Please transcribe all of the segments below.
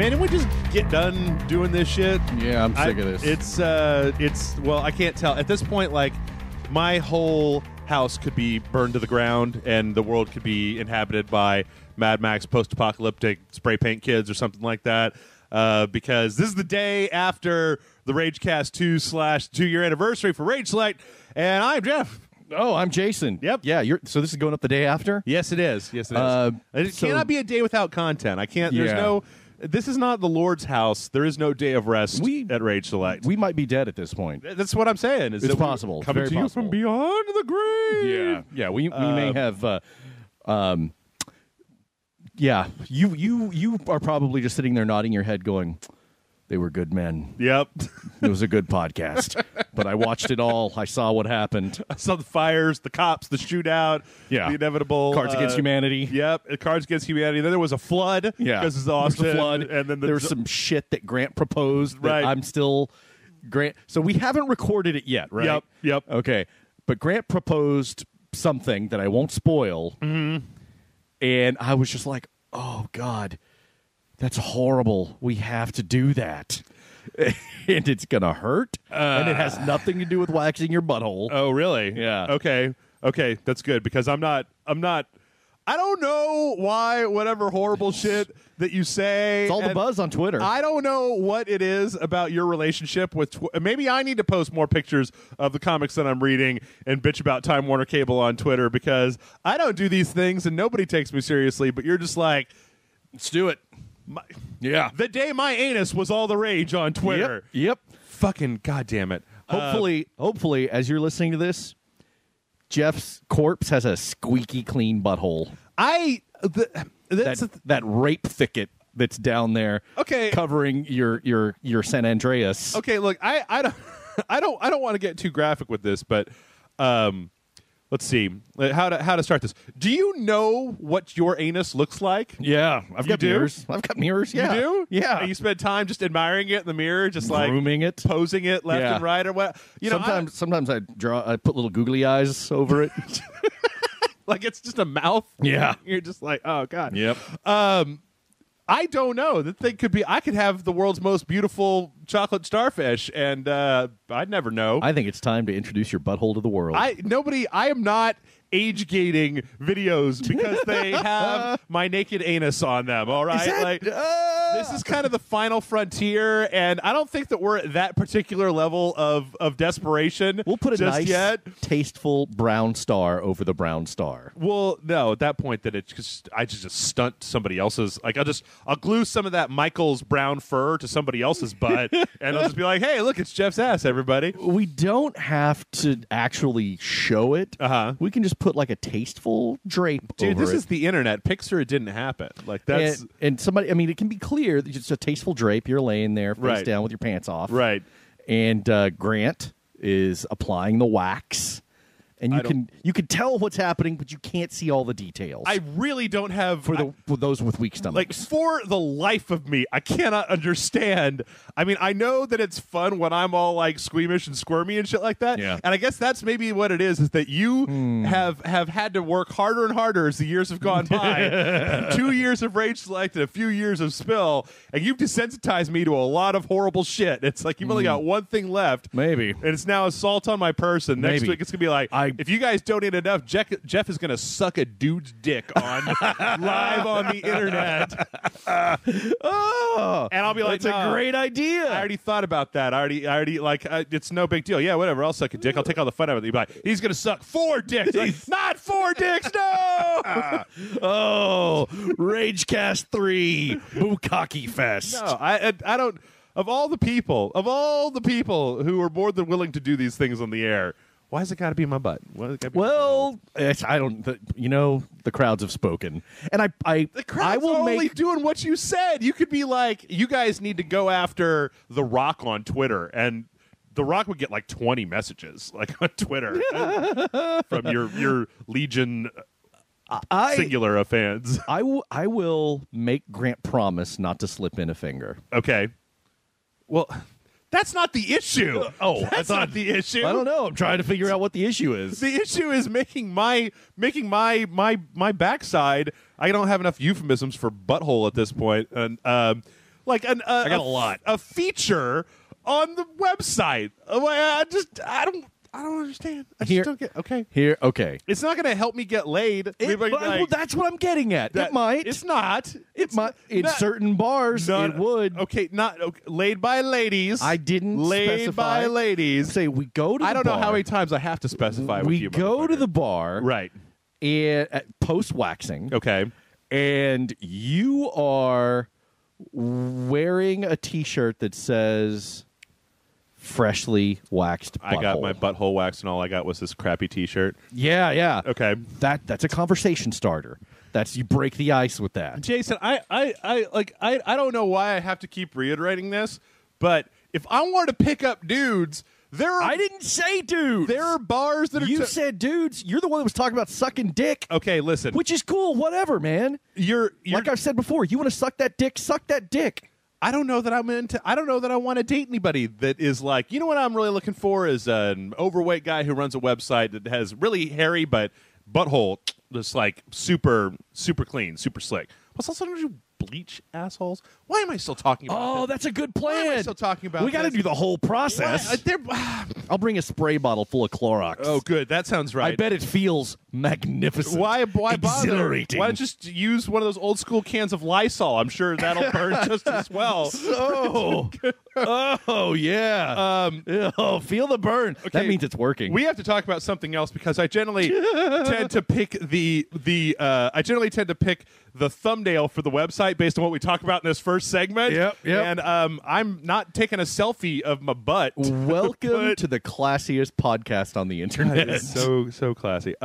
Man, didn't we just get done doing this shit? Yeah, I'm sick of this. It's well, I can't tell. At this point, like, my whole house could be burned to the ground and the world could be inhabited by Mad Max post-apocalyptic spray paint kids or something like that. Because this is the day after the Ragecast 2/2-year anniversary for Rage Select, and I'm Jeff. Oh, I'm Jason. Yep. Yeah, so this is going up the day after? Yes, it is. Yes, it is. It cannot be a day without content. I can't. There's no. This is not the Lord's house. There is no day of rest at Rage Select. We might be dead at this point. That's what I'm saying. It's possible. Coming Very to you possible. from beyond the grave. Yeah. We may have. Yeah, you are probably just sitting there nodding your head, going, "They were good men." Yep. It was a good podcast, but I watched it all. I saw what happened. I saw the fires, the cops, the shootout, the inevitable Cards Against Humanity. Yep, Cards Against Humanity. Then there was a flood. Yeah, because it's Austin. There was a flood, and then there was some shit that Grant proposed. That right. I'm still Grant. So we haven't recorded it yet, right? Yep. Okay, but Grant proposed something that I won't spoil, and I was just like, "Oh God, that's horrible. We have to do that." And it's gonna hurt, and it has nothing to do with waxing your butthole. Oh, really? Yeah. Okay, that's good because I'm not. I don't know why whatever horrible shit that you say. It's all the buzz on Twitter. I don't know what it is about your relationship with. Maybe I need to post more pictures of the comics that I'm reading and bitch about Time Warner Cable on Twitter because I don't do these things and nobody takes me seriously. But you're just like, let's do it. The day my anus was all the rage on Twitter. Yep. Fucking goddamn it. Hopefully, as you're listening to this, Jeff's corpse has a squeaky clean butthole. That rape thicket that's down there, covering your San Andreas. Okay, look, I don't want to get too graphic with this, but let's see how to start this. Do you know what your anus looks like? Yeah, I've got mirrors. I've got mirrors. Yeah, you do. Yeah, and you spend time just admiring it in the mirror, just like grooming it, posing it left and right, or what? You know, sometimes I put little googly eyes over it, like it's just a mouth. Yeah, you're just like, oh God. Yep. I don't know. That thing could be. I could have the world's most beautiful chocolate starfish, and I'd never know. I think it's time to introduce your butthole to the world. I am not age gating videos because they have my naked anus on them. All right, this is kind of the final frontier, and I don't think that we're at that particular level of desperation. We'll put a just nice, yet. tasteful brown star over the brown star. Well, no, at that point, that I just stunt somebody else's. Like I'll glue some of that Michael's brown fur to somebody else's butt, and I'll just be like, "Hey, look, it's Jeff's ass, everybody." We don't have to actually show it. We can just put like a tasteful drape. Dude, over this it. is the internet. Picture it didn't happen. Like that's and somebody. I mean, it can be clear that it's a tasteful drape. You're laying there face Right. down with your pants off, right. And Grant is applying the wax. And you can tell what's happening, but you can't see all the details. I really don't have for those with weak stomachs. Like, for the life of me, I cannot understand. I mean, I know that it's fun when I'm all like squeamish and squirmy and shit like that. Yeah. And I guess that's maybe what it is that you have had to work harder and harder as the years have gone by. 2 years of Rage Select and a few years of Spill, and you've desensitized me to a lot of horrible shit. It's like you've only got one thing left. Maybe. And it's now Assault on My Person. Next Maybe. week it's going to be like, if you guys donate enough, Jeff is going to suck a dude's dick on live on the internet. And I'll be like, that's a great idea. I already thought about that. I already like, it's no big deal. Yeah, whatever. I'll suck a dick. I'll take all the fun out of it. You'll be like, he's going to suck 4 dicks. Like, not 4 dicks, no! Ragecast 3, Bukkake Fest. No, I don't. Of all the people who are more than willing to do these things on the air, why has it got to be my butt? Well, I don't. The crowds have spoken, and the crowd's only doing what you said. You could be like, you guys need to go after The Rock on Twitter, and The Rock would get like 20 messages like on Twitter from your legion singular of fans. I will make Grant promise not to slip in a finger. Okay. Well, that's not the issue. That's not the issue. I don't know. I'm trying to figure out what the issue is. The issue is making my backside. I don't have enough euphemisms for butthole at this point. And like I got a lot. a feature on the website. I don't understand. I just don't get. Okay, Here, okay. it's not going to help me get laid. Well, that's what I'm getting at. It might. It's not. It might. In certain bars, it would. Okay, not laid by ladies. I didn't laid specify. by ladies. Say we go to the I don't bar. know how many times I have to specify. with We you, go to motherfucker. the bar, right. and post waxing. Okay. And you are wearing a T-shirt that says "freshly waxed butthole." I got my butthole waxed, and all I got was this crappy T-shirt. Yeah. Okay. That's a conversation starter. That's you break the ice with that. Jason, I don't know why I have to keep reiterating this, but if I want to pick up dudes, I didn't say dudes. there are bars that are. You said dudes. You're the one that was talking about sucking dick. Okay, listen. Which is cool. Whatever, man. You're Like I've said before, you want to suck that dick, suck that dick. I don't know that I'm into. I don't know that I want to date anybody that is like. You know what I'm really looking for is an overweight guy who runs a website that has really hairy but butthole that's like super clean, super slick. What's also do bleach assholes? Why am I still talking about Oh, this? that's a good Why plan. am I still talking about We got to this? do the whole process. I'll bring a spray bottle full of Clorox. Oh, good. That sounds right. I bet it feels magnificent. Why bother? Exhilarating. Why just use one of those old school cans of Lysol? I'm sure that'll burn just as well. Oh, yeah. Feel the burn. Okay, That means it's working. We have to talk about something else because I generally tend to pick the thumbnail for the website based on what we talk about in this first segment. Yep. And I'm not taking a selfie of my butt. Welcome to the classiest podcast on the internet. It's so classy.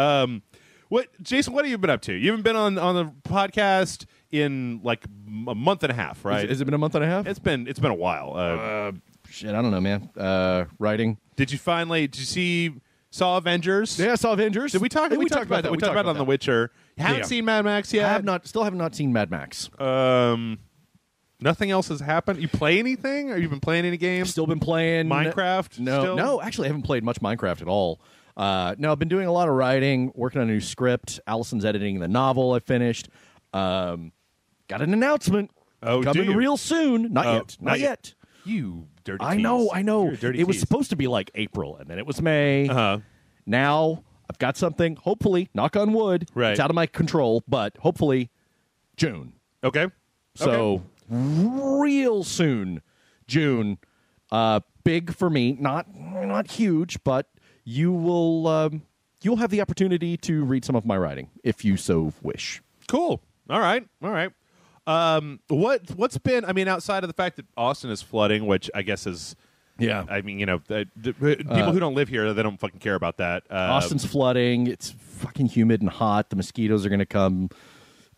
Jason? What have you been up to? You haven't been on the podcast in like a month and a half, right? Has it been a month and a half? It's been a while. Shit, I don't know, man. Writing. Did you saw Avengers? Yeah, I saw Avengers. Did we talk? Yeah, we talked about that. We talked about it on The Witcher. You haven't Yeah. seen Mad Max yet? Still have not seen Mad Max. Nothing else has happened. You play anything? Or you been playing any games? Still been playing Minecraft? Still? No, actually, I haven't played much Minecraft at all. No, I've been doing a lot of writing, working on a new script. Allison's editing the novel I finished. Got an announcement Oh, coming do you? real soon. Not Oh, yet. Not yet. You dirty. I tease. know. You're a dirty It was tease. supposed to be like April, and then it was May. Uh-huh. Now I've got something. Hopefully, knock on wood. Right. It's out of my control, but hopefully, June. Okay. So real soon, June. Big for me, not huge, but you'll have the opportunity to read some of my writing if you so wish. Cool. All right. What's been? I mean, outside of the fact that Austin is flooding, which I guess is. Yeah. I mean, people who don't live here, they don't fucking care about that. Austin's flooding. It's fucking humid and hot. The mosquitoes are going to come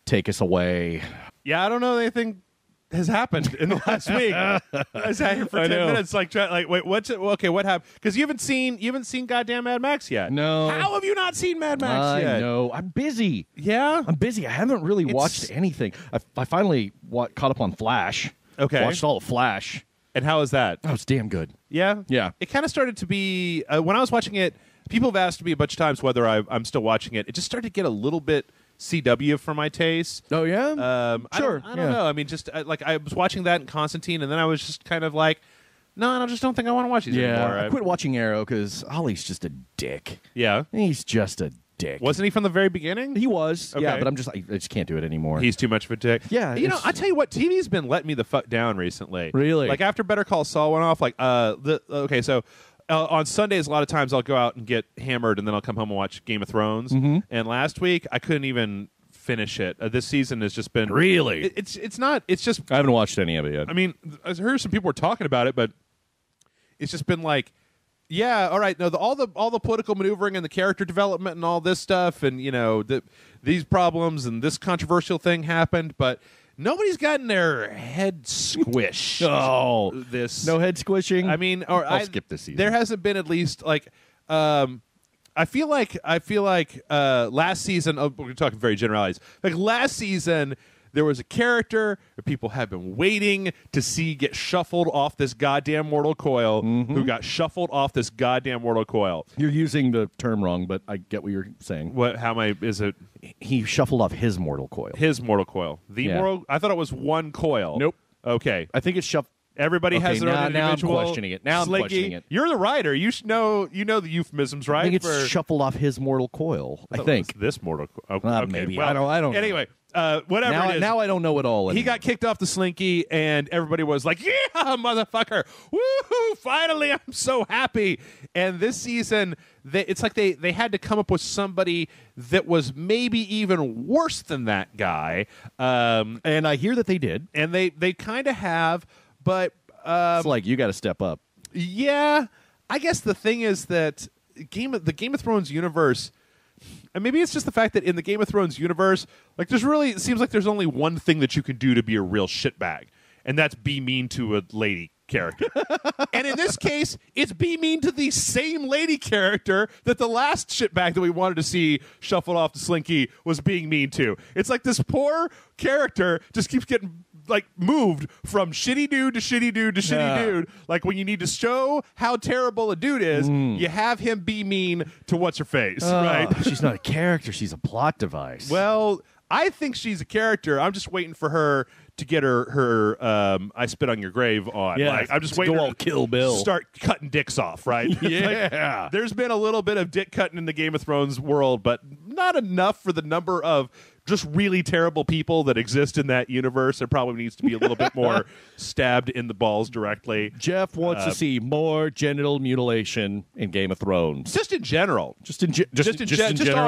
take us away. Yeah, I don't know anything has happened in the last week. I sat here for 10 minutes, wait, what's it? Okay, what happened? Because you haven't seen goddamn Mad Max yet. No. How have you not seen Mad Max yet? I know. I'm busy. Yeah, I'm busy. I haven't really watched anything. I finally caught up on Flash. Okay. Watched all of Flash. and how is that? That was damn good. Yeah, Yeah. It kind of started to be when I was watching it. People have asked me a bunch of times whether I'm still watching it. It just started to get a little bit CW for my taste. Oh yeah. Sure. I don't know. I mean, just like I was watching that in Constantine, and then I was just kind of like, no, I just don't think I want to watch these anymore. I quit watching Arrow because Ollie's just a dick. Yeah, He's just a dick. wasn't he from the very beginning? He was. Okay. Yeah, but I just can't do it anymore. He's too much of a dick. Yeah, you know, it's- I tell you what, TV's been letting me the fuck down recently. Really? Like after Better Call Saul went off, like so. On Sundays, a lot of times I'll go out and get hammered, and then I'll come home and watch Game of Thrones. Mm-hmm. And last week, I couldn't even finish it. This season has just been Really? It's not. It's just. I haven't watched any of it yet. I mean, I heard some people were talking about it, but it's just been like, yeah, all right. No, all the political maneuvering and the character development and all this stuff, and these problems and this controversial thing happened, but nobody's gotten their head squished. Oh, this no head squishing. I mean, I'll skip this season. There hasn't been at least like. I feel like last season. Oh, we're talking very generalities. Like last season, there was a character that people have been waiting to see get shuffled off this goddamn mortal coil. Who got shuffled off this goddamn mortal coil? You're using the term wrong, but I get what you're saying. What? How am I? Is it He shuffled off his mortal coil. his mortal coil? The Yeah. mortal? I thought it was one coil. Nope. Okay. I think it's shuffle. Everybody has their own individual. Now I'm questioning it. Now I'm Slinky, questioning it. You're the writer. You should know. You know the euphemisms, right? I think it's shuffled off his mortal coil. I think this mortal. Okay, maybe. Well, I don't. Anyway, whatever Now, it is. now I don't know it all. He got kicked off the Slinky, and everybody was like, "Yeah, motherfucker! Woohoo! Finally, I'm so happy." And this season, it's like they had to come up with somebody that was maybe even worse than that guy. And I hear that they did. And they kind of have, but It's like you got to step up. yeah. I guess the thing is that the Game of Thrones universe. And maybe it's just the fact that in the Game of Thrones universe, like it seems like there's only one thing that you can do to be a real shitbag, and that's be mean to a lady character. And in this case, it's be mean to the same lady character that the last shitbag that we wanted to see shuffled off the Slinky was being mean to. It's like this poor character just keeps getting like moved from shitty dude to shitty dude to shitty dude. Like when you need to show how terrible a dude is, you have him be mean to what's her face, right? She's not a character. She's a plot device. Well, I think she's a character. I'm just waiting for her to get her I Spit on Your Grave on. Yeah, like, I'm just waiting go for all Kill Bill. Start cutting dicks off, right? Yeah. Like, there's been a little bit of dick cutting in the Game of Thrones world, but not enough for the number of just really terrible people that exist in that universe. There probably needs to be a little bit more stabbed in the balls directly. Jeff wants to see more genital mutilation in Game of Thrones. Just in general. Just in general.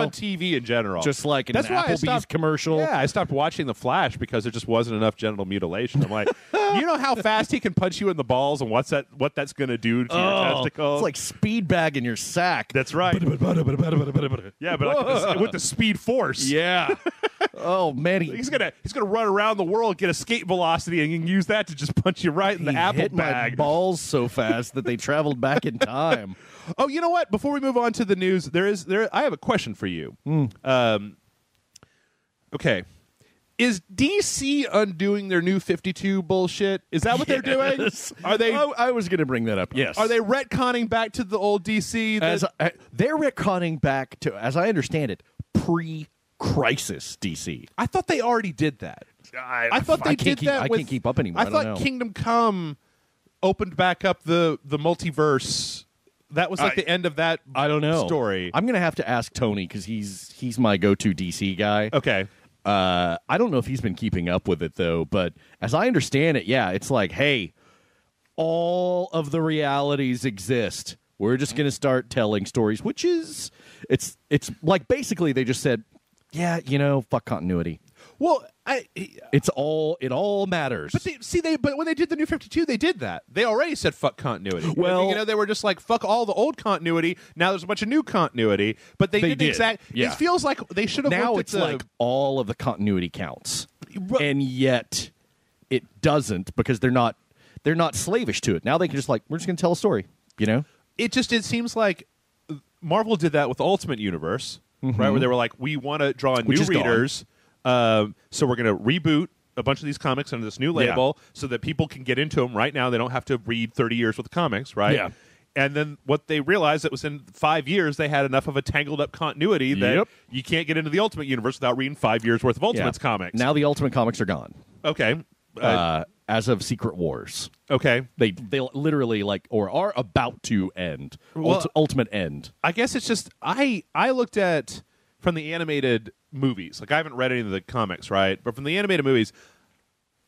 On TV in general. Just like in an Applebee's commercial. Yeah, I stopped watching The Flash because there just wasn't enough genital mutilation. I'm like, you know how fast he can punch you in the balls and what that's going to do to your testicles? It's like speed bag in your sack. That's right. Yeah, but like with the speed force. Yeah. Oh man, he's gonna run around the world, get escape velocity, and can use that to just punch you right in the apple hit bag. My balls so fast that they traveled back in time. Oh, you know what? Before we move on to the news, I have a question for you. Okay. Is DC undoing their new 52 bullshit? Is that what they're doing? Are they? I was going to bring that up. Yes. Are they retconning back to the old DC? They're retconning back to, as I understand it, pre-crisis DC. I thought they already did that. I thought they did that. I can't keep up anymore. I thought Kingdom Come opened back up the multiverse. That was like the end of that. I don't know story. I'm going to have to ask Tony because he's my go-to DC guy. Okay. I don't know if he's been keeping up with it though, but as I understand it, yeah, it's like, hey, all of the realities exist. We're just going to start telling stories, which is it's like basically they just said, yeah, fuck continuity. Well, it all matters. But but when they did the New 52, they did that. They already said fuck continuity. Well, they were just like fuck all the old continuity. Now there's a bunch of new continuity, but they did exactly. Yeah. It feels like they should have. Now it's like all of the continuity counts, and yet it doesn't because they're not slavish to it. Now they can just we're just going to tell a story. It seems like Marvel did that with the Ultimate Universe, right? Where they were like, we want to draw in new readers. So we're going to reboot a bunch of these comics under this new label so that people can get into them right now. They don't have to read 30 years worth of comics, right? Yeah. And then what they realized, it was in 5 years they had enough of a tangled up continuity that you can't get into the Ultimate Universe without reading 5 years worth of Ultimates comics. Now the Ultimate comics are gone. Okay. As of Secret Wars. Okay. They literally or are about to end. Ultimate end. I guess it's just I looked at from the animated movies. Like I haven't read any of the comics, right? But from the animated movies,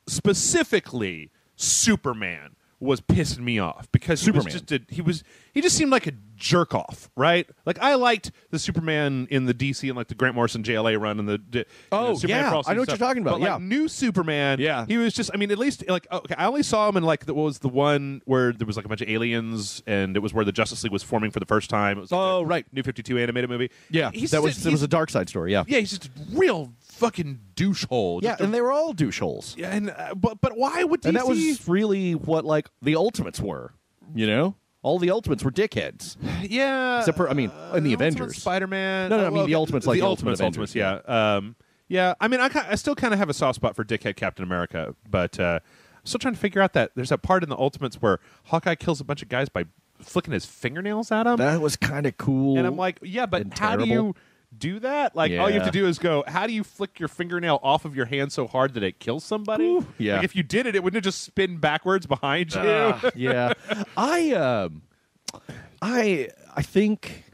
specifically Superman was pissing me off because he just seemed like a jerk off, right? Like I liked the Superman in the DC and like the Grant Morrison JLA run and the Superman yeah, I know what you're talking about. But new Superman, he was just. I mean, at least I only saw him in what was the one where there was like a bunch of aliens and it was where the Justice League was forming for the first time. It was right, New 52 animated movie. Yeah, it was a Dark Side story. Yeah, he's just a real fucking douchehole. Yeah, and they were all doucheholes. Yeah, and but why would DC? And that was really what the Ultimates were. All the Ultimates were dickheads. Yeah, except for in the Avengers, Spider-Man. No, I mean the Ultimates, the Ultimates. Yeah, yeah. I mean, I still kind of have a soft spot for dickhead Captain America, but I'm still trying to figure out that there's that part in the Ultimates where Hawkeye kills a bunch of guys by flicking his fingernails at him. That was kind of cool. And I'm like, yeah, but how do you do that. Like all you have to do is go, how do you flick your fingernail off of your hand so hard that it kills somebody? Ooh, yeah. Like if you did it, it wouldn't just spin backwards behind you. Yeah. I think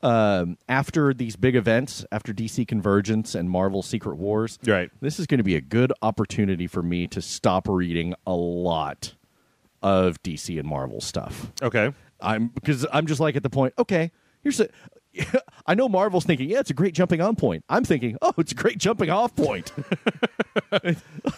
after these big events, after DC Convergence and Marvel Secret Wars, Right. this is going to be a good opportunity for me to stop reading a lot of DC and Marvel stuff. Okay. Because I'm just like at the point, okay, here's a I know Marvel's thinking, yeah, it's a great jumping on point. I'm thinking, oh, it's a great jumping off point.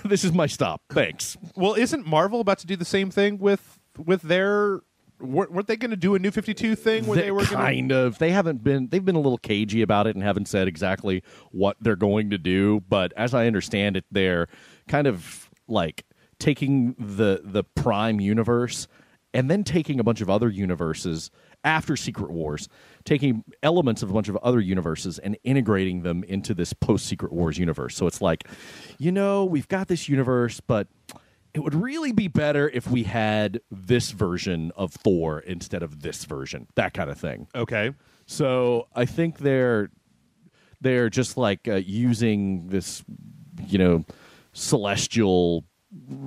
This is my stop. Thanks. Well, isn't Marvel about to do the same thing with their? Weren't they going to do a New 52 thing where they were kind of? They've been a little cagey about it and haven't said exactly what they're going to do. But as I understand it, they're kind of like taking the Prime universe and then taking a bunch of other universes after Secret Wars, taking elements of a bunch of other universes and integrating them into this post-Secret Wars universe. So it's like, we've got this universe, but it would really be better if we had this version of Thor instead of this version, that kind of thing. Okay. So I think they're just like using this, celestial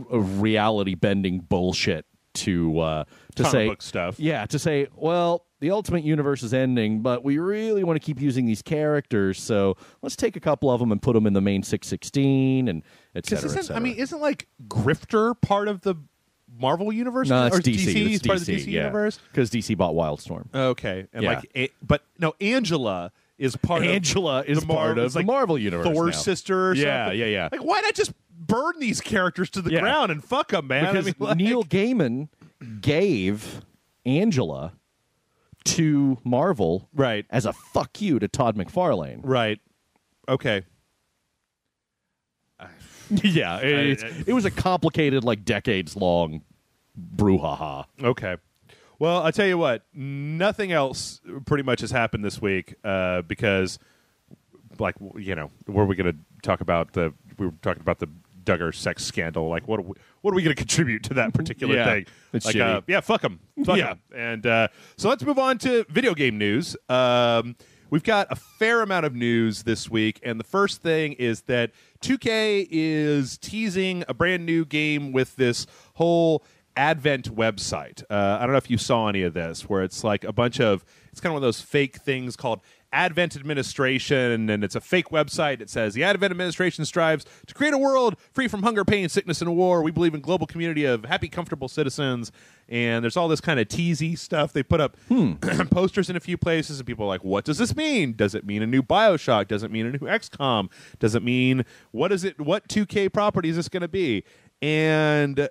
reality bending bullshit to say book stuff. Yeah, to say, well, the Ultimate Universe is ending, but we really want to keep using these characters, so let's take a couple of them and put them in the main 616 and et cetera, et cetera. Isn't like Grifter part of the Marvel universe? No, it's or DC. It's part of the DC universe? Because DC bought Wildstorm. Okay. And Yeah. but no, Angela is part of the Marvel universe Thor's now. sister or Yeah, something. yeah. Like, why not just burn these characters to the Yeah. ground and fuck them, man? Because Neil Gaiman gave Angela to Marvel Right. as a fuck you to Todd McFarlane. Right. Okay. Yeah, it was a complicated, like, decades-long brouhaha. Okay. Well, I tell you what, nothing else pretty much has happened this week because, like, what are we going to talk about? We were talking about the Duggar sex scandal. Like, what are we going to contribute to that particular Yeah, thing? it's like, shitty. yeah, fuck them. Fuck Yeah. 'em. And so let's move on to video game news. We've got a fair amount of news this week, and the first thing is that 2K is teasing a brand new game with this whole Advent website. I don't know if you saw any of this, where it's like it's kind of one of those fake things called Advent Administration, and it's a fake website. It says, the Advent Administration strives to create a world free from hunger, pain, sickness, and war. We believe in global community of happy, comfortable citizens. And there's all this kind of teasy stuff. They put up posters in a few places, and people are like, what does this mean? Does it mean a new BioShock? Does it mean a new XCOM? Does it mean, what 2K property is this going to be? And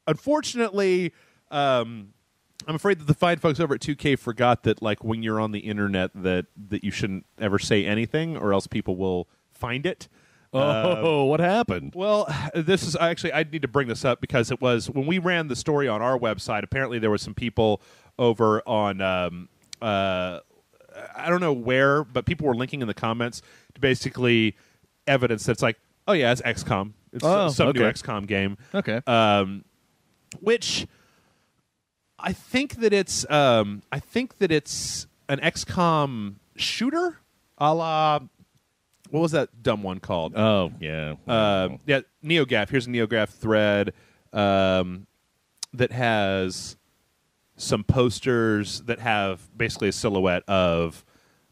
unfortunately, I'm afraid that the fine folks over at 2K forgot that, like, when you're on the internet, that you shouldn't ever say anything, or else people will find it. What happened? Well, this is actually, I need to bring this up because it was when we ran the story on our website. Apparently, there were some people over on I don't know where, but people were linking in the comments to basically evidence that's like, oh yeah, it's XCOM. It's some new XCOM game. Okay. Which I think that it's an XCOM shooter, a la, what was that dumb one called? Oh yeah, yeah, NeoGaf. Here's a NeoGaf thread that has some posters that have basically a silhouette of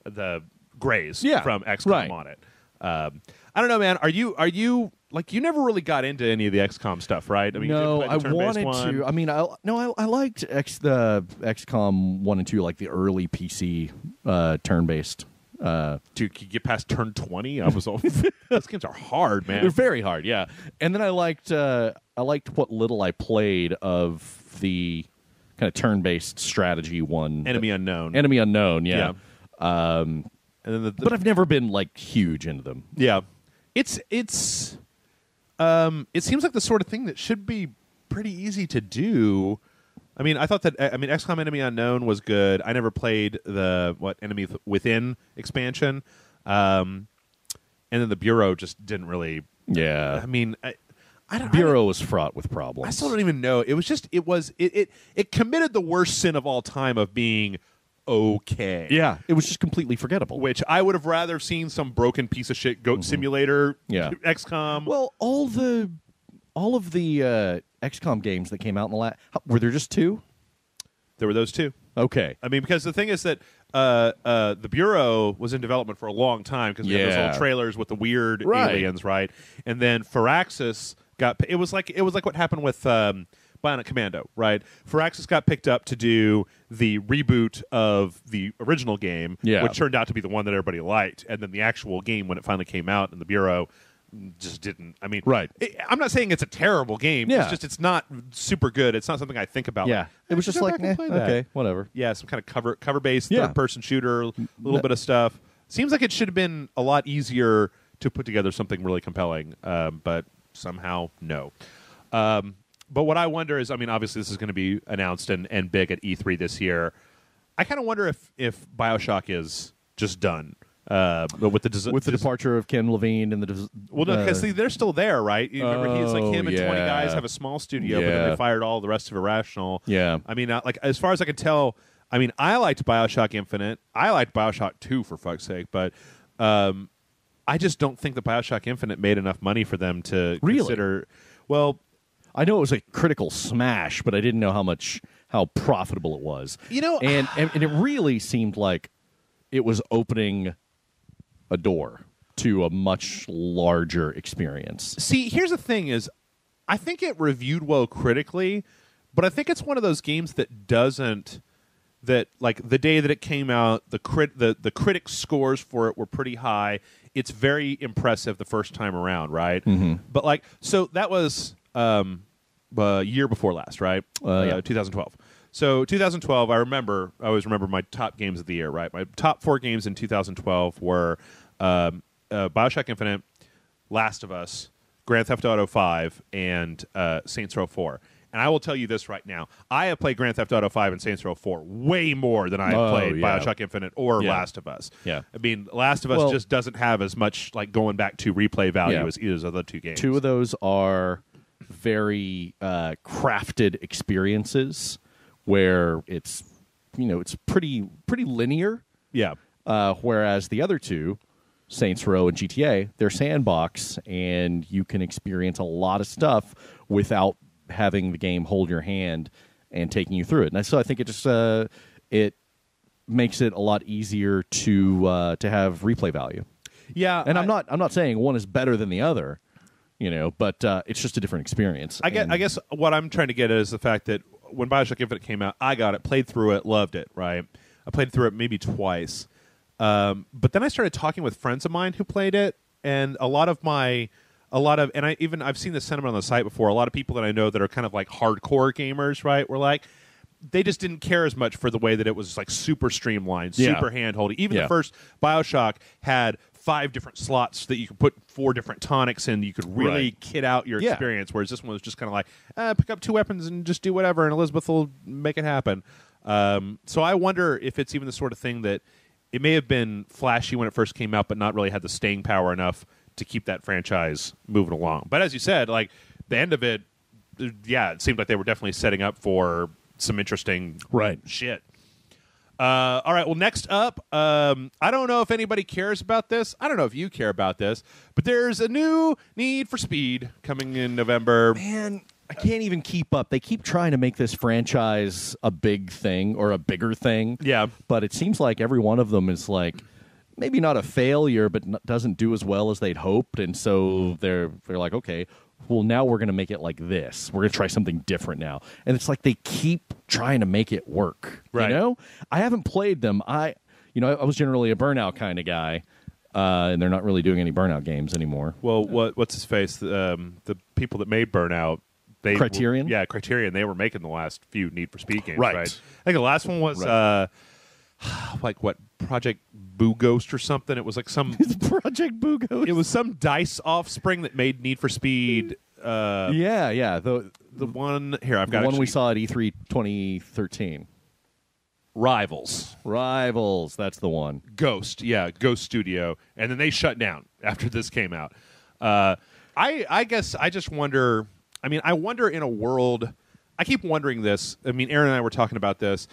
the Greys from XCOM on it. I don't know, man. Are you like, you never really got into any of the XCOM stuff, right? I mean, no, you I did play the turn-based wanted to. one. I mean, I liked the XCOM 1 and 2, like the early PC turn-based. Dude, you get past turn 20? I was all, those games are hard, man. They're very hard, yeah. And then I liked what little I played of the kind of turn-based strategy one. Enemy Unknown, yeah. And then but I've never been like huge into them. Yeah, it seems like the sort of thing that should be pretty easy to do. I mean, XCOM Enemy Unknown was good. I never played the Enemy Within expansion, and then the Bureau just didn't really. Yeah, I mean, Bureau was fraught with problems. I still don't even know. It was just it committed the worst sin of all time of being okay. Yeah, it was just completely forgettable. Which I would have rather seen some broken piece of shit Goat Simulator, XCOM. Well, all of the XCOM games that came out in the last, were there just 2? There were those 2. Okay. I mean, because the thing is that the Bureau was in development for a long time because we had those old trailers with the weird aliens, right? And then Firaxis got. It was like what happened with Bionic Commando, right? Firaxis got picked up to do the reboot of the original game, which turned out to be the one that everybody liked, and then the actual game when it finally came out in the Bureau just didn't. I mean, I'm not saying it's a terrible game. Yeah. It's just it's not super good. It's not something I think about. Yeah, like, it was just like okay, whatever. Yeah, some kind of cover based third person shooter, a little bit of stuff. Seems like it should have been a lot easier to put together something really compelling, but somehow no. But what I wonder is, I mean, obviously this is going to be announced and big at E3 this year. I kind of wonder if BioShock is just done. With the departure of Ken Levine and the no, because they're still there, right? You remember, he's like him and 20 guys have a small studio, but then they fired all the rest of Irrational. Yeah, I mean, like as far as I can tell, I mean, I liked BioShock Infinite. I liked BioShock 2 for fuck's sake, but I just don't think that BioShock Infinite made enough money for them to consider. Well, I know it was a critical smash, but I didn't know how profitable it was. You know, and it really seemed like it was opening a door to a much larger experience. See, here's the thing is, I think it reviewed well critically, but I think it's one of those games that doesn't, that like the day that it came out, the critic scores for it were pretty high. It's very impressive the first time around, right? Mm-hmm. But like, so that was year before last, right? 2012. So 2012, I always remember my top games of the year, right? My top 4 games in 2012 were BioShock Infinite, Last of Us, Grand Theft Auto 5, and Saints Row 4. And I will tell you this right now. I have played Grand Theft Auto 5 and Saints Row 4 way more than I have played BioShock Infinite or Last of Us. Yeah. I mean, Last of Us just doesn't have as much like going back to replay value as either of the other 2 games. 2 of those are very crafted experiences where it's pretty linear. Yeah. Whereas the other 2, Saints Row and GTA, they're sandbox, and you can experience a lot of stuff without having the game hold your hand and taking you through it. And so I think it just it makes it a lot easier to have replay value. Yeah, and I'm not saying one is better than the other, but it's just a different experience. I guess what I'm trying to get at is the fact that when BioShock Infinite came out, I got it, played through it, loved it, right? I played through it maybe twice. But then I started talking with friends of mine who played it, and I've seen the sentiment on the site before. A lot of people that I know that are kind of like hardcore gamers, right, were like, they just didn't care as much for the way that it was like super streamlined, super handholdy. Even the first BioShock had 5 different slots that you could put 4 different tonics in. You could really kit out your experience, whereas this one was just kind of like, pick up 2 weapons and just do whatever, and Elizabeth will make it happen. So I wonder if it's even the sort of thing that it may have been flashy when it first came out, but not really had the staying power enough to keep that franchise moving along. But as you said, like the end of it, it seemed like they were definitely setting up for some interesting shit. All right, well, next up, I don't know if anybody cares about this. I don't know if you care about this, but there's a new Need for Speed coming in November. Man, I can't even keep up. They keep trying to make this franchise a big thing or a bigger thing. Yeah. But it seems like every one of them is like maybe not a failure, but doesn't do as well as they'd hoped. And so they're like, okay, well, now we're going to make it like this. We're going to try something different now. And it's like they keep trying to make it work. Right. I haven't played them. I was generally a Burnout kind of guy. And they're not really doing any Burnout games anymore. Well, what's his face? The people that made Burnout, Criterion? Criterion. They were making the last few Need for Speed games, right? I think the last one was like what, Project Boo Ghost or something. It was like some Project Boo Ghost. It was some DICE offspring that made Need for Speed. The one here I've got the one we saw at E3 2013. Rivals, that's the one. Ghost Studio, and then they shut down after this came out. I guess I just wonder. I mean, I wonder in a world. I keep wondering this. I mean, Aaron and I were talking about this.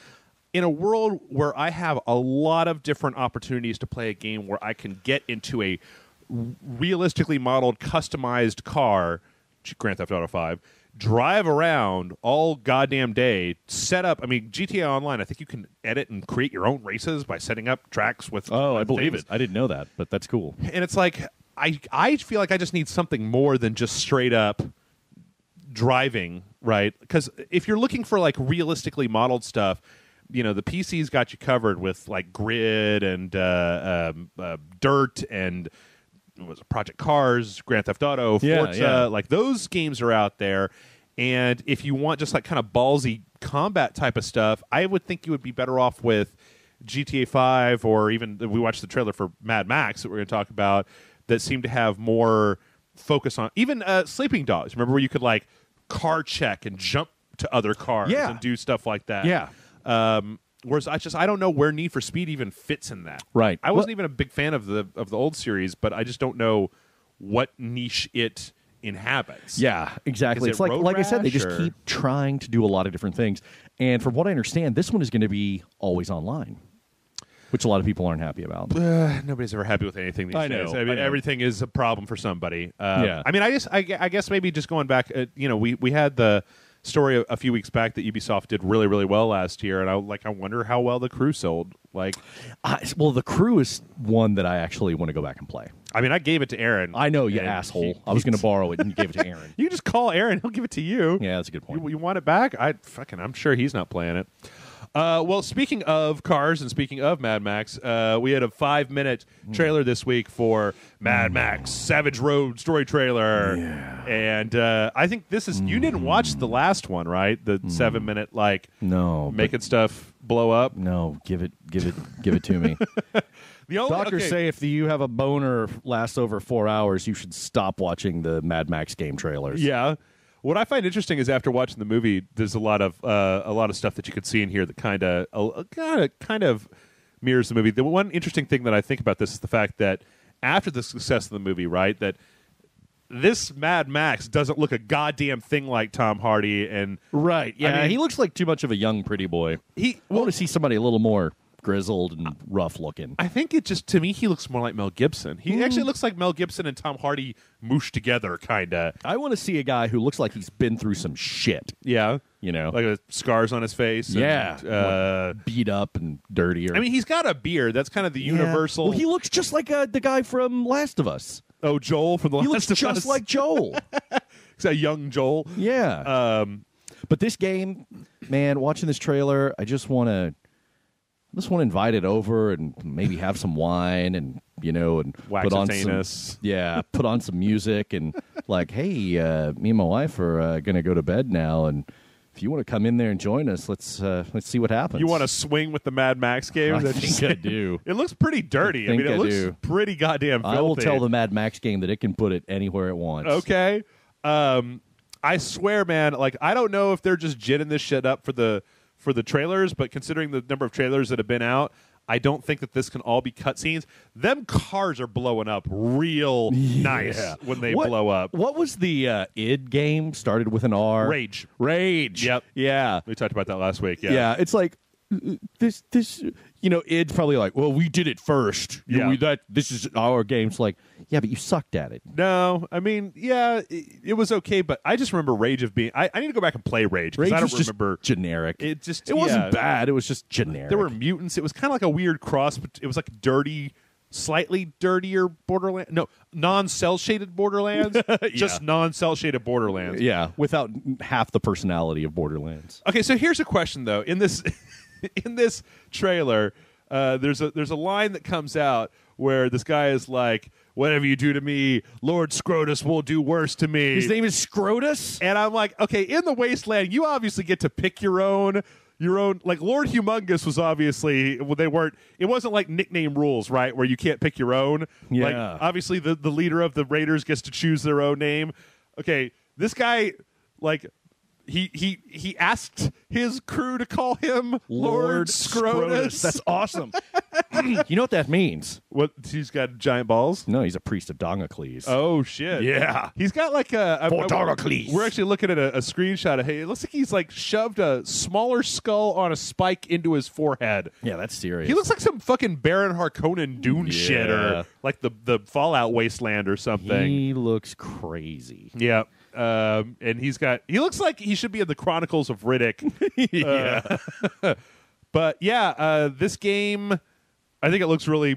in a world where I have a lot of different opportunities to play a game where I can get into a realistically modeled, customized car, Grand Theft Auto 5, drive around all goddamn day, set up. I mean, GTA Online, I think you can edit and create your own races by setting up tracks with. Oh, I believe things. it. I didn't know that, but that's cool. And it's like I feel like I just need something more than just straight up driving, right? Because if you're looking for like realistically modeled stuff, you know, the PC's got you covered with like Grid and Dirt and was it Project Cars, Grand Theft Auto, Forza, like those games are out there. And if you want just like kind of ballsy combat type of stuff, I would think you would be better off with GTA 5, or even we watched the trailer for Mad Max that we're going to talk about that seemed to have more focus on even Sleeping Dogs. Remember where you could like car check and jump to other cars and do stuff like that. Yeah. Whereas I don't know where Need for Speed even fits in that. Right. I wasn't even a big fan of the old series, but I just don't know what niche it inhabits. Yeah, exactly. Is it It's like I said, they Road just Rash, keep trying to do a lot of different things. And from what I understand, this one is going to be always online, which a lot of people aren't happy about. Nobody's ever happy with anything these I days. know, I mean, I know. everything is a problem for somebody. Yeah. I mean, I guess maybe just going back, we had the story a few weeks back that Ubisoft did really, really well last year, and I wonder how well the Crew sold. Like, Well, the Crew is one that I actually want to go back and play. I mean, I gave it to Aaron. I know, you and asshole. I was going to borrow it, and you gave it to Aaron. You can just call Aaron; he'll give it to you. Yeah, that's a good point. You want it back? I'm sure he's not playing it. Well, speaking of cars and speaking of Mad Max, we had a 5-minute trailer this week for Mad Max Savage Road story trailer. Yeah. And I think this is you didn't watch the last one, right? The 7-minute No, making stuff blow up. No, give it to me. The only, Doctors say if you have a boner lasts over 4 hours, you should stop watching the Mad Max game trailers. Yeah. What I find interesting is after watching the movie, there's a lot of stuff that you could see in here that kind of mirrors the movie. The one interesting thing that I think about this is the fact that after the success of the movie, right, that this Mad Max doesn't look a goddamn thing like Tom Hardy, and Right. Yeah, I mean, he looks like too much of a young pretty boy. I want to see somebody a little more grizzled and rough looking. I think it just, to me, he looks more like Mel Gibson. He actually looks like Mel Gibson and Tom Hardy mooshed together, kind of. I want to see a guy who looks like he's been through some shit. Yeah. You know? Like scars on his face. Yeah. And, beat up and dirtier. I mean, he's got a beard. That's kind of the universal. Well, he looks just like the guy from Last of Us. Oh, Joel from The He Last looks of Us. just like Joel. He's a young Joel. Yeah. But this game, man, watching this trailer, I just want to invite it over and maybe have some wine and and Wax put on anus. put on some music and like, hey, me and my wife are gonna go to bed now, and if you want to come in there and join us, let's see what happens. You want to swing with the Mad Max game? I think I do. It looks pretty dirty. I mean, it looks pretty goddamn filthy. I will tell the Mad Max game that it can put it anywhere it wants. Okay. I swear, man, like, I don't know if they're just ginning this shit up for the trailers, but considering the number of trailers that have been out, I don't think that this can all be cutscenes. Them cars are blowing up real nice when they blow up. What was the id game started with an R? Rage. Yep. Yeah. We talked about that last week. Yeah. It's like this. Id's probably like, well, we did it first. Yeah. This is our game. It's like, yeah, but you sucked at it. No, I mean, yeah, it was okay, but I just remember Rage of being. I need to go back and play Rage because I don't remember. Just generic. It wasn't bad. It was just generic. There were mutants. It was kind of like a weird cross, but it was like dirty, slightly dirtier Borderlands. No, non-cell shaded Borderlands. Just non-cell shaded Borderlands. Yeah, without half the personality of Borderlands. Okay, so here's a question though. In this in this trailer, there's a line that comes out where this guy is like, "Whatever you do to me, Lord Scrotus will do worse to me." His name is Scrotus? And I'm like, okay, in the Wasteland, you obviously get to pick your own, like Lord Humongous was obviously, it wasn't like nickname rules, right, where you can't pick your own. Yeah. Like, obviously the leader of the Raiders gets to choose their own name. Okay, this guy, like, he asked his crew to call him Lord Scrotus. That's awesome. You know what that means? What? He's got giant balls? No, he's a priest of Damocles. Oh, shit. Yeah. He's got like For Damocles. We're actually looking at a screenshot of, hey, it looks like he's like shoved a smaller skull on a spike into his forehead. Yeah, that's serious. He looks like some fucking Baron Harkonnen Dune shit, or like the Fallout Wasteland or something. He looks crazy. Yeah. And he looks like he should be in the Chronicles of Riddick. Yeah. But yeah, this game, I think it looks really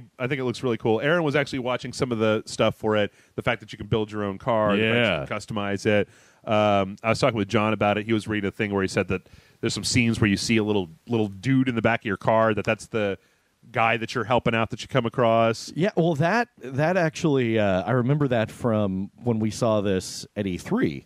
cool. Aaron was actually watching some of the stuff for it. The fact that you can build your own car, the fact that you can customize it. I was talking with John about it. He was reading a thing where he said that there's some scenes where you see a little dude in the back of your car. That's the guy that you're helping out that you come across. Yeah, well, that actually, I remember that from when we saw this at E3,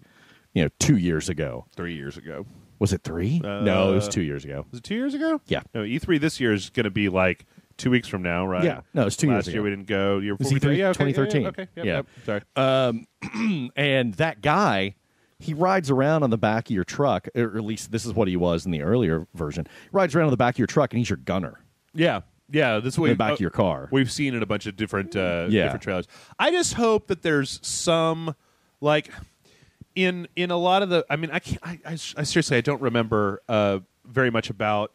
2 years ago. 3 years ago. Was it 3? No, it was 2 years ago. Was it 2 years ago? Yeah. No, E3 this year is going to be like 2 weeks from now, right? Yeah. No, it's 2 years ago. Last year we didn't go. Year It was before E3 yeah, okay, 2013. Yeah, okay. Yep, Yeah. Yep. Sorry. And that guy, he rides around on the back of your truck, or at least this is what he was in the earlier version. He rides around on the back of your truck, and he's your gunner. Yeah. Yeah, this In the back of your car. We've seen in a bunch of different different trailers. I just hope that there's some like in a lot of the. I mean, I seriously I don't remember very much about.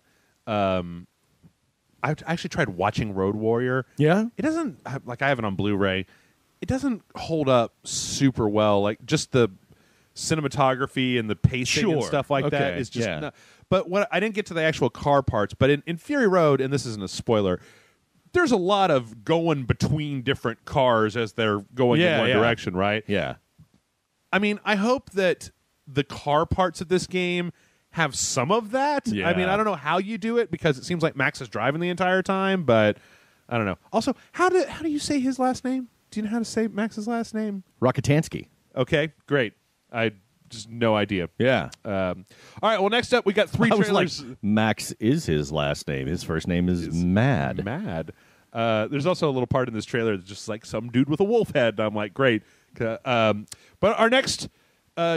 I actually tried watching Road Warrior. Yeah, it doesn't like I have it on Blu-ray. It doesn't hold up super well. Like just the cinematography and the pacing and stuff like that is just. Not, but what I didn't get to the actual car parts, but in Fury Road, and this isn't a spoiler, there's a lot of going between different cars as they're going in one direction, right? Yeah. I mean, I hope that the car parts of this game have some of that. Yeah. I mean, I don't know how you do it because it seems like Max is driving the entire time, but I don't know. Also, how do you say his last name? Do you know how to say Max's last name? Rockatansky. Okay, great. I just no idea. Yeah. All right. Well, next up we got 3 trailers. I was like, Max is his last name. His first name is Mad. Mad. There's also a little part in this trailer that's just like some dude with a wolf head. And I'm like, great. But our next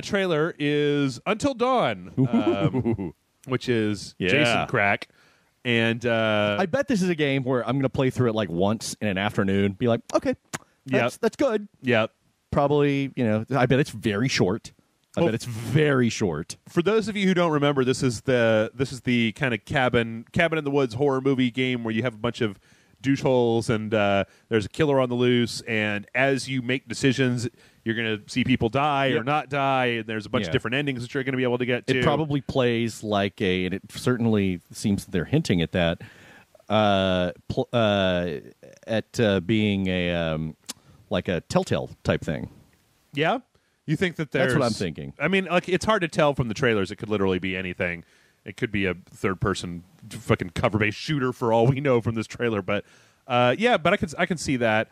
trailer is Until Dawn, which is Jason Crack. And I bet this is a game where I'm going to play through it like once in an afternoon. Be like, okay, that's good. Yep. Probably, I bet it's very short. I bet it's very short. For those of you who don't remember, this is the kind of cabin in the woods horror movie game where you have a bunch of douche holes and there's a killer on the loose, and as you make decisions, you're going to see people die or not die, and there's a bunch of different endings that you're going to be able to get to. It probably plays like and it certainly seems that they're hinting at that, being like a Telltale type thing. Yeah. You think that there's... That's what I'm thinking. I mean, like, it's hard to tell from the trailers. It could literally be anything. It could be a third-person fucking cover-based shooter for all we know from this trailer. But, but I can see that.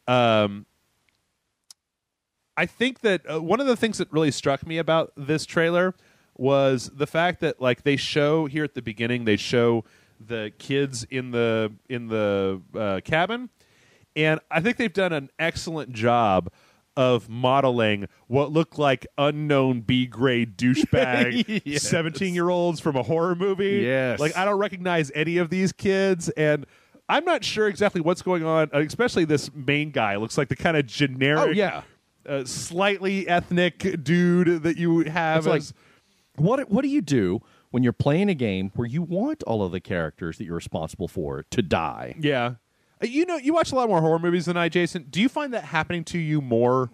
I think that one of the things that really struck me about this trailer was the fact that, like, they show here at the beginning, they show the kids in the cabin. And I think they've done an excellent job of modeling what look like unknown B-grade douchebag 17-year-olds from a horror movie. Yes. Like, I don't recognize any of these kids, and I'm not sure exactly what's going on, especially this main guy. Looks like the kind of generic, slightly ethnic dude that you have. It's like, what do you do when you're playing a game where you want all of the characters that you're responsible for to die? Yeah. You watch a lot more horror movies than I, Jason. Do you find that happening to you more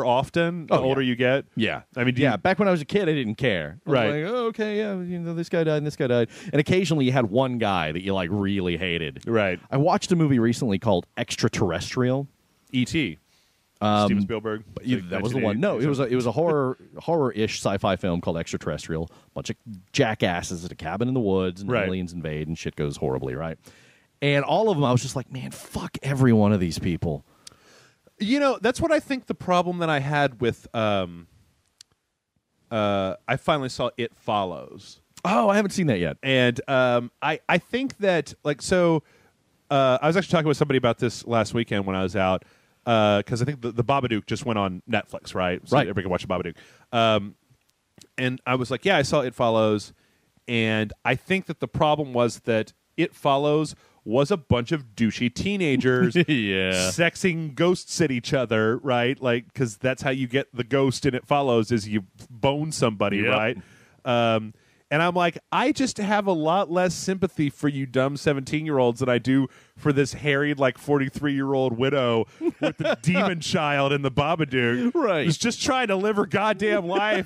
often the older you get? Yeah. I mean, back when I was a kid, I didn't care. I was right. like, oh, okay, yeah, this guy died and this guy died. And occasionally you had one guy that you, like, really hated. Right. I watched a movie recently called Extraterrestrial. E.T. Steven Spielberg. That was the one. No, it was a horror-ish sci-fi film called Extraterrestrial. A bunch of jackasses at a cabin in the woods, and aliens invade, and shit goes horribly, right? And all of them, I was just like, man, fuck every one of these people. That's what I think the problem that I had with I finally saw It Follows. Oh, I haven't seen that yet. And I think that, like, so I was actually talking with somebody about this last weekend when I was out, because I think the Babadook just went on Netflix, right? So everybody can watch the Babadook. And I was like, yeah, I saw It Follows. And I think that the problem was that It Follows was a bunch of douchey teenagers sexing ghosts at each other, right? Like, because that's how you get the ghost and It Follows is you bone somebody, right? And I'm like, I just have a lot less sympathy for you dumb 17-year-olds than I do for this harried, like, 43-year-old widow with the demon child in the Babadook. Right. Who's just trying to live her goddamn life.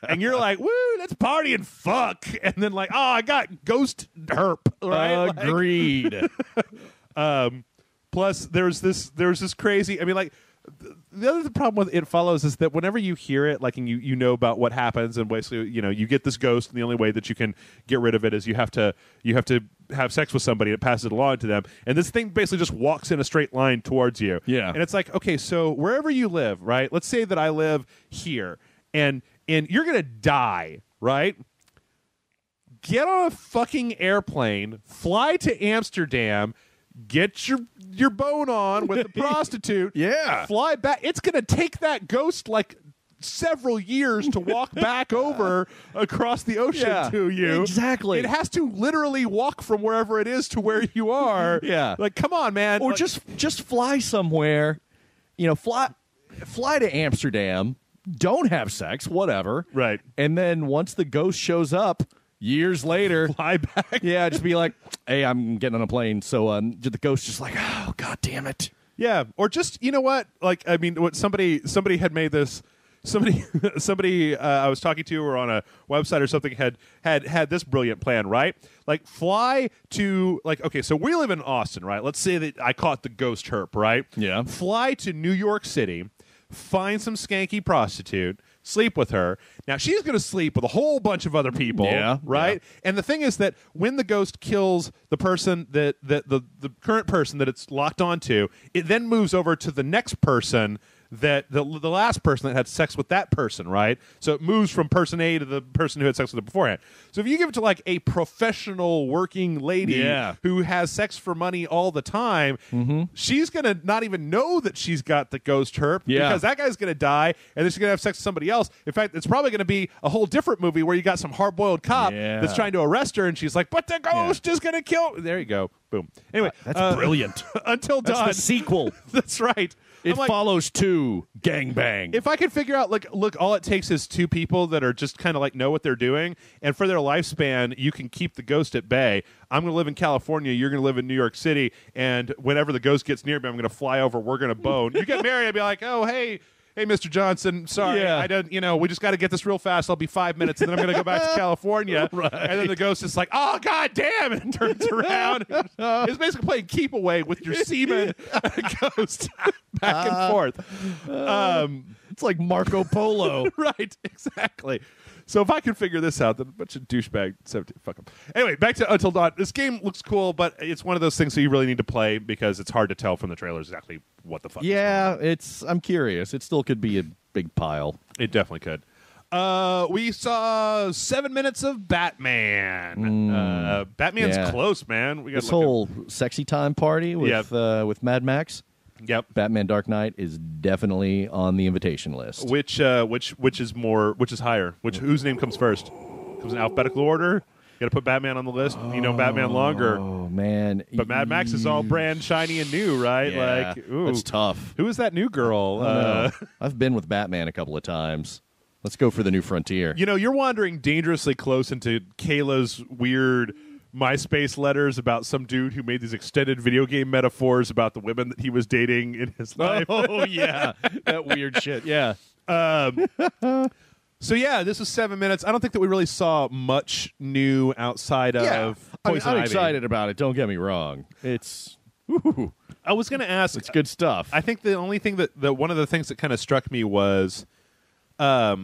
And you're like, woo, let's party and fuck. And then, like, oh, I got ghost herp. Right? Agreed. Plus, there's this crazy, I mean, like, the other problem with It Follows is that whenever you hear it, like, and you know about what happens, and basically, you know, you get this ghost, and the only way that you can get rid of it is you have to have sex with somebody, and it passes it along to them, and this thing basically just walks in a straight line towards you. Yeah. And it's like, okay, so wherever you live, right? Let's say that I live here, and you're gonna die, right? Get on a fucking airplane, fly to Amsterdam, get your bone on with the prostitute. Yeah. Fly back. It's going to take that ghost like several years to walk back over across the ocean to you. Exactly. It has to literally walk from wherever it is to where you are. Yeah. Like, come on, man. Or like, just fly somewhere, you know, fly to Amsterdam, don't have sex, whatever. Right. And then once the ghost shows up, years later, fly back. Yeah, just be like, hey, I'm getting on a plane. So the ghost just like, oh, God damn it. Yeah. Or just, you know what? Like, I mean, what somebody had made this. Somebody I was talking to or on a website or something had this brilliant plan, right? Like, fly to, like, okay, so we live in Austin, right? Let's say that I caught the ghost herp, right? Yeah. Fly to New York City, find some skanky prostitute, sleep with her. Now, she's going to sleep with a whole bunch of other people, right? Yeah. And the thing is that when the ghost kills the person that the current person that it's locked onto, it then moves over to the next person that the last person that had sex with that person, right? So it moves from person A to the person who had sex with it beforehand. So if you give it to like a professional working lady who has sex for money all the time, she's going to not even know that she's got the ghost herp because that guy's going to die and then she's going to have sex with somebody else. In fact, it's probably going to be a whole different movie where you got some hard-boiled cop that's trying to arrest her and she's like, but the ghost is going to kill. There you go. Boom. Anyway. That's brilliant. Until Dawn. That's the sequel. That's right. It follows 2 gangbang. If I could figure out, like, look, all it takes is 2 people that are just kind of like know what they're doing, and for their lifespan, you can keep the ghost at bay. I'm going to live in California. You're going to live in New York City, and whenever the ghost gets near me, I'm going to fly over. We're going to bone. You get married, I'd be like, oh, hey, Mr. Johnson, sorry, I don't. You know, we just got to get this real fast. I'll be 5 minutes, and then I'm going to go back to California. Right. And then the ghost is like, oh, God damn, and turns around. It's basically playing keep away with your semen ghost back and forth. It's like Marco Polo. Right, exactly. So if I can figure this out, then a bunch of douchebag 17. Fuck them. Anyway, back to Until Dawn. This game looks cool, but it's one of those things that you really need to play because it's hard to tell from the trailers exactly what the fuck. Yeah, I'm curious. It still could be a big pile. It definitely could. We saw 7 minutes of Batman. Batman's close, man. We got this whole sexy time party with Mad Max. Yep. Batman Dark Knight is definitely on the invitation list. Which is higher? Whose name comes first? Comes in alphabetical order? You got to put Batman on the list. You know Batman longer. Oh man! But Mad Max is all brand shiny and new, right? Yeah, like, ooh, that's tough. Who is that new girl? I've been with Batman a couple of times. Let's go for the new frontier. You know, you're wandering dangerously close into Kayla's weird MySpace letters about some dude who made these extended video game metaphors about the women that he was dating in his life. Oh yeah, that weird shit. Yeah. So yeah, this was 7 minutes. I don't think that we really saw much new outside of Poison I'm Ivy. excited about it. Don't get me wrong. It's. Ooh, I was going to ask. It's good stuff. I think the only thing that one of the things that kind of struck me was, so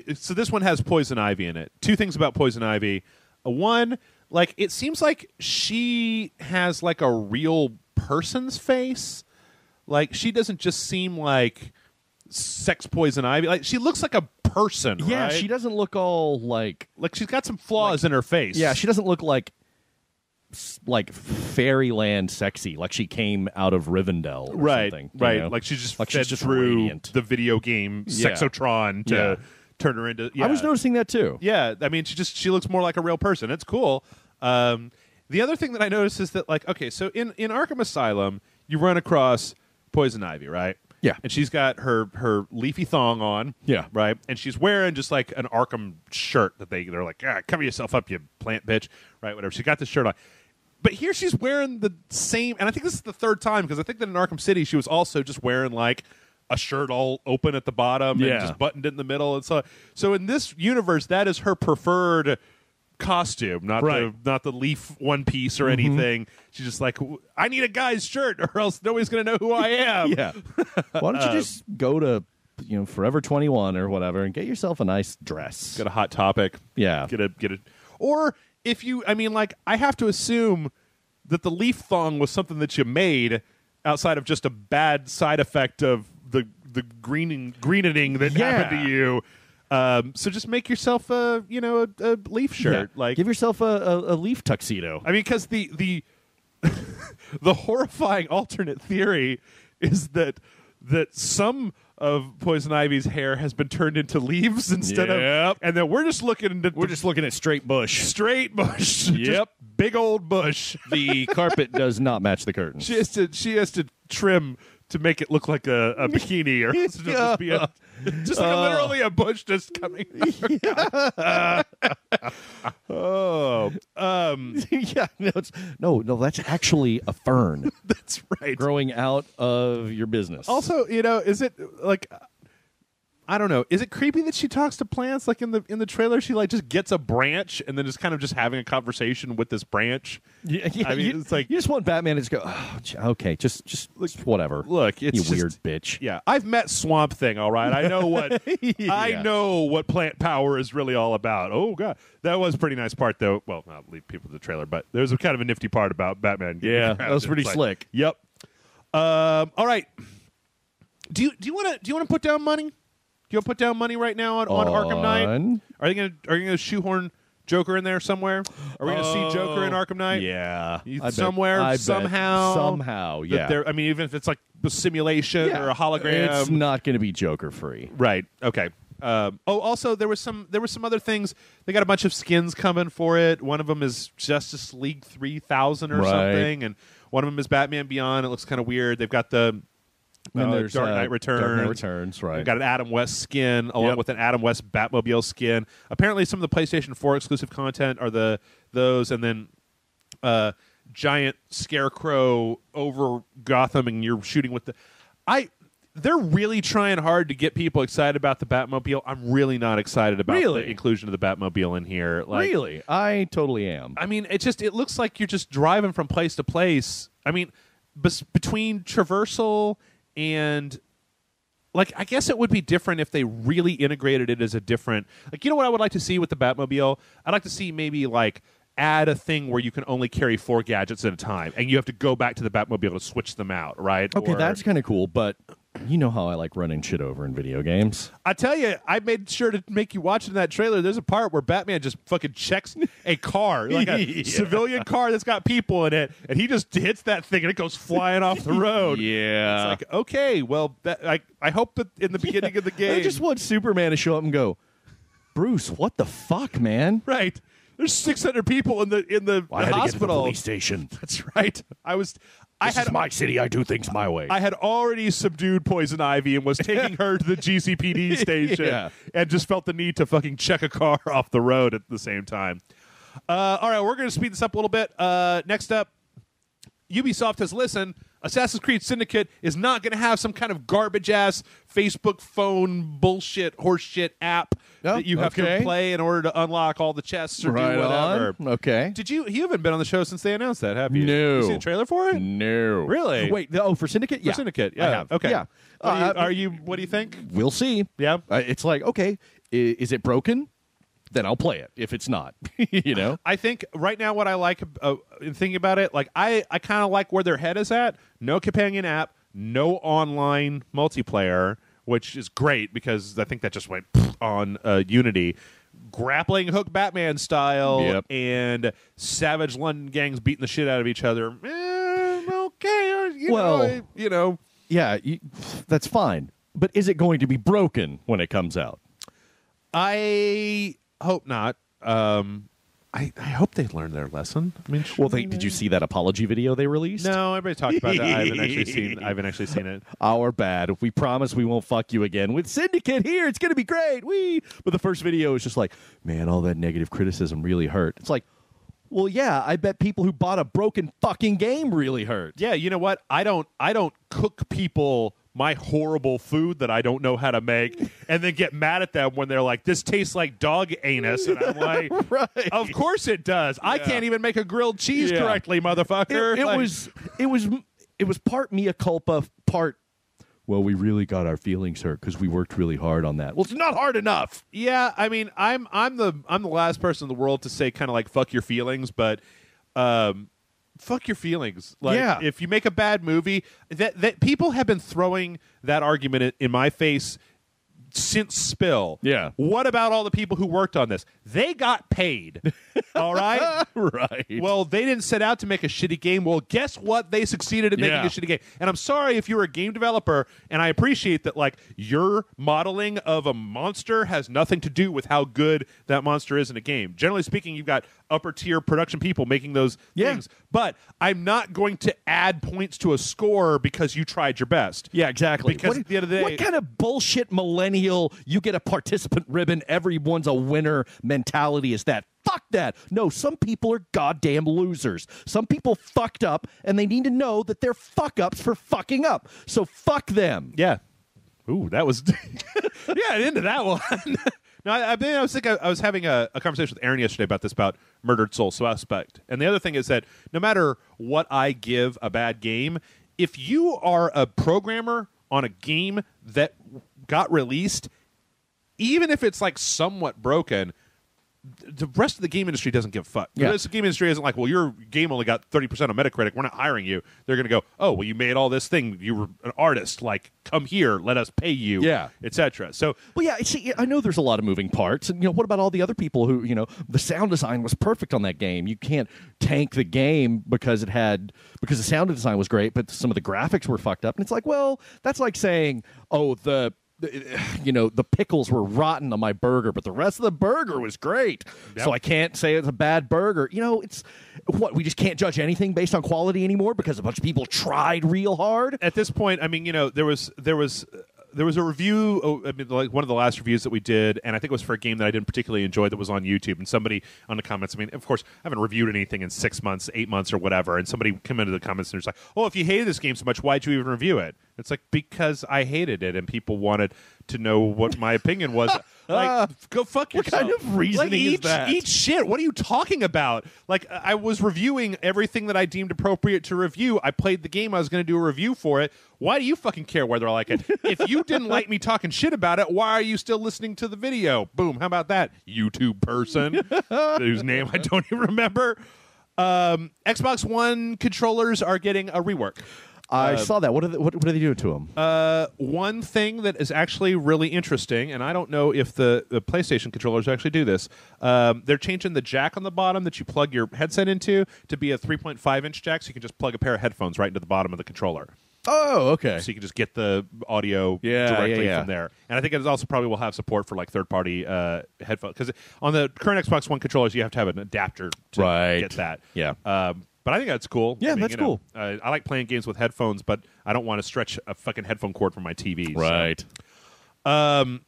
this one has Poison Ivy in it. 2 things about Poison Ivy. One, like, it seems like she has like a real person's face. Like, she doesn't just seem like sex Poison Ivy. Like, she looks like a person. Yeah, right? she doesn't look all like she's got some flaws in her face. Yeah, she doesn't look like fairyland sexy, like she came out of Rivendell or something. Right. You know? Like she's just like fed she's just through radiant. the video game Sexotron to turn her into. Yeah. I was noticing that too. Yeah, I mean, she looks more like a real person. It's cool. The other thing that I noticed is that, like, okay, so in Arkham Asylum, you run across Poison Ivy, right? Yeah. And she's got her leafy thong on. Yeah. Right? And she's wearing just like an Arkham shirt that they're like, cover yourself up, you plant bitch. Right? Whatever. She got this shirt on. But here she's wearing the same, and I think this is the third time, because I think that in Arkham City she was also just wearing like a shirt all open at the bottom and just buttoned in the middle. And so in this universe, that is her preferred costume, not the leaf one piece or anything. She's just like, I need a guy's shirt or else nobody's going to know who I am. Yeah. Why don't you just go to Forever 21 or whatever and get yourself a nice dress. Get a Hot Topic. Yeah. Get a or if you, I mean, like, I have to assume that the leaf thong was something that you made outside of just a bad side effect of the greening that happened to you. So just make yourself a leaf shirt. Yeah. Like, give yourself a leaf tuxedo. I mean, because the the horrifying alternate theory is that some of Poison Ivy's hair has been turned into leaves instead of, and then we're just looking at straight bush. Straight bush. Yep. Just big old bush. The carpet does not match the curtains. She has to trim to make it look like a bikini, or else it'll just be literally a bush just coming out. That's actually a fern. That's right. Growing out of your business. Also, is it like, I don't know, is it creepy that she talks to plants? Like in the trailer, she like just gets a branch and then is kind of just having a conversation with this branch. Yeah, I mean, it's like, you just want Batman to just go, oh, okay, just whatever. Look, it's you weird bitch. Yeah, I've met Swamp Thing. All right, I know what I know what plant power is really all about. Oh god, that was a pretty nice part though. Well, not leave people to the trailer, but there's a kind of a nifty part about Batman. Yeah, that was pretty slick. Yep. All right. Do you want to put down money? Do you want to put down money right now on Arkham Knight? Are you gonna shoehorn Joker in there somewhere? Are we going to see Joker in Arkham Knight? Yeah. Somehow. Yeah. I mean, even if it's like a simulation or a hologram. It's not going to be Joker free. Right. Okay. Also, there was some other things. They got a bunch of skins coming for it. One of them is Justice League 3000 or something, and one of them is Batman Beyond. It looks kind of weird. They've got the there's Dark Knight Returns. Dark Knight Returns, right. They've got an Adam West skin along with an Adam West Batmobile skin. Apparently, some of the PlayStation 4 exclusive content are those, and then giant scarecrow over Gotham, and you're shooting with they're really trying hard to get people excited about the Batmobile. I'm really not excited about the inclusion of the Batmobile in here. Like, really? I totally am. I mean, it looks like you're just driving from place to place. I mean, between traversal and, like, I guess it would be different if they really integrated it as a different, like, you know what I would like to see with the Batmobile? I'd like to see maybe, like, add a thing where you can only carry 4 gadgets at a time, and you have to go back to the Batmobile to switch them out, right? Okay, that's kind of cool, but you know how I like running shit over in video games. I tell you, I made sure to make you watch in that trailer. There's a part where Batman just fucking checks a car, like a civilian car that's got people in it, and he just hits that thing and it goes flying off the road. Yeah. It's like, okay, well, I hope that in the beginning of the game, I just want Superman to show up and go, Bruce, what the fuck, man? Right. There's 600 people in the I had hospital. to get to the police station. That's right. This is my city. I do things my way. I had already subdued Poison Ivy and was taking her to the GCPD station and just felt the need to fucking check a car off the road at the same time. All right, we're going to speed this up a little bit. Next up, Ubisoft has listened. Assassin's Creed Syndicate is not going to have some kind of garbage-ass Facebook phone bullshit horseshit app that you have to play in order to unlock all the chests or do whatever. Okay. You haven't been on the show since they announced that, have you? No. You seen the trailer for it? No. Really? Wait, for Syndicate? Yeah. For Syndicate, yeah. I have. Okay. Yeah. What do you think? We'll see. Yeah. It's like, okay, is it broken? Then I'll play it. If it's not, you know? I think right now what I like in thinking about it, like I kind of like where their head is at. No companion app, no online multiplayer, which is great because I think that just went on Unity. Grappling hook Batman style and savage London gangs beating the shit out of each other. Okay. You know. Yeah, that's fine. But is it going to be broken when it comes out? I hope not. I hope they learned their lesson. I mean, Well, did you see that apology video they released? No, everybody talked about it. I haven't actually seen it. Our bad. We promise we won't fuck you again with Syndicate here. It's going to be great. But the first video is just like, man, all that negative criticism really hurt. It's like, well, yeah, I bet people who bought a broken fucking game really hurt. Yeah, you know what? I don't cook people my horrible food that I don't know how to make and then get mad at them when they're like, this tastes like dog anus. And I'm like, Right. Of course it does. I can't even make a grilled cheese correctly, motherfucker. It was part mea culpa, part, well, we really got our feelings hurt because we worked really hard on that. Well, it's not hard enough. Yeah, I mean, I'm the last person in the world to say kind of like fuck your feelings, but fuck your feelings. Like, if you make a bad movie, that people have been throwing that argument in my face since Spill. Yeah. What about all the people who worked on this? They got paid. All right? Right. Well, they didn't set out to make a shitty game. Well, guess what? They succeeded in making a shitty game. And I'm sorry if you're a game developer, and I appreciate that, like, your modeling of a monster has nothing to do with how good that monster is in a game. Generally speaking, you've got upper-tier production people making those things. But I'm not going to add points to a score because you tried your best. Yeah, exactly. Because at the end of the day... What kind of bullshit millennial, you get a participant ribbon, everyone's a winner mentality is that? Fuck that. No, some people are goddamn losers. Some people fucked up, and they need to know that they're fuck-ups for fucking up. So fuck them. Yeah. Ooh, that was... yeah, into that one. No, I was having a conversation with Aaron yesterday about this, about Murdered Soul Suspect. And the other thing is that no matter what I give a bad game, if you are a programmer on a game that got released, even if it's like somewhat broken, the rest of the game industry doesn't give a fuck. Yeah. The rest of the game industry isn't like, well, your game only got 30% on Metacritic. We're not hiring you. They're going to go, oh, well, you made all this thing. You were an artist. Like, come here. Let us pay you. Yeah. Etc. So, well, yeah, see, I know there's a lot of moving parts. And, what about all the other people who, the sound design was perfect on that game. You can't tank the game because the sound design was great, but some of the graphics were fucked up. And it's like, well, that's like saying, oh, the pickles were rotten on my burger, but the rest of the burger was great. Yep. So I can't say it's a bad burger. It's what, we just can't judge anything based on quality anymore because a bunch of people tried real hard. At this point, I mean, there was a review, like one of the last reviews that we did, and I think it was for a game that I didn't particularly enjoy that was on YouTube, and somebody on the comments, I mean, of course, I haven't reviewed anything in 6 months, 8 months, or whatever, and somebody came into the comments and was like, oh, if you hated this game so much, why'd you even review it? It's like, because I hated it, and people wanted to know what my opinion was. Like, go fuck yourself. What kind of reasoning is that? Eat shit. What are you talking about? Like, I was reviewing everything that I deemed appropriate to review. I played the game. I was going to do a review for it. Why do you fucking care whether I like it? If you didn't like me talking shit about it, why are you still listening to the video? Boom. How about that, YouTube person whose name I don't even remember? Xbox One controllers are getting a rework. I saw that. What are they doing to them? One thing that is actually really interesting, and I don't know if the PlayStation controllers actually do this, they're changing the jack on the bottom that you plug your headset into to be a 3.5-inch jack, so you can just plug a pair of headphones right into the bottom of the controller. Oh, okay. So you can just get the audio directly from there. And I think it also probably will have support for like third-party headphones. Because on the current Xbox One controllers, you have to have an adapter to get that. Yeah. But I think that's cool. Yeah, that's cool. I like playing games with headphones, but I don't want to stretch a fucking headphone cord from my TV. Right. So.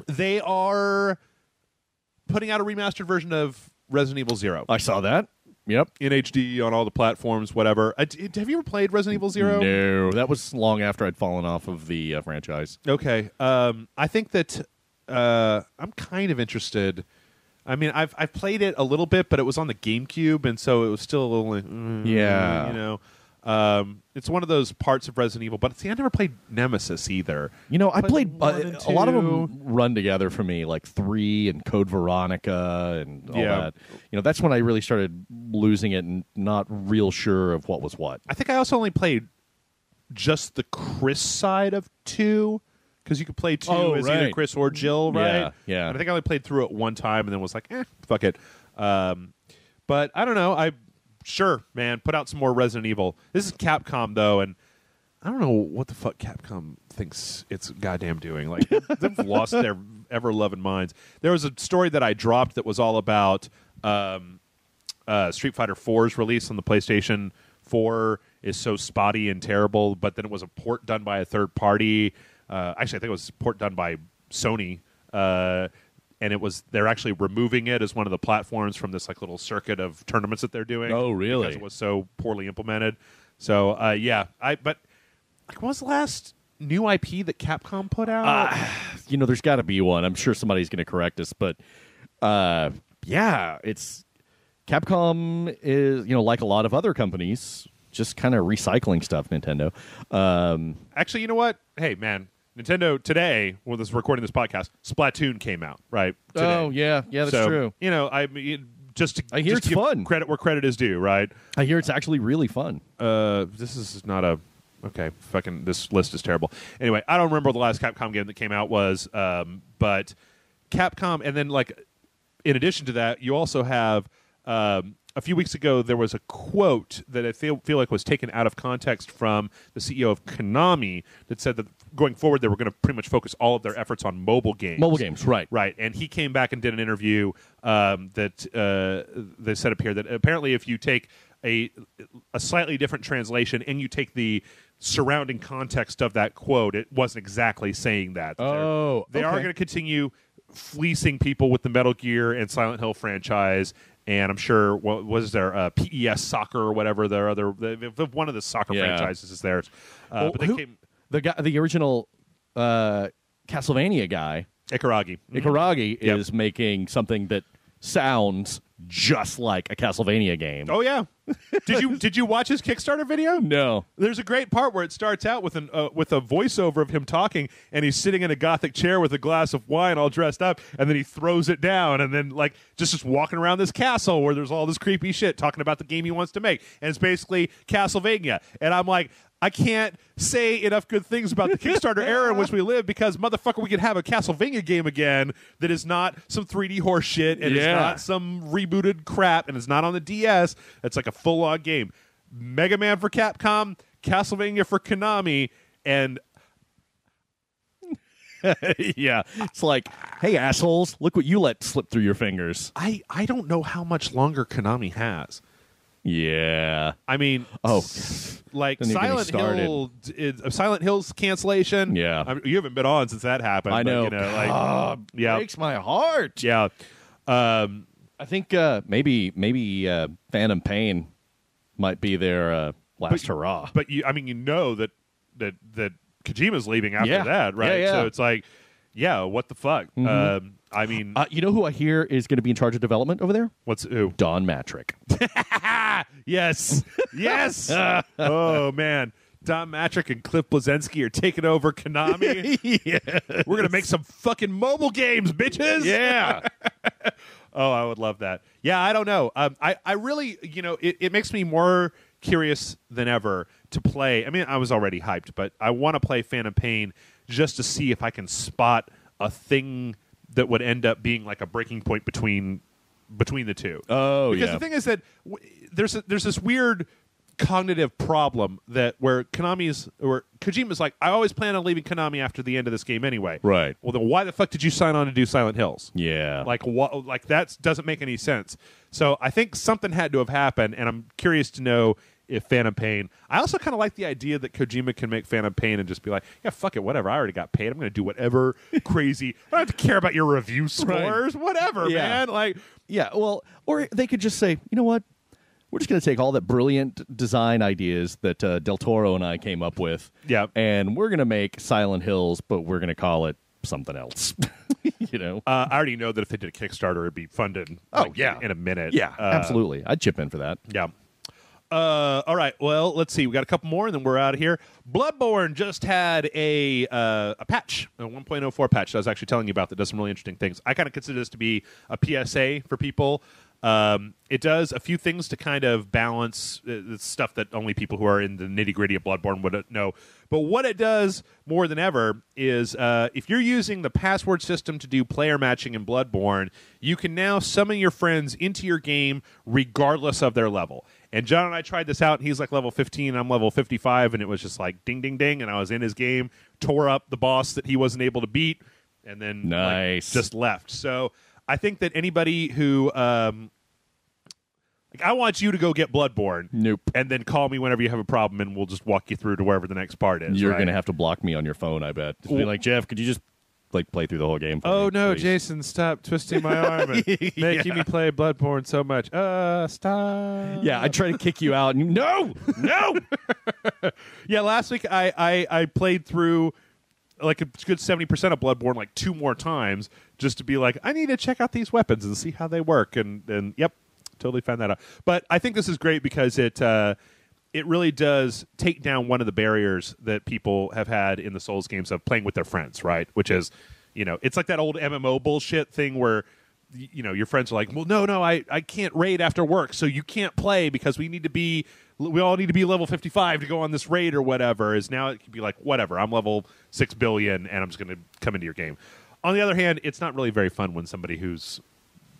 They are putting out a remastered version of Resident Evil 0. I saw that. Yep. In HD on all the platforms, whatever. Have you ever played Resident Evil 0? No. That was long after I'd fallen off of the franchise. Okay. I think that I'm kind of interested. I mean, I've played it a little bit, but it was on the GameCube, and so it was still a little, it's one of those parts of Resident Evil. But see, I never played Nemesis either. I played a lot of them run together for me, like 3 and Code Veronica and all that. That's when I really started losing it and not real sure of what was what. I think I also only played just the Chris side of 2. Because you could play 2 as either Chris or Jill, right? Yeah. And I think I only played through it one time and then was like, fuck it. But I don't know. Sure, man, put out some more Resident Evil. This is Capcom, though, and I don't know what the fuck Capcom thinks it's goddamn doing. Like, they've lost their ever-loving minds. There was a story that I dropped that was all about Street Fighter 4's release on the PlayStation 4 is so spotty and terrible, but then it was a port done by a third party. Actually, I think it was a port done by Sony, and they're actually removing it as one of the platforms from this like little circuit of tournaments that they're doing. Oh, really? Because it was so poorly implemented. So but like, what was the last new IP that Capcom put out? There's got to be one. I'm sure somebody's going to correct us, but it's Capcom is, like a lot of other companies, just kind of recycling stuff, Nintendo. Actually, you know what? Hey, man, Nintendo today, when this recording this podcast, Splatoon came out, right? Today. Oh, yeah, that's true. I mean, I hear it's fun. Credit where credit is due, right? I hear it's actually really fun. This is not a... Okay, this list is terrible. Anyway, I don't remember what the last Capcom game that came out was, but Capcom, and then, like, in addition to that, you also have... a few weeks ago, there was a quote that I feel like was taken out of context from the CEO of Konami that said that going forward, they were going to pretty much focus all of their efforts on mobile games. Mobile games, right. Right. And he came back and did an interview that they said up here that apparently if you take a slightly different translation and you take the surrounding context of that quote, it wasn't exactly saying that. They are going to continue fleecing people with the Metal Gear and Silent Hill franchise. And I'm sure, what was there, PES Soccer or whatever, one of the soccer franchises is theirs. But they came... The original Castlevania guy, Ikaragi. Ikaragi is making something that sounds just like a Castlevania game. Oh yeah, did you watch his Kickstarter video? No. There's a great part where it starts out with a voiceover of him talking, and he's sitting in a gothic chair with a glass of wine, all dressed up, and then he throws it down, and then like just walking around this castle where there's all this creepy shit, talking about the game he wants to make, and it's basically Castlevania, and I'm like, I can't say enough good things about the Kickstarter era in which we live because, motherfucker, we could have a Castlevania game again that is not some 3D horse shit and is not some rebooted crap and is not on the DS. It's like a full-on game. Mega Man for Capcom, Castlevania for Konami, and... yeah, it's like, hey, assholes, look what you let slip through your fingers. I don't know how much longer Konami has. Yeah. I mean, like Silent Hill's cancellation. Yeah. You haven't been on since that happened. I know. But, breaks my heart. Yeah. I think maybe Phantom Pain might be their last hurrah. But you know that Kojima's leaving after that, right? Yeah. So it's like, what the fuck? Mm-hmm. You know who I hear is going to be in charge of development over there? Who? Don Matrick. Yes. Oh, man. Don Matrick and Cliff Bleszinski are taking over Konami. Yes. We're going to make some fucking mobile games, bitches. Yeah. Oh, I would love that. Yeah, I don't know. I really, it makes me more curious than ever to play. I mean, I was already hyped, but I want to play Phantom Pain just to see if I can spot a thing that would end up being like a breaking point between the two. Oh, because the thing is that there's this weird cognitive problem that where Kojima's like, I always plan on leaving Konami after the end of this game anyway. Right. Well, then why the fuck did you sign on to do Silent Hills? Yeah. Like that doesn't make any sense. So I think something had to have happened, and I'm curious to know if Phantom Pain... I also kind of like the idea that Kojima can make Phantom Pain and just be like, yeah, fuck it, whatever, I already got paid. I'm going to do whatever crazy... I don't have to care about your review scores. Right. Whatever, man. Like, yeah, well, or they could just say, you know what? We're just going to take all that brilliant design ideas that Del Toro and I came up with, and we're going to make Silent Hills, but we're going to call it something else. I already know that if they did a Kickstarter, it'd be funded in a minute. Yeah, absolutely. I'd chip in for that. Yeah. All right, well, let's see. We got a couple more, and then we're out of here. Bloodborne just had a patch, a 1.04 patch that I was actually telling you about that does some really interesting things. I kind of consider this to be a PSA for people. It does a few things to kind of balance stuff that only people who are in the nitty-gritty of Bloodborne would know. But what it does more than ever is if you're using the password system to do player matching in Bloodborne, you can now summon your friends into your game regardless of their level. And John and I tried this out, and he's like level 15, I'm level 55, and it was just like ding, ding, ding, and I was in his game, tore up the boss that he wasn't able to beat, and then just left. So I think that anybody who Like, I want you to go get Bloodborne. Nope. And then call me whenever you have a problem, and we'll just walk you through to wherever the next part is. You're right? going to have to block me on your phone, I bet. Just be like, Jeff, could you just play through the whole game for Oh me, no, please? Jason, stop twisting my arm and making me play Bloodborne so much. Stop. Yeah, I try to kick you out, and no! Yeah, last week I played through like a good 70% of Bloodborne like 2 more times just to be like, I need to check out these weapons and see how they work. And yep, totally found that out. But I think this is great because it really does take down one of the barriers that people have had in the Souls games of playing with their friends, right? Which is, it's like that old MMO bullshit thing where, your friends are like, well, no, I can't raid after work, so you can't play because we all need to be level 55 to go on this raid or whatever. Is now it can be like, whatever, I'm level 6 billion and I'm just going to come into your game. On the other hand, it's not really very fun when somebody who's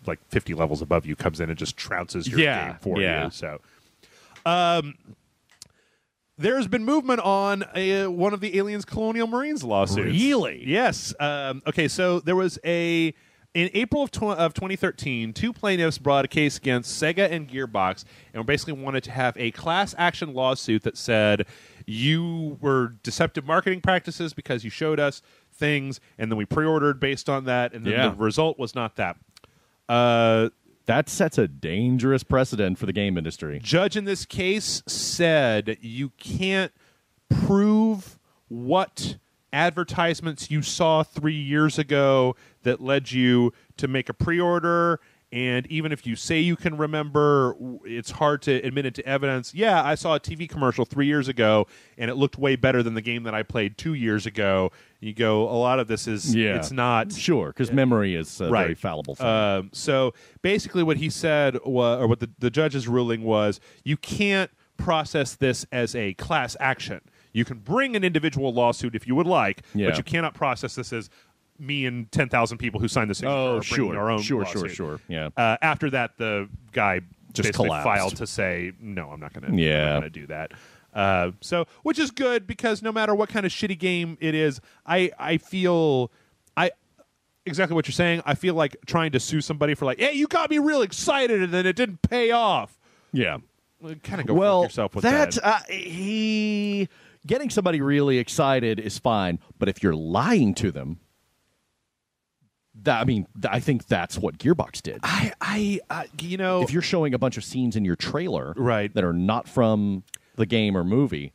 like 50 levels above you comes in and just trounces your game for you. So, there's been movement on one of the Aliens Colonial Marines lawsuits. Really? Yes. Okay, so there was in April of 2013, 2 plaintiffs brought a case against Sega and Gearbox and basically wanted to have a class action lawsuit that said you were deceptive marketing practices because you showed us things and then we pre-ordered based on that, and then the result was not that. That sets a dangerous precedent for the game industry. Judge in this case said you can't prove what advertisements you saw 3 years ago that led you to make a pre-order, and even if you say you can remember, it's hard to admit it to evidence. Yeah, I saw a TV commercial 3 years ago, and it looked way better than the game that I played 2 years ago. You go, a lot of this is, it's not... Sure, because memory is a very fallible thing. So basically what he said, or what the judge's ruling was, you can't process this as a class action. You can bring an individual lawsuit if you would like, but you cannot process this as me and 10,000 people who signed this. Oh, our own lawsuit. Sure. Yeah. After that, the guy just basically collapsed. filed to say, no, I'm not going to do that. Which is good because no matter what kind of shitty game it is, I feel exactly what you're saying. I feel like trying to sue somebody for like, hey, you got me real excited and then it didn't pay off. Yeah. Kind of go fuck yourself with that. Getting somebody really excited is fine, but if you're lying to them, I think that's what Gearbox did. If you're showing a bunch of scenes in your trailer that are not from the game or movie,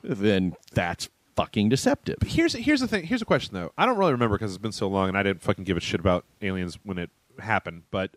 then that's fucking deceptive. Here's the thing. Here's a question, though. I don't really remember because it's been so long, and I didn't fucking give a shit about Aliens when it happened. But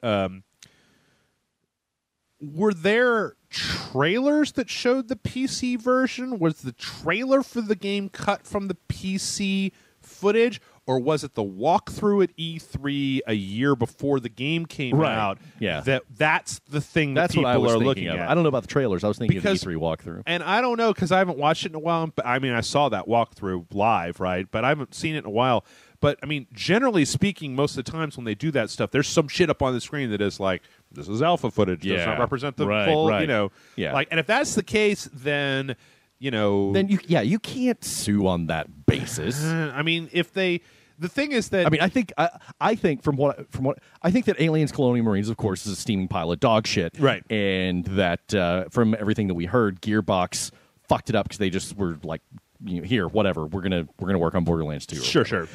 were there trailers that showed the PC version? Was the trailer for the game cut from the PC footage? Or was it the walkthrough at E3 a year before the game came out? Yeah, that's the thing that people are looking at. I don't know about the trailers. I was thinking of the E3 walkthrough, and I don't know because I haven't watched it in a while. But I mean, I saw that walkthrough live, right? But I haven't seen it in a while. But I mean, generally speaking, most of the times when they do that stuff, there's some shit up on the screen that is like, "This is alpha footage. Does not represent the full." Like, and if that's the case, then you can't sue on that basis. I mean, the thing is that I think from what I think that Aliens Colonial Marines, of course, is a steaming pile of dog shit, right? And that from everything that we heard, Gearbox fucked it up because they just were like, here, whatever, we're gonna work on Borderlands 2. Sure.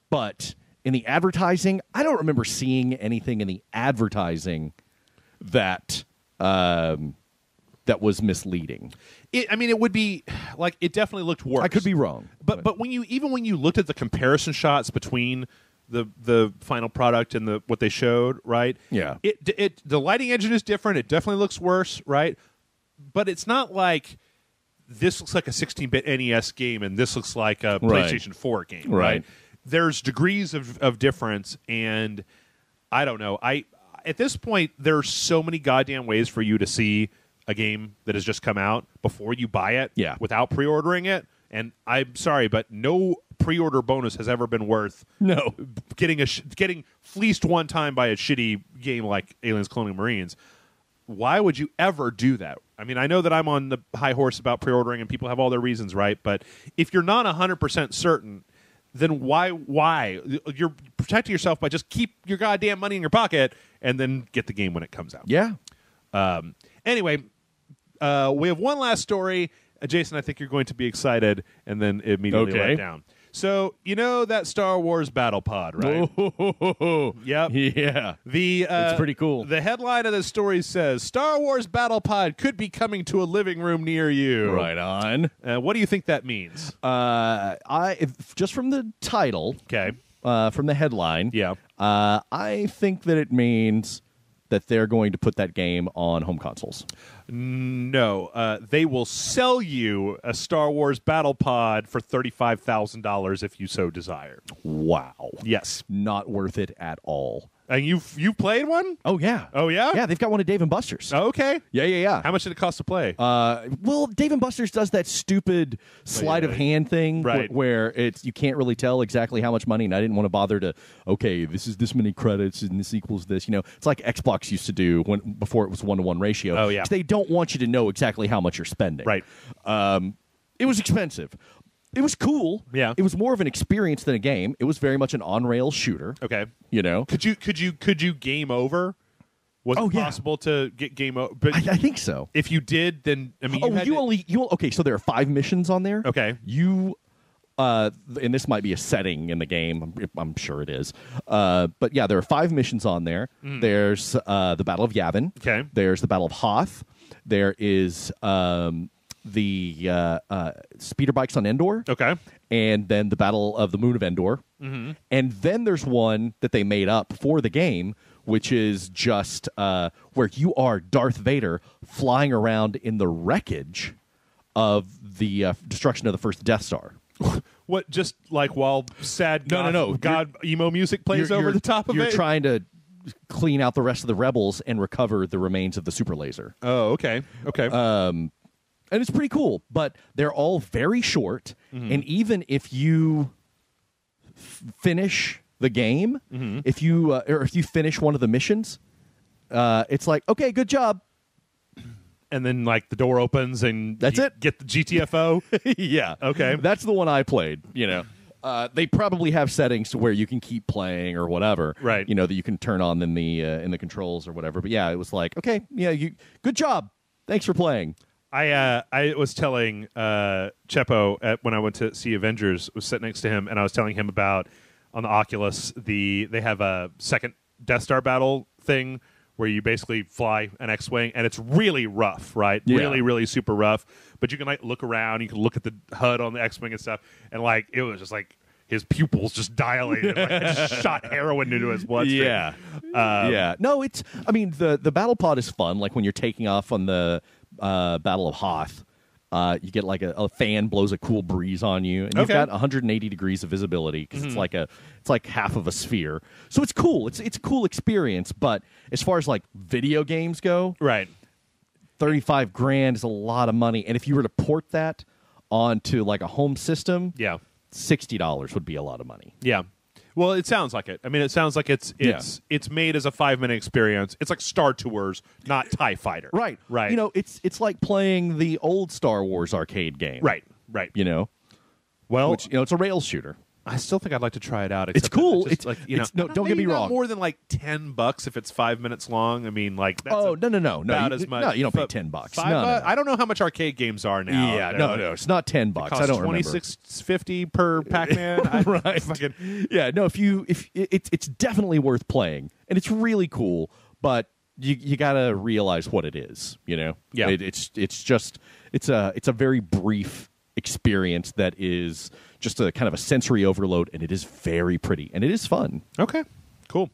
But in the advertising, I don't remember seeing anything in the advertising that was misleading. It would be like it definitely looked worse. I could be wrong, but when you looked at the comparison shots between the final product and what they showed, right? Yeah, the lighting engine is different. It definitely looks worse, right? But it's not like this looks like a 16-bit NES game and this looks like a PlayStation 4 game, right? There's degrees of difference, and I don't know. At this point, there's so many goddamn ways for you to see a game that has just come out before you buy it without pre-ordering it. And I'm sorry, but no pre-order bonus has ever been worth getting fleeced one time by a shitty game like Aliens Colonial Marines. Why would you ever do that? I mean, I know that I'm on the high horse about pre-ordering and people have all their reasons, right? But if you're not 100% certain, then why? You're protecting yourself by just keep your goddamn money in your pocket and then get the game when it comes out. Yeah. Anyway, we have one last story. Jason, I think you're going to be excited, and then immediately let down. So, you know that Star Wars battle pod, right? Yep. Yeah. It's pretty cool. The headline of the story says, Star Wars battle pod could be coming to a living room near you. Right on. What do you think that means? Just from the title, Okay. from the headline, Yeah. I think that it means that they're going to put that game on home consoles. No, they will sell you a Star Wars battle pod for $35,000 if you so desire. Wow. Yes. Not worth it at all. And you've played one? Oh, yeah. Oh, yeah? Yeah, they've got one at Dave & Buster's. Oh, okay. Yeah. How much did it cost to play? Well, Dave & Buster's does that stupid sleight of hand thing Right. where you can't really tell exactly how much money, and I didn't want to bother to, okay, this is this many credits, and this equals this. You know, it's like Xbox used to do before it was 1-to-1 ratio. Oh, yeah. They don't want you to know exactly how much you're spending. Right. It was expensive. It was cool. Yeah. It was more of an experience than a game. It was very much an on-rails shooter. Okay. You know? Could you game over? Was it possible to get game over? But I think so. if you did, then I mean, okay, so there are 5 missions on there. Okay. And this might be a setting in the game. I'm sure it is. But yeah, there are 5 missions on there. There's the Battle of Yavin. Okay. There's the Battle of Hoth. There is the speeder bikes on Endor. Okay. And then the Battle of the Moon of Endor. Mm-hmm. And then there's one that they made up for the game, which is just where you are Darth Vader flying around in the wreckage of the destruction of the first Death Star. What? Just like while sad No. God emo music plays over the top of it? You're trying to clean out the rest of the rebels and recover the remains of the super laser. Oh, okay. And it's pretty cool, but they're all very short. Mm-hmm. And even if you finish the game, if you finish one of the missions, it's like, okay, good job. And then like the door opens and that's it. Get the GTFO. Yeah. Okay. That's the one I played. You know, they probably have settings to where you can keep playing or whatever. Right. You know, that you can turn on in the controls or whatever. But yeah, it was like, okay, yeah, good job. Thanks for playing. I was telling Chepo when I went to see Avengers, was sitting next to him, and I was telling him about on the Oculus they have a second Death Star battle thing where you basically fly an X-wing, and it's really rough, right? Yeah. Really, really super rough. But you can like look around, you can look at the HUD on the X-wing and stuff, and like it was just like his pupils just dilated, like it just shot heroin into his bloodstream. Yeah, yeah. No, I mean the battle pod is fun. Like when you're taking off on the Battle of Hoth, you get like a fan blows a cool breeze on you, and you've got 180 degrees of visibility because it's like half of a sphere. So it's cool. It's a cool experience. But as far as like video games go, Right. $35,000 is a lot of money. And if you were to port that onto like a home system, Yeah. $60 would be a lot of money. Yeah. Well, it sounds like it. I mean, it sounds like it's made as a 5-minute experience. It's like Star Tours, not TIE Fighter. Right. Right. You know, it's like playing the old Star Wars arcade game. Right. You know? Well, Which, you know, it's a rails shooter. I still think I'd like to try it out. It's cool. It's like, you know, no, don't get me not wrong. more than like $10 if it's 5 minutes long. I mean, like that's No. about as much. No, you don't pay But $10. $5? No. I don't know how much arcade games are now. Yeah, They're no, like, it's not $10. I cost don't remember. $26.50 per Pac-Man. Right. Yeah, no. If it's definitely worth playing, and it's really cool, but you got to realize what it is. You know. Yeah. It's a very brief experience that is just a kind of a sensory overload, and it is very pretty and it is fun. Okay, cool.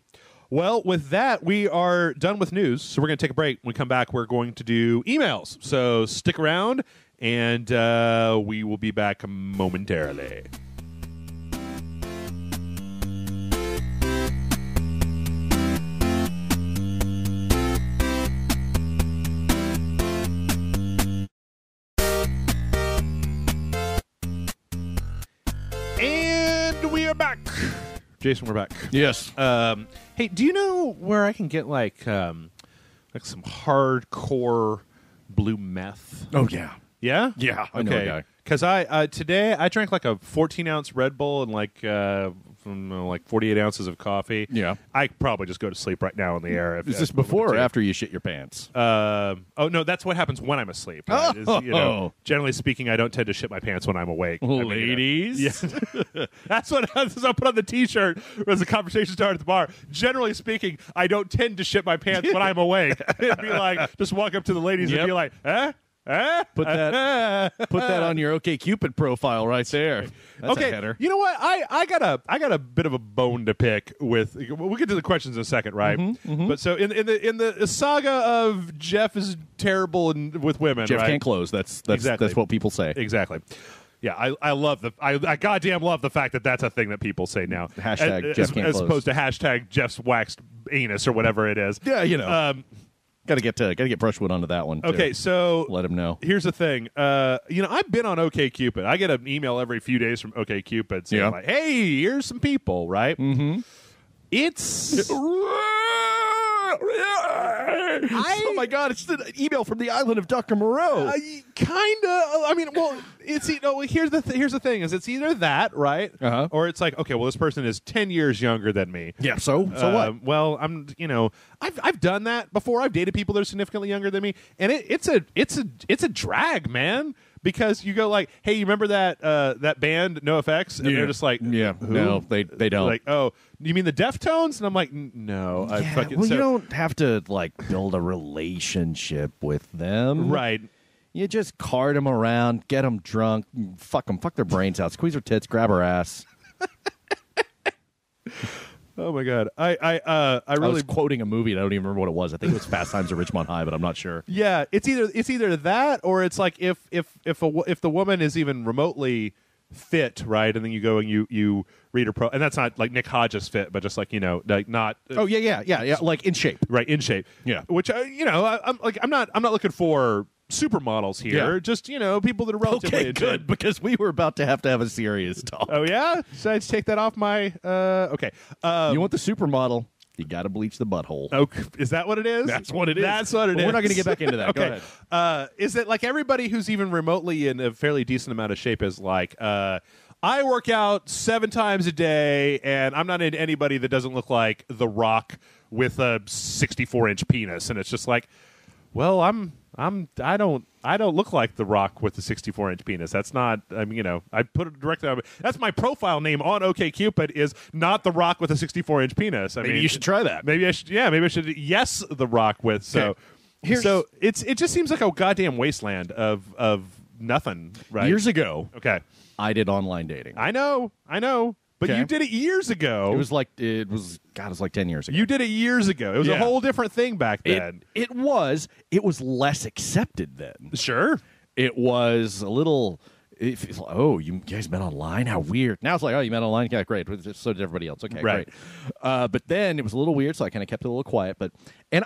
Well, with that, we are done with news, so we're going to take a break. When we come back, we're going to do emails. So stick around, and we will be back momentarily. And we are back. Jason, we're back. Yes. Hey, do you know where I can get like some hardcore blue meth? Oh yeah. Yeah? Yeah. I know a guy. Because today I drank like a 14-ounce Red Bull and like like 48 ounces of coffee. Yeah. I probably just go to sleep right now on the air. Is this before or after you shit your pants? Oh no, that's what happens when I'm asleep. Right? Generally speaking, I don't tend to shit my pants when I'm awake. Ladies, yeah. that's what I put on the T-shirt as the conversation started at the bar. Generally speaking, I don't tend to shit my pants when I'm awake. It'd be like just walk up to the ladies and be like, "Eh." Put that on your OkCupid profile right there. That's a okay, header. you know what? I got a bit of a bone to pick with. We'll get to the questions in a second, right? But so in the saga of Jeff is terrible with women, Jeff right? can't close. That's Exactly. That's what people say. Exactly. Yeah, I love I goddamn love the fact that that's a thing that people say now. Hashtag Jeff can't as close. opposed to hashtag Jeff's waxed anus or whatever it is. Yeah, you know. Gotta get Brushwood onto that one. Too. Okay, so let him know. Here's the thing. I've been on OkCupid. I get an email every few days from OkCupid saying like, "Hey, here's some people," right? Mm-hmm. It's. Oh my God! It's an email from the island of Dr. Moreau. Kind of. I mean, well, it's here's the thing: is it's either that, right, or it's like, okay, well, this person is 10 years younger than me. Yeah. So what? Well, I've done that before. I've dated people that are significantly younger than me, and it's a drag, man. Because you go like, hey, you remember that band NoFX? And they're just like, yeah, who? No, they don't. Like, oh, you mean the Deftones? And I'm like, no. You don't have to like build a relationship with them, right? You just cart them around, get them drunk, fuck their brains out, squeeze her tits, grab her ass. Oh my God, I really was quoting a movie and I don't even remember what it was. I think it was Fast Times at Ridgemont High, but I'm not sure. Yeah, it's either that or it's like if the woman is even remotely fit, right, and then you go and you read her and that's not like Nick Hodges fit, but just like like not. Oh yeah, like in shape, right, in shape. Yeah, which I'm not looking for supermodels here. Yeah. Just people that are relatively good because we were about to have a serious talk. Oh yeah, should I just take that off my? Okay, you want the supermodel? You got to bleach the butthole. Oh, is that what it is? That's what it is. That's what it is. We're not going to get back into that. Okay. Go ahead. Is it like everybody who's even remotely in a fairly decent amount of shape is like? I work out 7 times a day, and I'm not into anybody that doesn't look like The Rock with a 64-inch penis, and it's just like, well, I don't look like The Rock with the 64-inch penis. That's not. I mean, I put it directly on. That's my profile name on OkCupid is not The Rock with a 64-inch penis. Maybe you should try that. Maybe I should. Yeah, maybe I should. Yes, The Rock with. So, okay. It just seems like a goddamn wasteland of nothing. Right. Years ago. Okay. I did online dating. I know. But you did it years ago. It was like 10 years ago. You did it years ago. It was a whole different thing back then. It was less accepted then. Sure. It was a little. Oh, you guys met online? How weird. Now it's like, oh, you met online? Yeah, great. So did everybody else. Okay, right. Great. But then it was a little weird, so I kind of kept it a little quiet. And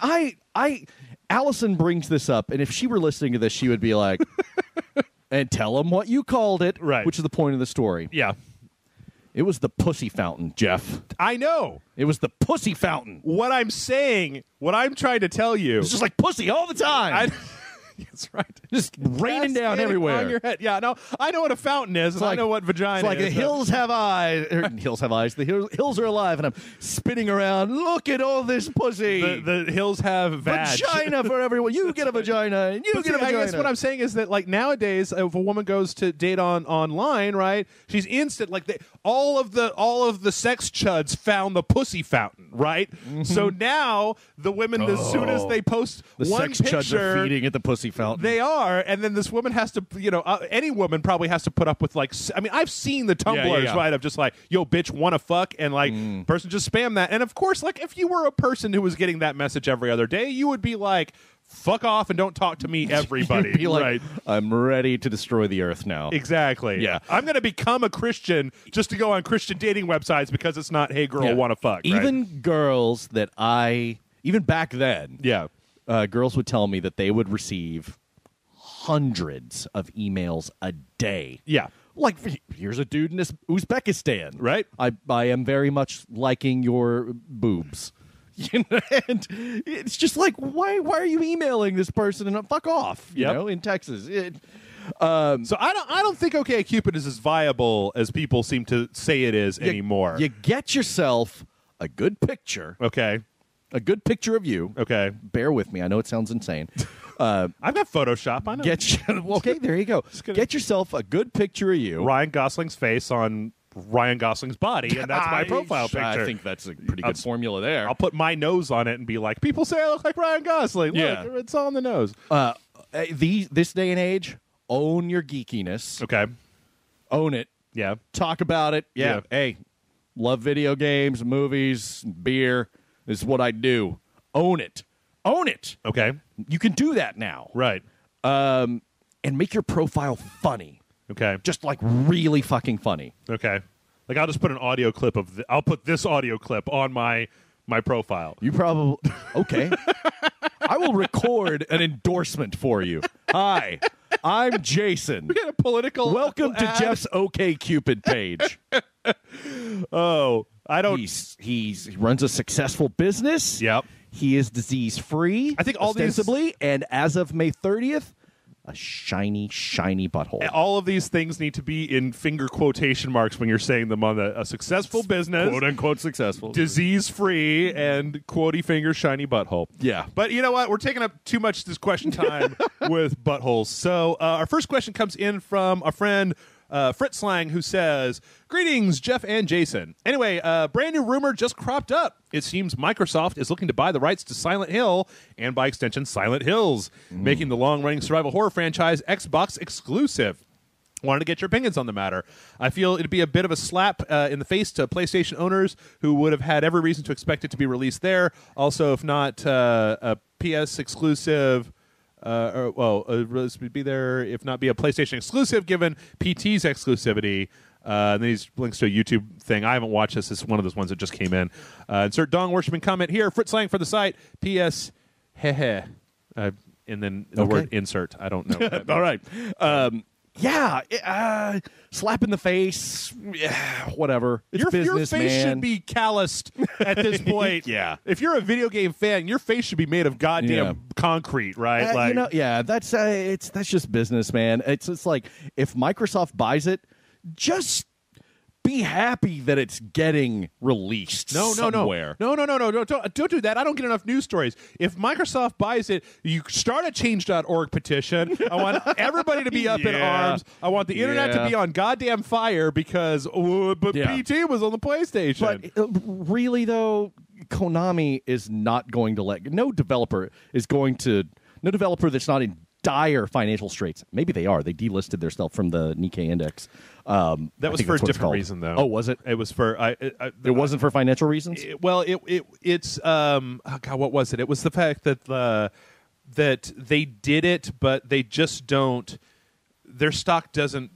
Allison brings this up, and if she were listening to this, she would be like, and tell them what you called it, right? Which is the point of the story. Yeah. It was the pussy fountain, Jeff. I know. It was the pussy fountain. What I'm trying to tell you. It's just like pussy all the time. That's right. Just raining down everywhere. On your head. Yeah, no, I know what a fountain is, and I know what vagina is. It's like the hills have eyes. Hills have eyes. The hills are alive, and I'm spinning around. Look at all this pussy. The hills have vagina for everyone. You get a vagina, and you get a vagina. I guess what I'm saying is that, like, nowadays, if a woman goes to date online, right, she's instant. Like, all of the sex chuds found the pussy fountain, right? Mm-hmm. So now the women, as soon as they post the one sex picture, chuds are feeding at the pussy fountain. They are, and then this woman has to, any woman probably has to put up with I've seen the Tumblrs, right, of just like, yo, bitch, wanna fuck, and like, person just spam that, and of course, like, if you were a person who was getting that message every other day, you would be like, fuck off and don't talk to me, everybody. You'd be like, right? I'm ready to destroy the earth now. Exactly. Yeah. I'm going to become a Christian just to go on Christian dating websites because it's not, hey, girl, wanna fuck. Even right? girls that even back then, girls would tell me that they would receive hundreds of emails a day. Yeah. Like, here's a dude in Uzbekistan. Right. I am very much liking your boobs. And it's just like, why are you emailing this person? And fuck off, you know, in Texas. So I don't think OkCupid is as viable as people seem to say it is anymore. You get yourself a good picture. Okay. A good picture of you. Okay. Bear with me. I know it sounds insane. I've got Photoshop. I know. Okay, there you go. Get yourself a good picture of you. Ryan Gosling's face on Ryan Gosling's body, and that's my profile picture. I think that's a pretty good formula there. I'll put my nose on it and be like, people say I look like Ryan Gosling. Yeah. Look, it's all on the nose. This day and age, own your geekiness. Okay. Own it. Yeah. Talk about it. Yeah. Hey, love video games, movies, beer. This is what I do. Own it. Own it. Okay. You can do that now. Right. And make your profile funny. Okay. Just like really fucking funny. Okay. Like I'll just put an audio clip of I'll put this audio clip on my profile. You probably okay. I will record an endorsement for you. Hi, I'm Jason. We got a political Welcome to ad. Jeff's OkCupid page. Oh, I don't. He runs a successful business. Yep. He is disease free. I think all these- ostensibly, and as of May 30th, a shiny, shiny butthole. All of these things need to be in finger quotation marks when you're saying them on a successful business, Quote unquote successful. disease free, and quotey finger shiny butthole. Yeah. But you know what? We're taking up too much this question time with buttholes. So our first question comes in from our friend Fritz Slang, who says, "Greetings, Jeff and Jason. Anyway, brand new rumor just cropped up. It seems Microsoft is looking to buy the rights to Silent Hill, and by extension, Silent Hills, making the long-running survival horror franchise Xbox exclusive. Wanted to get your opinions on the matter. I feel it'd be a bit of a slap in the face to PlayStation owners who would have had every reason to expect it to be released there. Also, if not a PS exclusive, be there if not be a PlayStation exclusive, given PT's exclusivity." And then he links to a YouTube thing. I haven't watched this. This is one of those ones that just came in. Insert dong worshiping comment here. Fritz Lang for the site. P.S. Heh. And then the word insert. I don't know. What that All right. Slap in the face. Yeah, whatever. It's your business, face man. should be calloused at this point. Yeah. If you're a video game fan, your face should be made of goddamn concrete, right? That's just business, man. It's like if Microsoft buys it, just be happy that it's getting released somewhere. No. Don't do that. I don't get enough news stories. If Microsoft buys it, you start a change.org petition. I want everybody to be up in arms. I want the internet to be on goddamn fire because PT was on the PlayStation. But really, though, Konami is not going to no developer that's not in dire financial straits. Maybe they are. They delisted their stuff from the Nikkei index. That was for a different reason, though. Oh, was it? It was for it wasn't for financial reasons. It's what was it? It was the fact that that they did it, but they just don't. Their stock doesn't.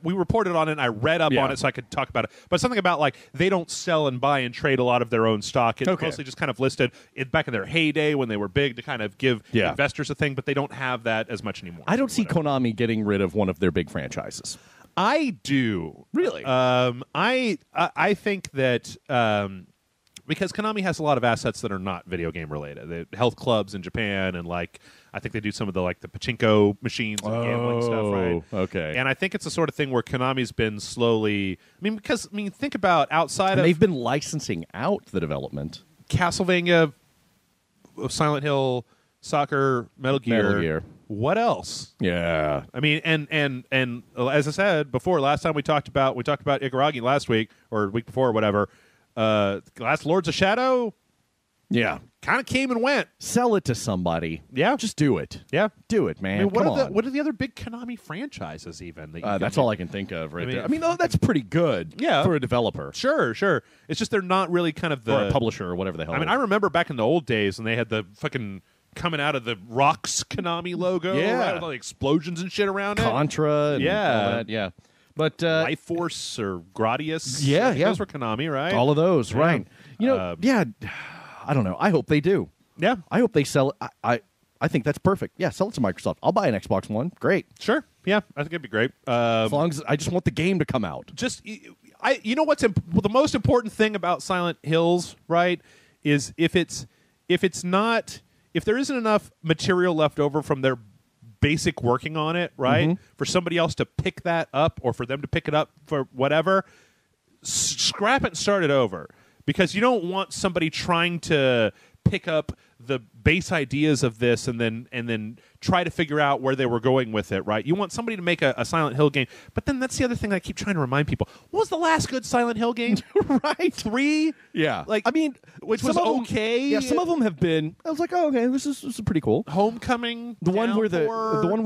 We reported on it, and I read up on it so I could talk about it. But something about like they don't sell and buy and trade a lot of their own stock. It's mostly just kind of listed back in their heyday when they were big to kind of give investors a thing. But they don't have that as much anymore. I don't see Konami getting rid of one of their big franchises. I do really. I think that. Because Konami has a lot of assets that are not video game related. They health clubs in Japan, and like I think they do some of the pachinko machines and gambling stuff, right? Okay. And I think it's the sort of thing where Konami's been slowly. Think about outside of they've been licensing out the development. Castlevania, Silent Hill, Soccer, Metal Gear. What else? Yeah. I mean, and as I said before, last time we talked about Igaragi last week or week before or whatever. Last Lords of Shadow, kind of came and went. Sell it to somebody. Yeah, just do it. Yeah, do it, man. I mean, what are the other big Konami franchises? Even that's all I can think of right there. I mean, that's pretty good. For a developer. Sure. It's just they're not really kind of or a publisher or whatever the hell. I mean, I remember back in the old days when they had the fucking coming out of the Rocks Konami logo, right, with all the explosions and shit around Contra, and all that. Yeah. But Life Force or Gradius, those were Konami, right? All of those, right? I don't know. I hope they do. Yeah, I hope they sell it. I think that's perfect. Yeah, sell it to Microsoft. I'll buy an Xbox One. Great. Sure. Yeah, I think it'd be great. As long as I just want the game to come out. You know what's the most important thing about Silent Hills, right? Is if there isn't enough material left over from their basic working on it, right? For somebody else to pick that up or for them to pick it up for whatever, scrap it and start it over. Because you don't want somebody trying to pick up the base ideas of this and then try to figure out where they were going with it, right? You want somebody to make a Silent Hill game, but then that's the other thing I keep trying to remind people. What was the last good Silent Hill game? Right. 3? Yeah. Like, I mean, which was okay. Yeah, some of them have been. I was like, oh, okay, this is pretty cool. Homecoming, The one where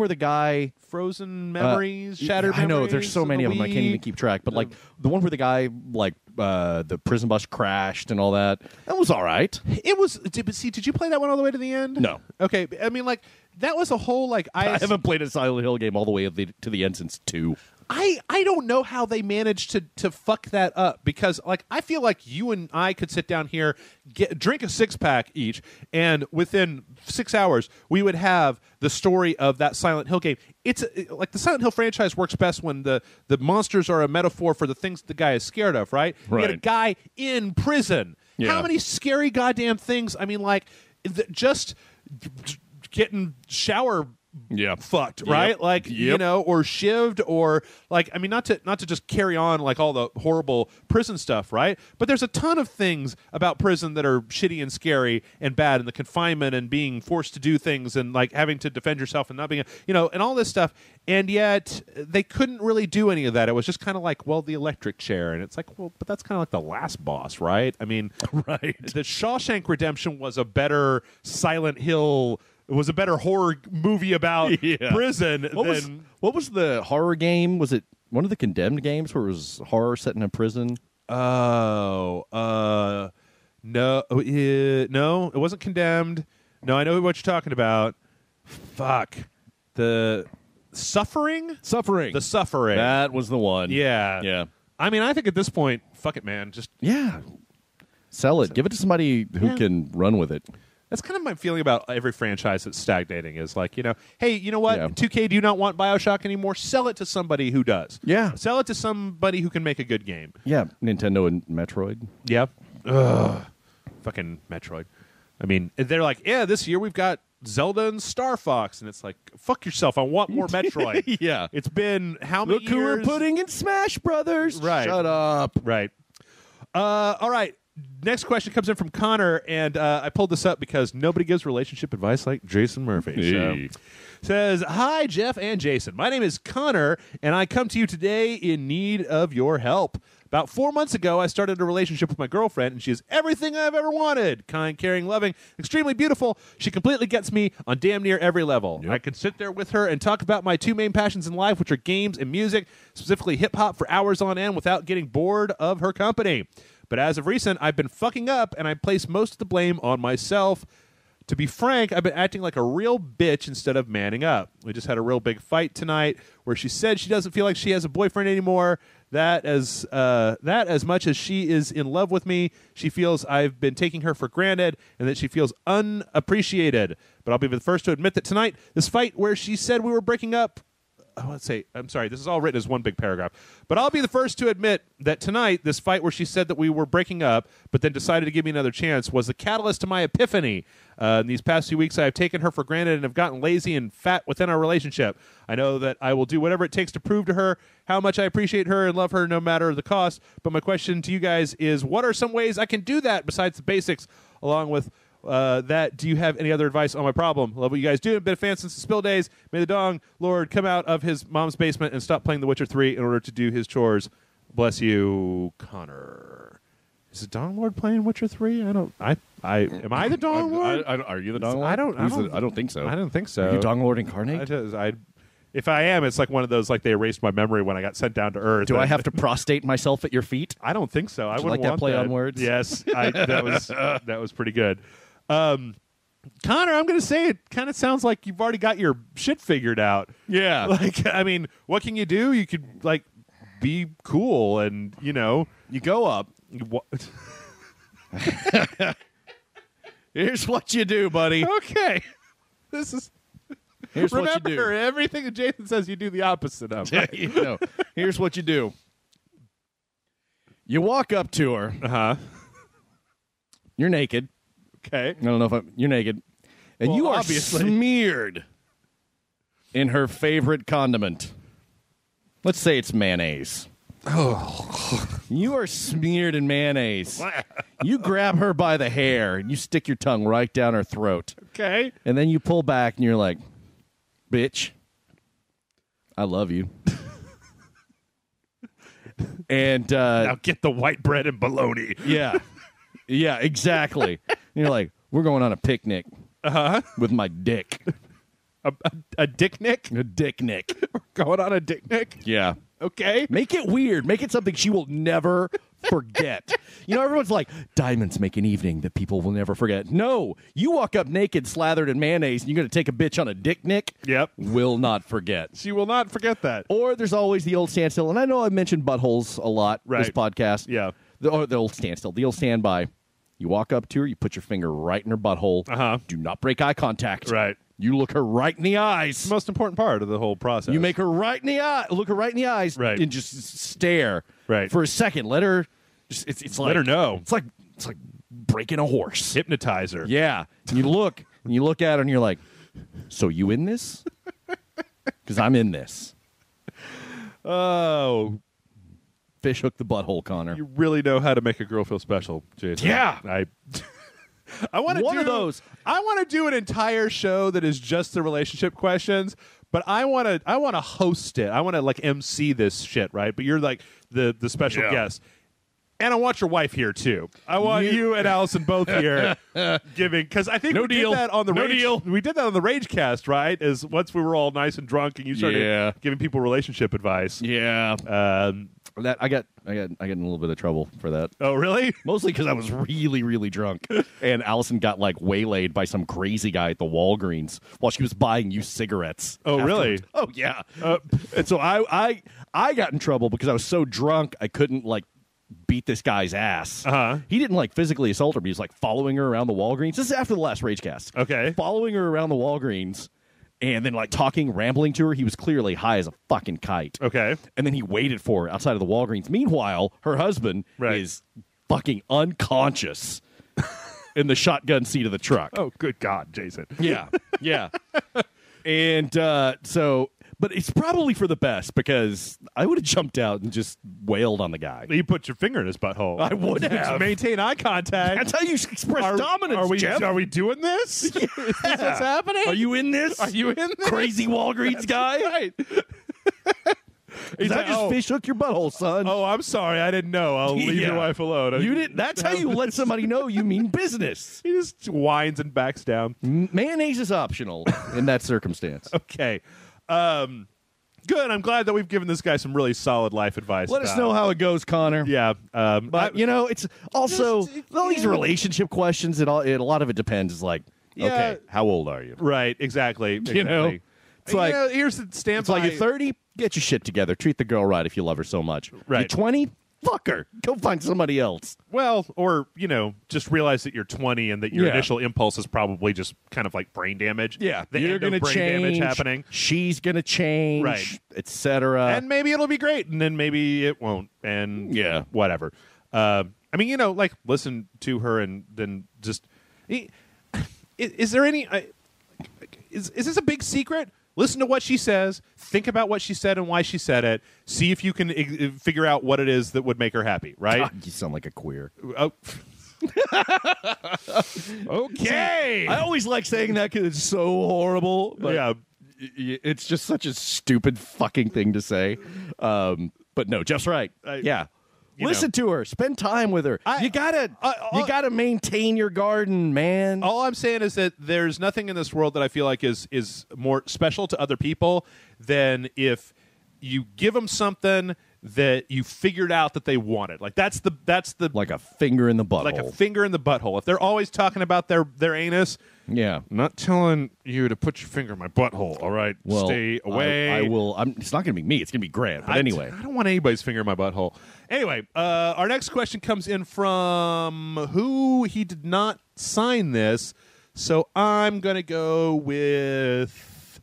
the guy Frozen Memories, Shattered Memories. I know there's so many of them. I can't even keep track. But like the one where the guy the prison bus crashed and all that. That was all right. It was. Did you play that one all the way to the end? No. Okay. I mean, like that was a whole like I haven't played a Silent Hill game all the way to the end since 2. I don't know how they managed to fuck that up because like I feel like you and I could sit down here, drink a 6-pack each, and within 6 hours we would have the story of that Silent Hill game. It's like the Silent Hill franchise works best when the monsters are a metaphor for the things the guy is scared of, right? Right. You had a guy in prison. Yeah. How many scary goddamn things? I mean, like just getting shower fucked, right? Like you know, or shivved, or like I mean, not to just carry on like all the horrible prison stuff, right? But there's a ton of things about prison that are shitty and scary and bad, and the confinement and being forced to do things and like having to defend yourself and not being, and all this stuff. And yet they couldn't really do any of that. It was just kind of like, well, the electric chair, and it's like, well, but that's kind of like the last boss, right? I mean, right. The Shawshank Redemption was a better Silent Hill. It was a better horror movie about prison What was the horror game? Was it one of the Condemned games where it was horror set in a prison? No, no, it wasn't Condemned. No, I know what you're talking about. Fuck. The Suffering? The Suffering. That was the one. Yeah. Yeah. I mean, I think at this point, fuck it, man. Just sell it. Give it to somebody who can run with it. That's kind of my feeling about every franchise that's stagnating is like, hey, you know what? Yeah. 2K, do you not want BioShock anymore? Sell it to somebody who does. Yeah. Sell it to somebody who can make a good game. Yeah. Nintendo and Metroid. Yep. Ugh. Fucking Metroid. I mean, they're like, yeah, this year we've got Zelda and Star Fox. And it's like, fuck yourself. I want more Metroid. Yeah. It's been how many years? Look who we're putting in Smash Brothers. Right. Shut up. Right. All right. Next question comes in from Connor, and I pulled this up because nobody gives relationship advice like Jason Murphy. Hey. So, says, hi, Jeff and Jason. My name is Connor, and I come to you today in need of your help. About 4 months ago, I started a relationship with my girlfriend, and she is everything I've ever wanted. Kind, caring, loving, extremely beautiful. She completely gets me on damn near every level. Yep. I can sit there with her and talk about my 2 main passions in life, which are games and music, specifically hip-hop, for hours on end without getting bored of her company. But as of recent, I've been fucking up, and I place most of the blame on myself. To be frank, I've been acting like a real bitch instead of manning up. We just had a real big fight tonight where she said she doesn't feel like she has a boyfriend anymore. That as much as she is in love with me, she feels I've been taking her for granted and that she feels unappreciated. But I'll be the first to admit that tonight, this fight where she said we were breaking up, I'm sorry, this is all written as one big paragraph. But I'll be the first to admit that tonight, this fight where she said that we were breaking up, but then decided to give me another chance, was the catalyst to my epiphany. In these past few weeks, I have taken her for granted and have gotten lazy and fat within our relationship. I know that I will do whatever it takes to prove to her how much I appreciate her and love her no matter the cost. But my question to you guys is, what are some ways I can do that besides the basics, along with that? Do you have any other advice on my problem? Love what you guys do. Been a fan since the spill days. May the Dong Lord come out of his mom's basement and stop playing The Witcher 3 in order to do his chores. Bless you, Connor. Is the Dong Lord playing Witcher 3? Am I the Dong Lord? Are you the Dong Lord? I don't think so. I don't think so. Are you Dong Lord incarnate? If I am, it's like one of those, like they erased my memory when I got sent down to Earth. Do I have to prostate myself at your feet? I don't think so. I Would wouldn't like that want play on words? Yes, that was pretty good. Connor, I'm going to say it kind of sounds like you've already got your shit figured out. Yeah. Like, I mean, what can you do? You could, like, be cool and, you go up. Here's what you do, buddy. Okay. Here's remember, what you do. Everything that Jason says, you do the opposite of. Here's what you do. You walk up to her. Uh-huh. You're naked. Okay. I don't know if you're naked. And you are obviously smeared in her favorite condiment. Let's say it's mayonnaise. Oh. You are smeared in mayonnaise. You grab her by the hair and you stick your tongue right down her throat. Okay. And then you pull back and you're like, bitch, I love you. And now get the white bread and bologna. yeah. Yeah, exactly. And you're like, we're going on a picnic with my dick. A dick nick? A dick nick. We're going on a dick nick? Yeah. Okay. Make it weird. Make it something she will never forget. You know, everyone's like, diamonds make an evening that people will never forget. No, you walk up naked, slathered in mayonnaise, and you're going to take a bitch on a dick nick. Yep. Will not forget. She will not forget that. Or there's always the old standstill. And I know I've mentioned buttholes a lot this podcast. Yeah. The old standstill, the old standby. You walk up to her, you put your finger right in her butthole. Do not break eye contact. Right. You look her right in the eyes. It's the most important part of the whole process. You make her right in the eye, look her right in the eyes, right. and just stare for a second. Let her. It's like let her know. It's like breaking a horse. Hypnotize her. Yeah. And you look at her, and you're like, "So you in this? Because I'm in this." Oh, fish hook the butthole, Connor. You really know how to make a girl feel special, Jason. Yeah. I want to one of those. I want to do an entire show that is just the relationship questions, but I want to host it. I want to like MC this shit, right? But you're like the special guest. And I want your wife here too. I want you and Allison both here giving, because I think we did that on the We did that on the Ragecast, right? As once we were all nice and drunk, and you started giving people relationship advice. Yeah. That I got in a little bit of trouble for that. Oh, really? Mostly because I was really, really drunk, and Allison got like waylaid by some crazy guy at the Walgreens while she was buying you cigarettes. Oh, really? Oh, yeah. And so I got in trouble because I was so drunk I couldn't like beat this guy's ass. He didn't like physically assault her, but he was like following her around the Walgreens. This is after the last Ragecast. Okay. Following her around the Walgreens. And then, like, talking, rambling to her. He was clearly high as a fucking kite. Okay. And then he waited for her outside of the Walgreens. Meanwhile, her husband is fucking unconscious in the shotgun seat of the truck. Oh, good God, Jason. Yeah. Yeah. And but it's probably for the best, because I would have jumped out and just wailed on the guy. You put your finger in his butthole. I would have. Maintain eye contact. That's how you express dominance, Jeff. Are we doing this? Is this what's happening? Are you in this? Are you in this? Crazy Walgreens guy? Right. He's like, just fish hook your butthole, son. Oh, I'm sorry. I didn't know. I'll leave your wife alone. You didn't. That's how you let somebody know you mean business. He just whines and backs down. Mayonnaise is optional in that circumstance. Okay. Good. I'm glad that we've given this guy some really solid life advice. Let us know how it goes, Connor. Yeah. But, it's also all these relationship questions, a lot of it depends. It's like, okay, how old are you? Right. Exactly. You know? It's like, here's the standby. It's like you're 30, get your shit together. Treat the girl right if you love her so much. Right. You're 20, fuck her. Go find somebody else. Well, or, just realize that you're 20 and that your initial impulse is probably just kind of like brain damage. Yeah. You're going to change. Damage happening. She's going to change. Right. Etc. And maybe it'll be great, and then maybe it won't. And whatever. Listen to her and then just... Is there any... Is this a big secret? Listen to what she says. Think about what she said and why she said it. See if you can figure out what it is that would make her happy, right? God, you sound like a queer. Oh. Okay. See, I always like saying that because it's so horrible. But it's just such a stupid fucking thing to say. But no, Jeff's right. Listen to her. Spend time with her. You gotta maintain your garden, man. All I'm saying is that there's nothing in this world that I feel like is more special to other people than if you give them something that you figured out that they wanted. Like that's the like a finger in the butthole. Like a finger in the butthole. If they're always talking about their anus, I'm not telling you to put your finger in my butthole. All right, well, stay away. I will. It's not going to be me. It's going to be Grant. But anyway, I don't want anybody's finger in my butthole. Anyway, our next question comes in from who he did not sign this, so I'm going to go with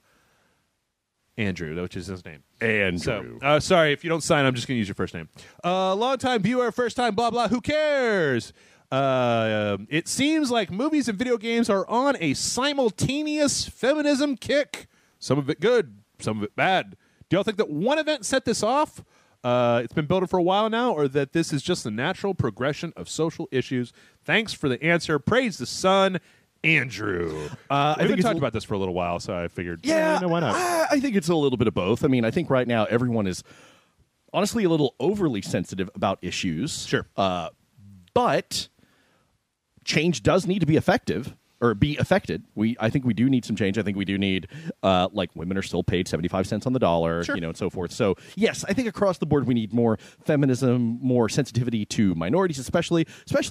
Andrew, which is his name. Andrew. So, sorry, if you don't sign, I'm just going to use your first name. Long-time viewer, first-time blah, blah, who cares? It seems like movies and video games are on a simultaneous feminism kick. some of it good, some of it bad. Do y'all think that one event set this off? It's been building for a while now, or that this is just the natural progression of social issues? Thanks for the answer. Praise the sun, Andrew. We've talked about this for a little while, so I figured, why not? I think it's a little bit of both. I mean, I think right now everyone is honestly a little overly sensitive about issues. Sure. But change does need to be effective. Or be affected. I think we do need some change. I think we do need, like, women are still paid 75 cents on the dollar, sure. And so forth. So, yes, I think across the board we need more feminism, more sensitivity to minorities, especially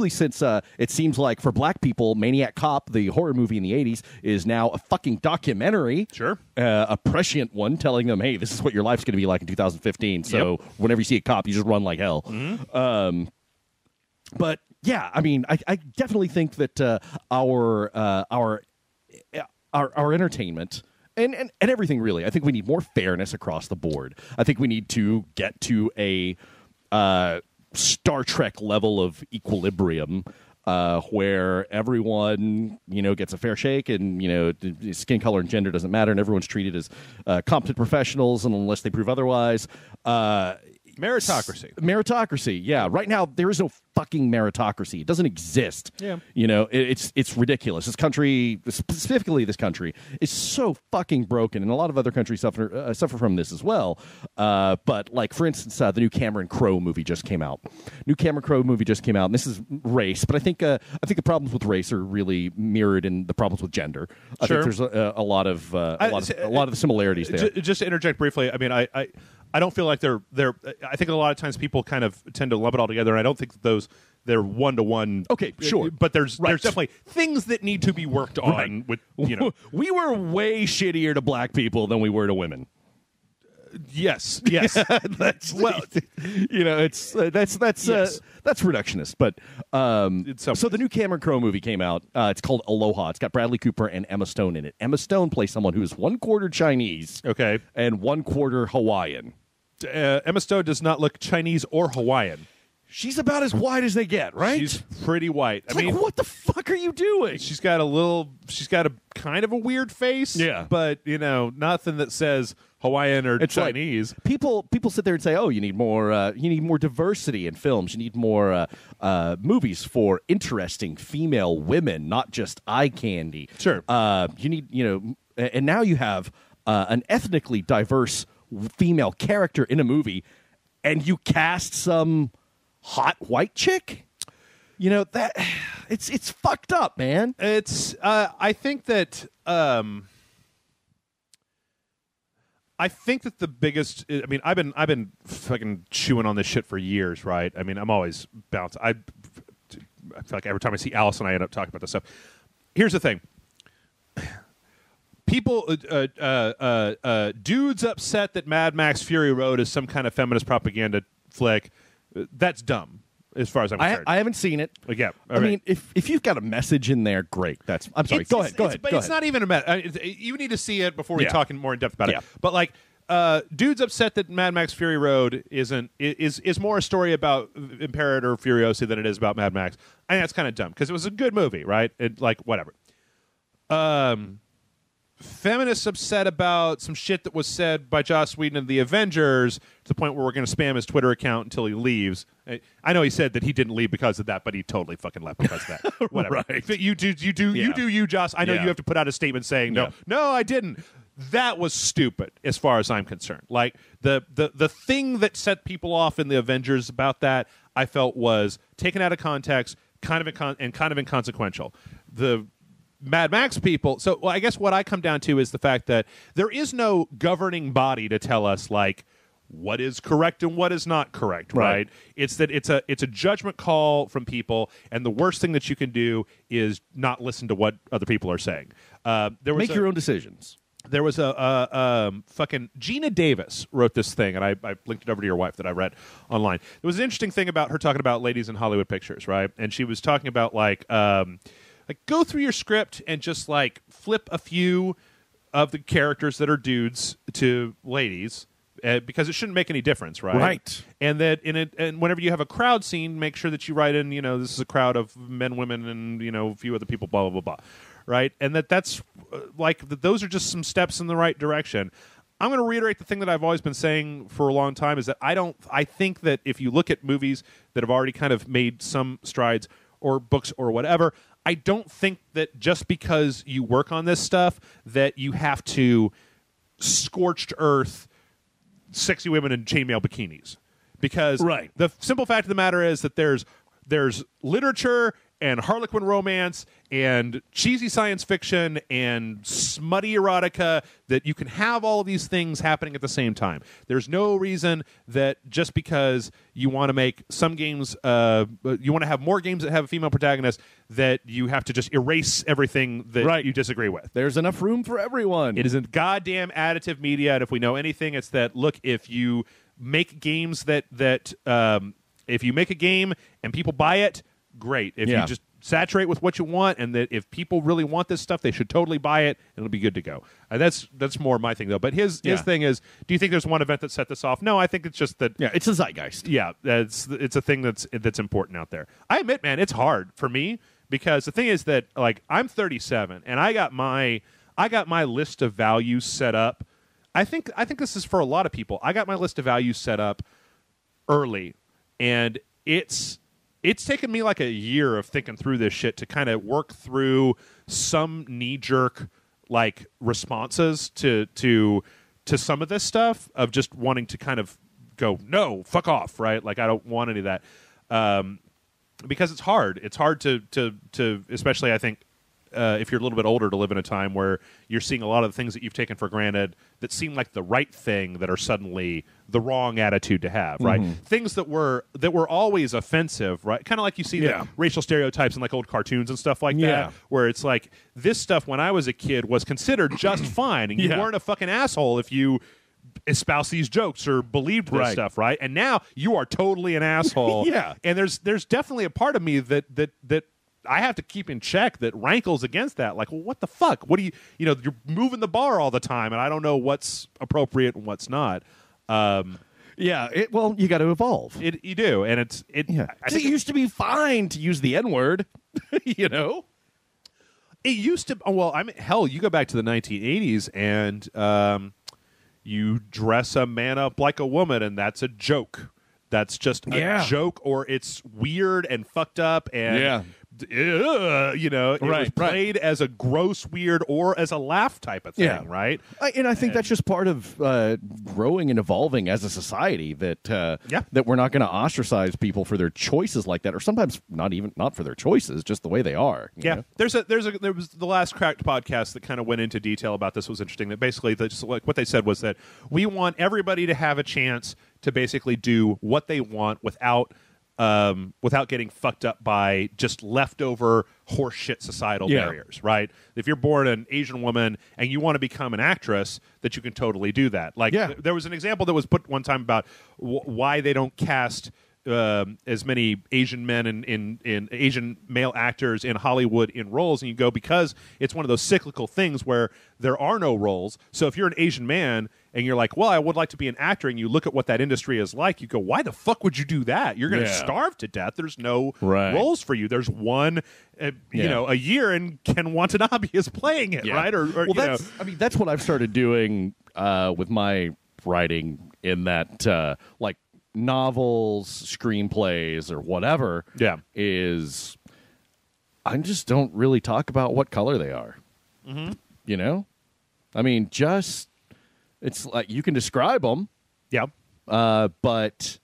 since it seems like for black people, Maniac Cop, the horror movie in the 80s, is now a fucking documentary. Sure. A prescient one telling them, hey, this is what your life's going to be like in 2015. So whenever you see a cop, you just run like hell. Mm-hmm. But yeah, I mean, I definitely think that our entertainment and everything really. I think we need more fairness across the board. I think we need to get to a Star Trek level of equilibrium. Where everyone, gets a fair shake, and skin color and gender doesn't matter, and everyone's treated as competent professionals, and unless they prove otherwise. Meritocracy, yeah. Right now, there is no fucking meritocracy. It doesn't exist. Yeah. It's ridiculous. This country, specifically this country, is so fucking broken, and a lot of other countries suffer from this as well. But, like, for instance, the new Cameron Crowe movie just came out. And this is race, but I think the problems with race are really mirrored in the problems with gender. I think there's a lot of the similarities there. Just to interject briefly, I mean, I don't feel like they're. I think a lot of times people kind of tend to lump it all together, and I don't think that they're one to one. Okay, sure, but there's definitely things that need to be worked on. With we were way shittier to black people than we were to women. Yes. That's it's that's reductionist. But so the new Cameron Crowe movie came out. It's called Aloha. It's got Bradley Cooper and Emma Stone in it. Emma Stone plays someone who is 1/4 Chinese, and 1/4 Hawaiian. Emma Stone does not look Chinese or Hawaiian. She's about as white as they get, right? She's pretty white. I mean, what the fuck are you doing? She's got a kind of a weird face. Yeah. But, nothing that says Hawaiian or Chinese. Like, people sit there and say, "Oh, you need more diversity in films. You need more movies for interesting female women, not just eye candy." Sure. You need, and now you have an ethnically diverse female character in a movie, and you cast some hot white chick. That it's fucked up, man. It's I think that the biggest. I mean, I've been fucking chewing on this shit for years, right? I mean, I'm always bouncing. I feel like every time I see Allison, I end up talking about this stuff. Here's the thing. People, dudes upset that Mad Max Fury Road is some kind of feminist propaganda flick. That's dumb, as far as I'm concerned. I haven't seen it. Yeah, I mean, if you've got a message in there, great. I'm sorry. Go ahead. But it's not even a message. You need to see it before we talk in more in depth about it. But like, dudes upset that Mad Max Fury Road is more a story about Imperator Furiosi than it is about Mad Max. I think that's kind of dumb because it was a good movie, right? Whatever. Feminists upset about some shit that was said by Joss Whedon and the Avengers to the point where we're going to spam his Twitter account until he leaves. I know he said that he didn't leave because of that, but he totally fucking left because of that. Whatever. Right. You do, Joss. I know you have to put out a statement saying no, I didn't. That was stupid, as far as I'm concerned. Like the thing that set people off in the Avengers about that, I felt was taken out of context, kind of inconsequential. The Mad Max people. So I guess what I come down to is the fact that there is no governing body to tell us like what is correct and what is not correct, right? It's a judgment call from people, and the worst thing that you can do is not listen to what other people are saying. Make your own decisions. There was a fucking Gina Davis wrote this thing, and I linked it over to your wife that I read online. There was an interesting thing about her talking about ladies in Hollywood pictures, right? And she was talking about like go through your script and just like flip a few of the characters that are dudes to ladies, because it shouldn't make any difference, right? Right. And that and whenever you have a crowd scene, make sure that you write in, this is a crowd of men, women, and a few other people, blah blah blah blah. right? And that's those are just some steps in the right direction. I'm going to reiterate the thing that I've always been saying for a long time is that I think that if you look at movies that have already kind of made some strides or books or whatever, I don't think that just because you work on this stuff that you have to scorched earth sexy women in chainmail bikinis. Because the simple fact of the matter is that there's literature and Harlequin romance and cheesy science fiction and smutty erotica that you can have all of these things happening at the same time. There's no reason that just because you want to make some games, you want to have more games that have a female protagonist, that you have to just erase everything that you disagree with. There's enough room for everyone. It is a goddamn additive media, and if we know anything, it's that, look, if you make games if you make a game and people buy it, great. If you just saturate with what you want, and that if people really want this stuff, they should totally buy it, and it'll be good to go. That's more my thing, though. But his thing is, do you think there's one event that set this off? No, I think it's just that. Yeah, it's a zeitgeist. Yeah, it's a thing that's important out there. I admit, man, it's hard for me because the thing is that, like, I'm 37 and I got my list of values set up. I think this is for a lot of people. I got my list of values set up early, and it's taken me like a year of thinking through this shit to kind of work through some knee-jerk like responses to some of this stuff of just wanting to kind of go, no, fuck off, right? Like, I don't want any of that. Because it's hard. It's hard to especially, I think, if you're a little bit older, to live in a time where you're seeing a lot of the things that you've taken for granted that seem like the right thing that are suddenly the wrong attitude to have, right? Things that were always offensive, right? Kind of like you see the racial stereotypes in like old cartoons and stuff like that, where it's like, this stuff when I was a kid was considered just fine, and you weren't a fucking asshole if you espouse these jokes or believed this stuff, right? And now you are totally an asshole. And there's definitely a part of me that I have to keep in check that rankles against that. Like, well, what the fuck? What do you're moving the bar all the time, and I don't know what's appropriate and what's not. Well, you got to evolve. You do, and I think it used to be fine to use the N-word, you know? It used to. Well, hell, you go back to the 1980s, and you dress a man up like a woman, and that's a joke. That's just a joke, or it's weird and fucked up, and it was played as a gross, weird, or as a laugh type of thing, right? And I think that's just part of growing and evolving as a society, that that we're not going to ostracize people for their choices like that, or sometimes not for their choices, just the way they are. You know? There was the last Cracked podcast that kind of went into detail about this. Was interesting. That basically, what they said was that we want everybody to have a chance to basically do what they want without getting fucked up by just leftover horseshit societal barriers, right? If you're born an Asian woman and you want to become an actress, that you can totally do that. Like, there was an example that was put one time about why they don't cast as many Asian men in Asian male actors in Hollywood in roles, and you go, because it's one of those cyclical things where there are no roles. So if you're an Asian man and you're like, well, I would like to be an actor, and you look at what that industry is like, you go, why the fuck would you do that? You're going to starve to death. There's no roles for you. There's one, a year, and Ken Watanabe is playing it, right? That's what I've started doing with my writing, in that like novels, screenplays, or whatever. Is I just don't really talk about what color they are. You know, I mean, just. It's like you can describe them, but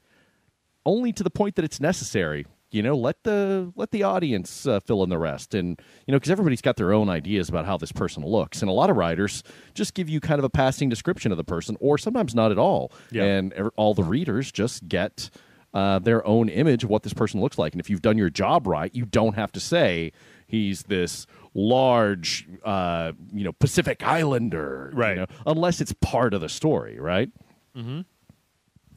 only to the point that it's necessary. You know, let the audience fill in the rest, and because everybody's got their own ideas about how this person looks, and a lot of writers just give you kind of a passing description of the person, or sometimes not at all, and all the readers just get their own image of what this person looks like. And if you've done your job right, you don't have to say he's this large, Pacific Islander, right? Unless it's part of the story, right?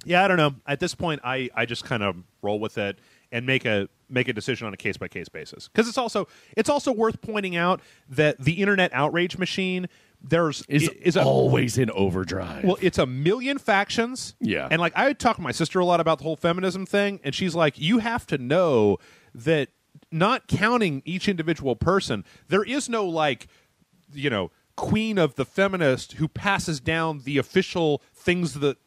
Yeah, I don't know. At this point, I just kind of roll with it and make a decision on a case by case basis, because it's also worth pointing out that the internet outrage machine is always in overdrive. Well, it's a million factions, and like I talk to my sister a lot about the whole feminism thing, and she's like, you have to know that not counting each individual person, there is no like, queen of the feminist who passes down the official things that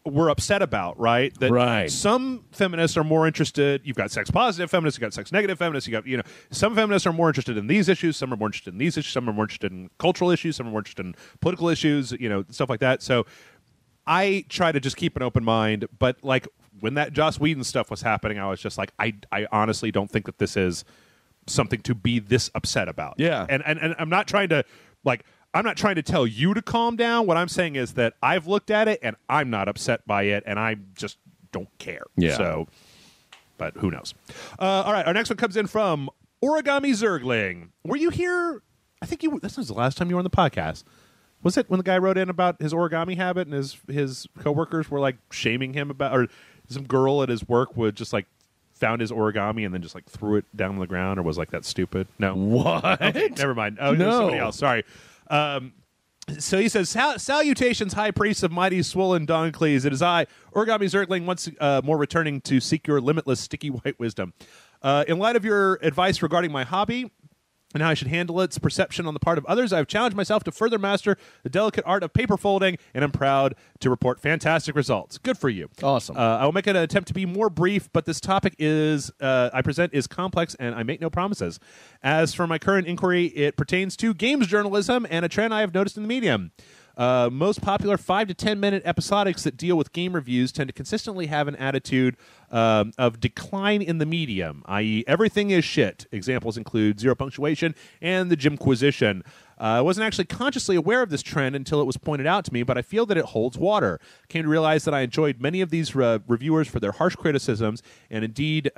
we're upset about, right? That some feminists are more interested. You've got sex positive feminists, you've got sex negative feminists, you got, some feminists are more interested in these issues, some are more interested in these issues, some are more interested in cultural issues, some are more interested in political issues, stuff like that. So I try to just keep an open mind, but like when that Joss Whedon stuff was happening, I was just like, I honestly don't think that this is something to be this upset about. Yeah. And I'm not trying to I'm not trying to tell you to calm down. What I'm saying is that I've looked at it and I'm not upset by it, and I just don't care. Yeah. So, but who knows? All right, our next one comes in from Origami Zergling. Were you here? I think this was the last time you were on the podcast. Was it when the guy wrote in about his origami habit and his coworkers were like shaming him about, or some girl at his work would just like found his origami and then just like threw it down on the ground, or was like that stupid? No. What? Okay, never mind. Oh, no. Somebody else. Sorry. So he says, salutations, high priest of mighty swollen Doncles. It is I, Origami Zergling, once more returning to seek your limitless sticky white wisdom. In light of your advice regarding my hobby and how I should handle its perception on the part of others, I've challenged myself to further master the delicate art of paper folding, and I'm proud to report fantastic results. Good for you. Awesome. I will make an attempt to be more brief, but this topic I present is complex, and I make no promises. As for my current inquiry, it pertains to games journalism and a trend I have noticed in the medium. Most popular 5 to 10 minute episodics that deal with game reviews tend to consistently have an attitude of decline in the medium, i.e. everything is shit. Examples include Zero Punctuation and the Jimquisition. I wasn't actually consciously aware of this trend until it was pointed out to me, but I feel that it holds water. Came to realize that I enjoyed many of these reviewers for their harsh criticisms, and indeed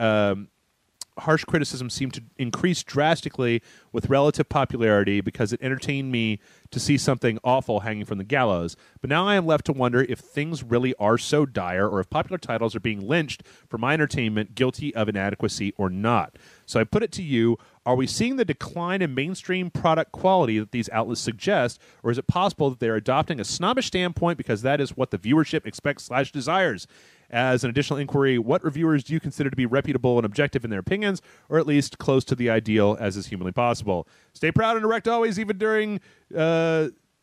harsh criticism seemed to increase drastically with relative popularity because it entertained me to see something awful hanging from the gallows. But now I am left to wonder if things really are so dire, or if popular titles are being lynched for my entertainment, guilty of inadequacy or not. So I put it to you, are we seeing the decline in mainstream product quality that these outlets suggest, or is it possible that they're adopting a snobbish standpoint because that is what the viewership expects/desires? As an additional inquiry, what reviewers do you consider to be reputable and objective in their opinions, or at least close to the ideal as is humanly possible? Stay proud and erect always, even during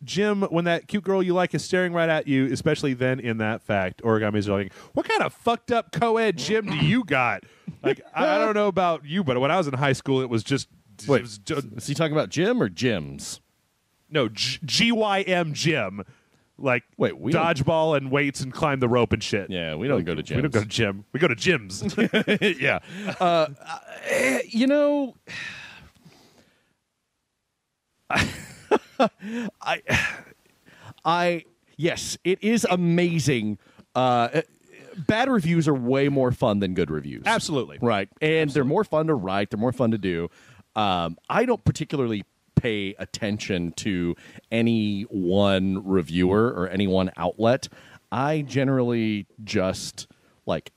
gym when that cute girl you like is staring right at you, especially then in that fact. Origami's like, what kind of fucked up co-ed gym do you got? Like, I don't know about you, but when I was in high school, it was just... Wait, is he talking about gym or gyms? No, GYM gym. Like, wait, dodgeball and weights and climb the rope and shit. Yeah, we don't go to gyms. We don't go to gym. We go to gyms. Yeah. Yes, it is amazing. Bad reviews are way more fun than good reviews. Absolutely. Right. And they're more fun to write. They're more fun to do. I don't particularly pay attention to any one reviewer or any one outlet. I generally just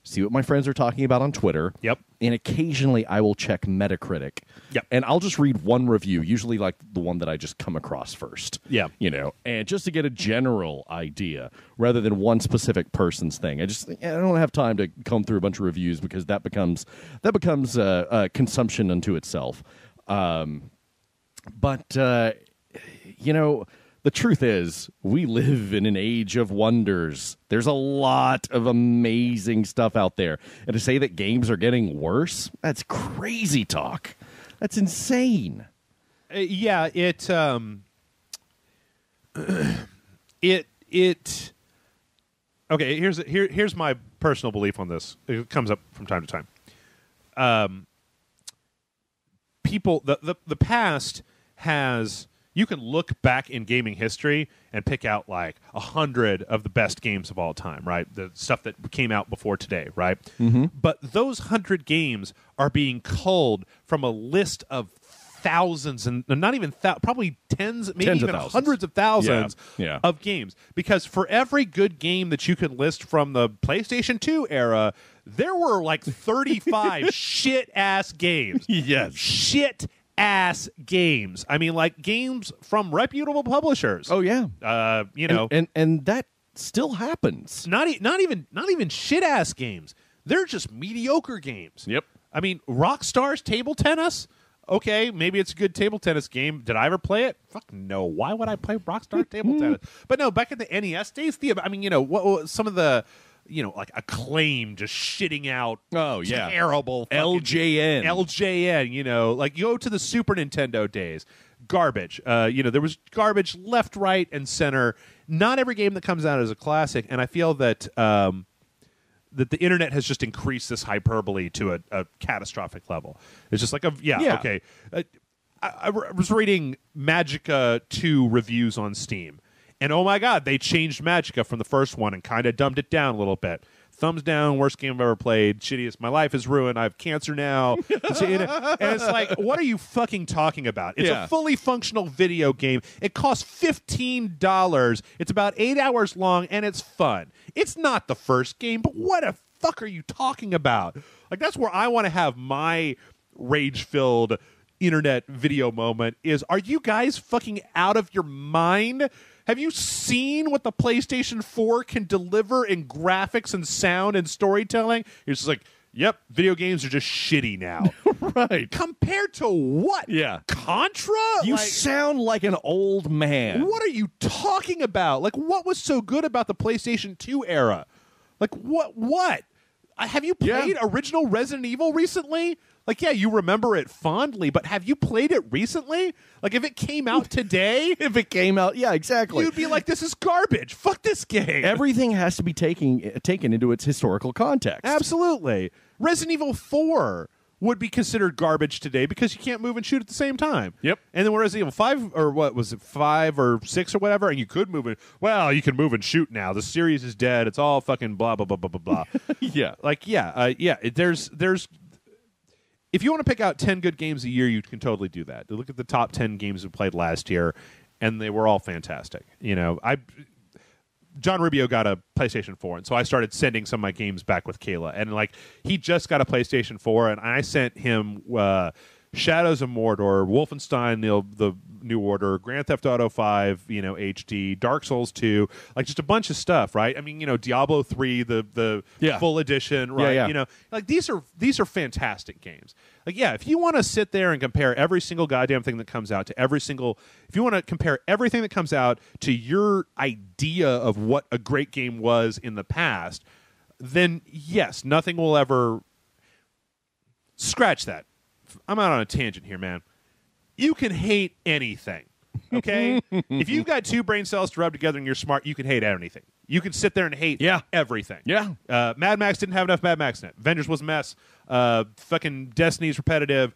see what my friends are talking about on Twitter. Yep. And occasionally I will check Metacritic. Yep. And I'll just read one review, usually like the one that I just come across first. Yeah. And just to get a general idea rather than one specific person's thing. I don't have time to comb through a bunch of reviews because that becomes consumption unto itself. But the truth is, we live in an age of wonders. There's a lot of amazing stuff out there. And to say that games are getting worse, that's crazy talk. That's insane. Yeah, it okay, here's my personal belief on this. It comes up from time to time. People, the past has... You can look back in gaming history and pick out 100 of the best games of all time, right? The stuff that came out before today, right? Mm-hmm. But those 100 games are being culled from a list of thousands, and not even probably tens, maybe even hundreds of thousands of games. Because for every good game that you can list from the PlayStation 2 era, there were 35 shit-ass games. Yes. Shit-ass games. I mean, games from reputable publishers. Oh, yeah. And that still happens. Not even shit-ass games. They're just mediocre games. Yep. I mean, Rockstar's table tennis. Okay, maybe it's a good table tennis game. Did I ever play it? Fuck no. Why would I play Rockstar table tennis? But no, back in the NES days, I mean, what some of the, like Acclaim just shitting out. Oh yeah, terrible LJN. like you go to the Super Nintendo days, garbage. There was garbage left, right, and center. Not every game that comes out is a classic, and I feel that that the internet has just increased this hyperbole to a catastrophic level. It's just like okay. I was reading Magicka 2 reviews on Steam, and oh my god, they changed Magicka from the first one and kind of dumbed it down a little bit. Thumbs down, worst game I've ever played, shittiest, my life is ruined, I have cancer now. And it's like, what are you fucking talking about? It's a fully functional video game. It costs $15. It's about 8 hours long, and it's fun. It's not the first game, but what the fuck are you talking about? Like, that's where I want to have my rage-filled internet video moment is, are you guys fucking out of your mind? Have you seen what the PlayStation 4 can deliver in graphics and sound and storytelling? You're just like, yep, video games are just shitty now. Right. Compared to what? Yeah. Contra? You sound like an old man. What are you talking about? Like, what was so good about the PlayStation 2 era? Like, what? Have you played original Resident Evil recently? Like, yeah, you remember it fondly, but have you played it recently? Like, if it came out today... If it came out, yeah, exactly. You'd be like, this is garbage. Fuck this game. Everything has to be taken into its historical context. Absolutely. Resident Evil 4 would be considered garbage today because you can't move and shoot at the same time. Yep. And then Resident Evil 5, or what was it, 5 or 6 or whatever, and you could move it. Well, you can move and shoot now. The series is dead. It's all fucking blah, blah, blah, blah, blah, blah. Yeah. Like, there's... If you want to pick out 10 good games a year, you can totally do that. Look at the top 10 games we played last year, and they were all fantastic. John Rubio got a PlayStation 4, and so I started sending some of my games back with Kayla. And, he just got a PlayStation 4, and I sent him Shadows of Mordor, Wolfenstein, the New Order, Grand Theft Auto 5, HD, Dark Souls 2, just a bunch of stuff, right? I mean, Diablo 3, the full edition, right? Yeah. These are fantastic games. If you want to sit there and compare every single goddamn thing that comes out to if you want to compare everything that comes out to your idea of what a great game was in the past, then yes, nothing will ever scratch that. I'm out on a tangent here, man. You can hate anything, okay? If you've got two brain cells to rub together and you're smart, you can hate anything. You can sit there and hate everything. Yeah. Mad Max didn't have enough Mad Max in it. Avengers was a mess. Fucking Destiny's repetitive.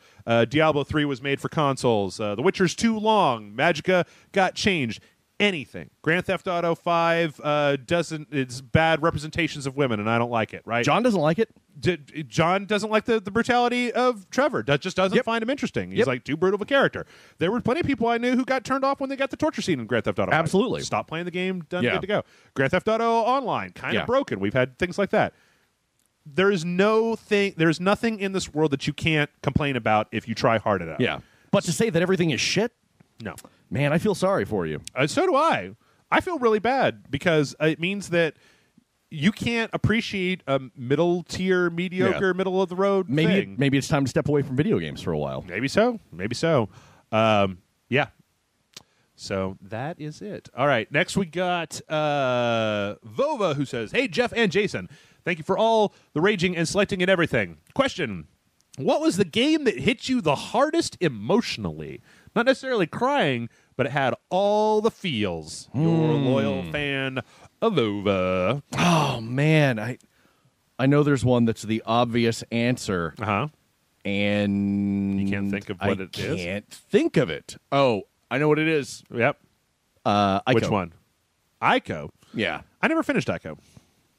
Diablo 3 was made for consoles. The Witcher's too long. Magicka got changed. Anything. Grand Theft Auto 5 it's bad representations of women, and I don't like it, right? John doesn't like it. John doesn't like the brutality of Trevor. Just doesn't find him interesting. He's like too brutal of a character. There were plenty of people I knew who got turned off when they got the torture scene in Grand Theft Auto 5. Absolutely. Stop playing the game, done, good to go. Grand Theft Auto Online, kind of broken. We've had things like that. There's nothing in this world that you can't complain about if you try hard enough. Yeah. But to say that everything is shit? No. Man, I feel sorry for you. So do I. I feel really bad because it means that you can't appreciate a middle-tier, mediocre, middle-of-the-road thing. Maybe it's time to step away from video games for a while. Maybe so. Yeah. So that is it. All right. Next we got Vova, who says, "Hey, Jeff and Jason. Thank you for all the raging and selecting and everything. Question. What was the game that hit you the hardest emotionally? Not necessarily crying, but it had all the feels." You're a loyal fan of Vova. Oh, man. I know there's one that's the obvious answer. Uh-huh. And you can't think of what it is? I can't think of it. Oh, I know what it is. Yep. Ico. Which one? Ico? Yeah. I never finished Ico.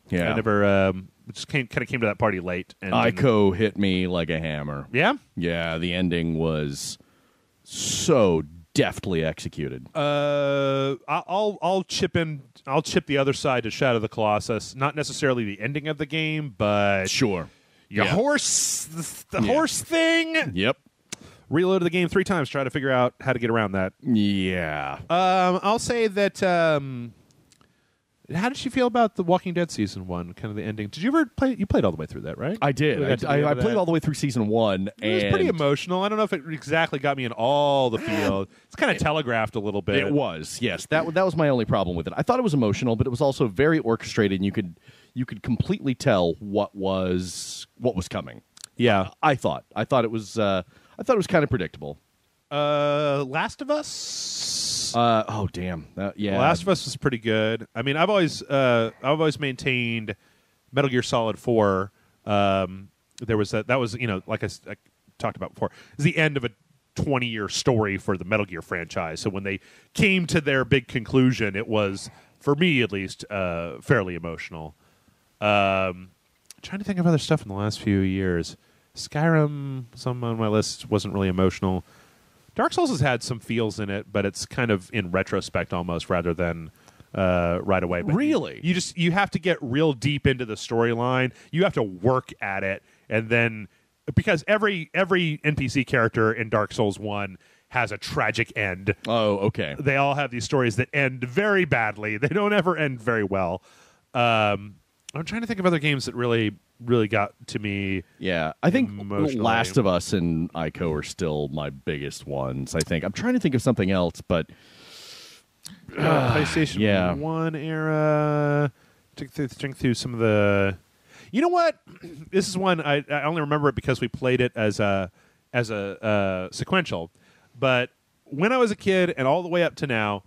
Yeah. I never just kind of came to that party late. And Ico hit me like a hammer. Yeah? Yeah, the ending was so deftly executed. I'll chip in. I'll chip the other side to Shadow of the Colossus. Not necessarily the ending of the game, but sure. Your horse, the horse thing. Yep. Reloaded the game 3 times, trying to figure out how to get around that. Yeah. I'll say that How did you feel about the Walking Dead season 1, kind of the ending? Did you ever play? You played all the way through that, right? I did. I played all the way through season 1. It was pretty emotional. I don't know if it exactly got me in all the feel. It's kind of telegraphed a little bit. It was, yes. That was my only problem with it. I thought it was emotional, but it was also very orchestrated, and you could completely tell what was coming. Yeah, I thought it was kind of predictable. Last of Us. Oh damn! Yeah, Last of Us was pretty good. I mean, I've always maintained Metal Gear Solid 4. There was that was like I talked about before. It was the end of a 20-year story for the Metal Gear franchise. So when they came to their big conclusion, it was, for me at least, fairly emotional. Trying to think of other stuff in the last few years. Skyrim, some on my list, wasn't really emotional. Dark Souls has had some feels in it, but it's kind of in retrospect almost rather than right away. But really? You have to get real deep into the storyline. You have to work at it, and then because every NPC character in Dark Souls 1 has a tragic end. Oh, okay. They all have these stories that end very badly. They don't ever end very well. I'm trying to think of other games that really got to me. Yeah, I think emotionally. Last of Us and Ico are still my biggest ones. I think I'm trying to think of something else, but PlayStation 1 era. Think through some of the. You know what? This is one I only remember it because we played it as a sequential. But when I was a kid and all the way up to now,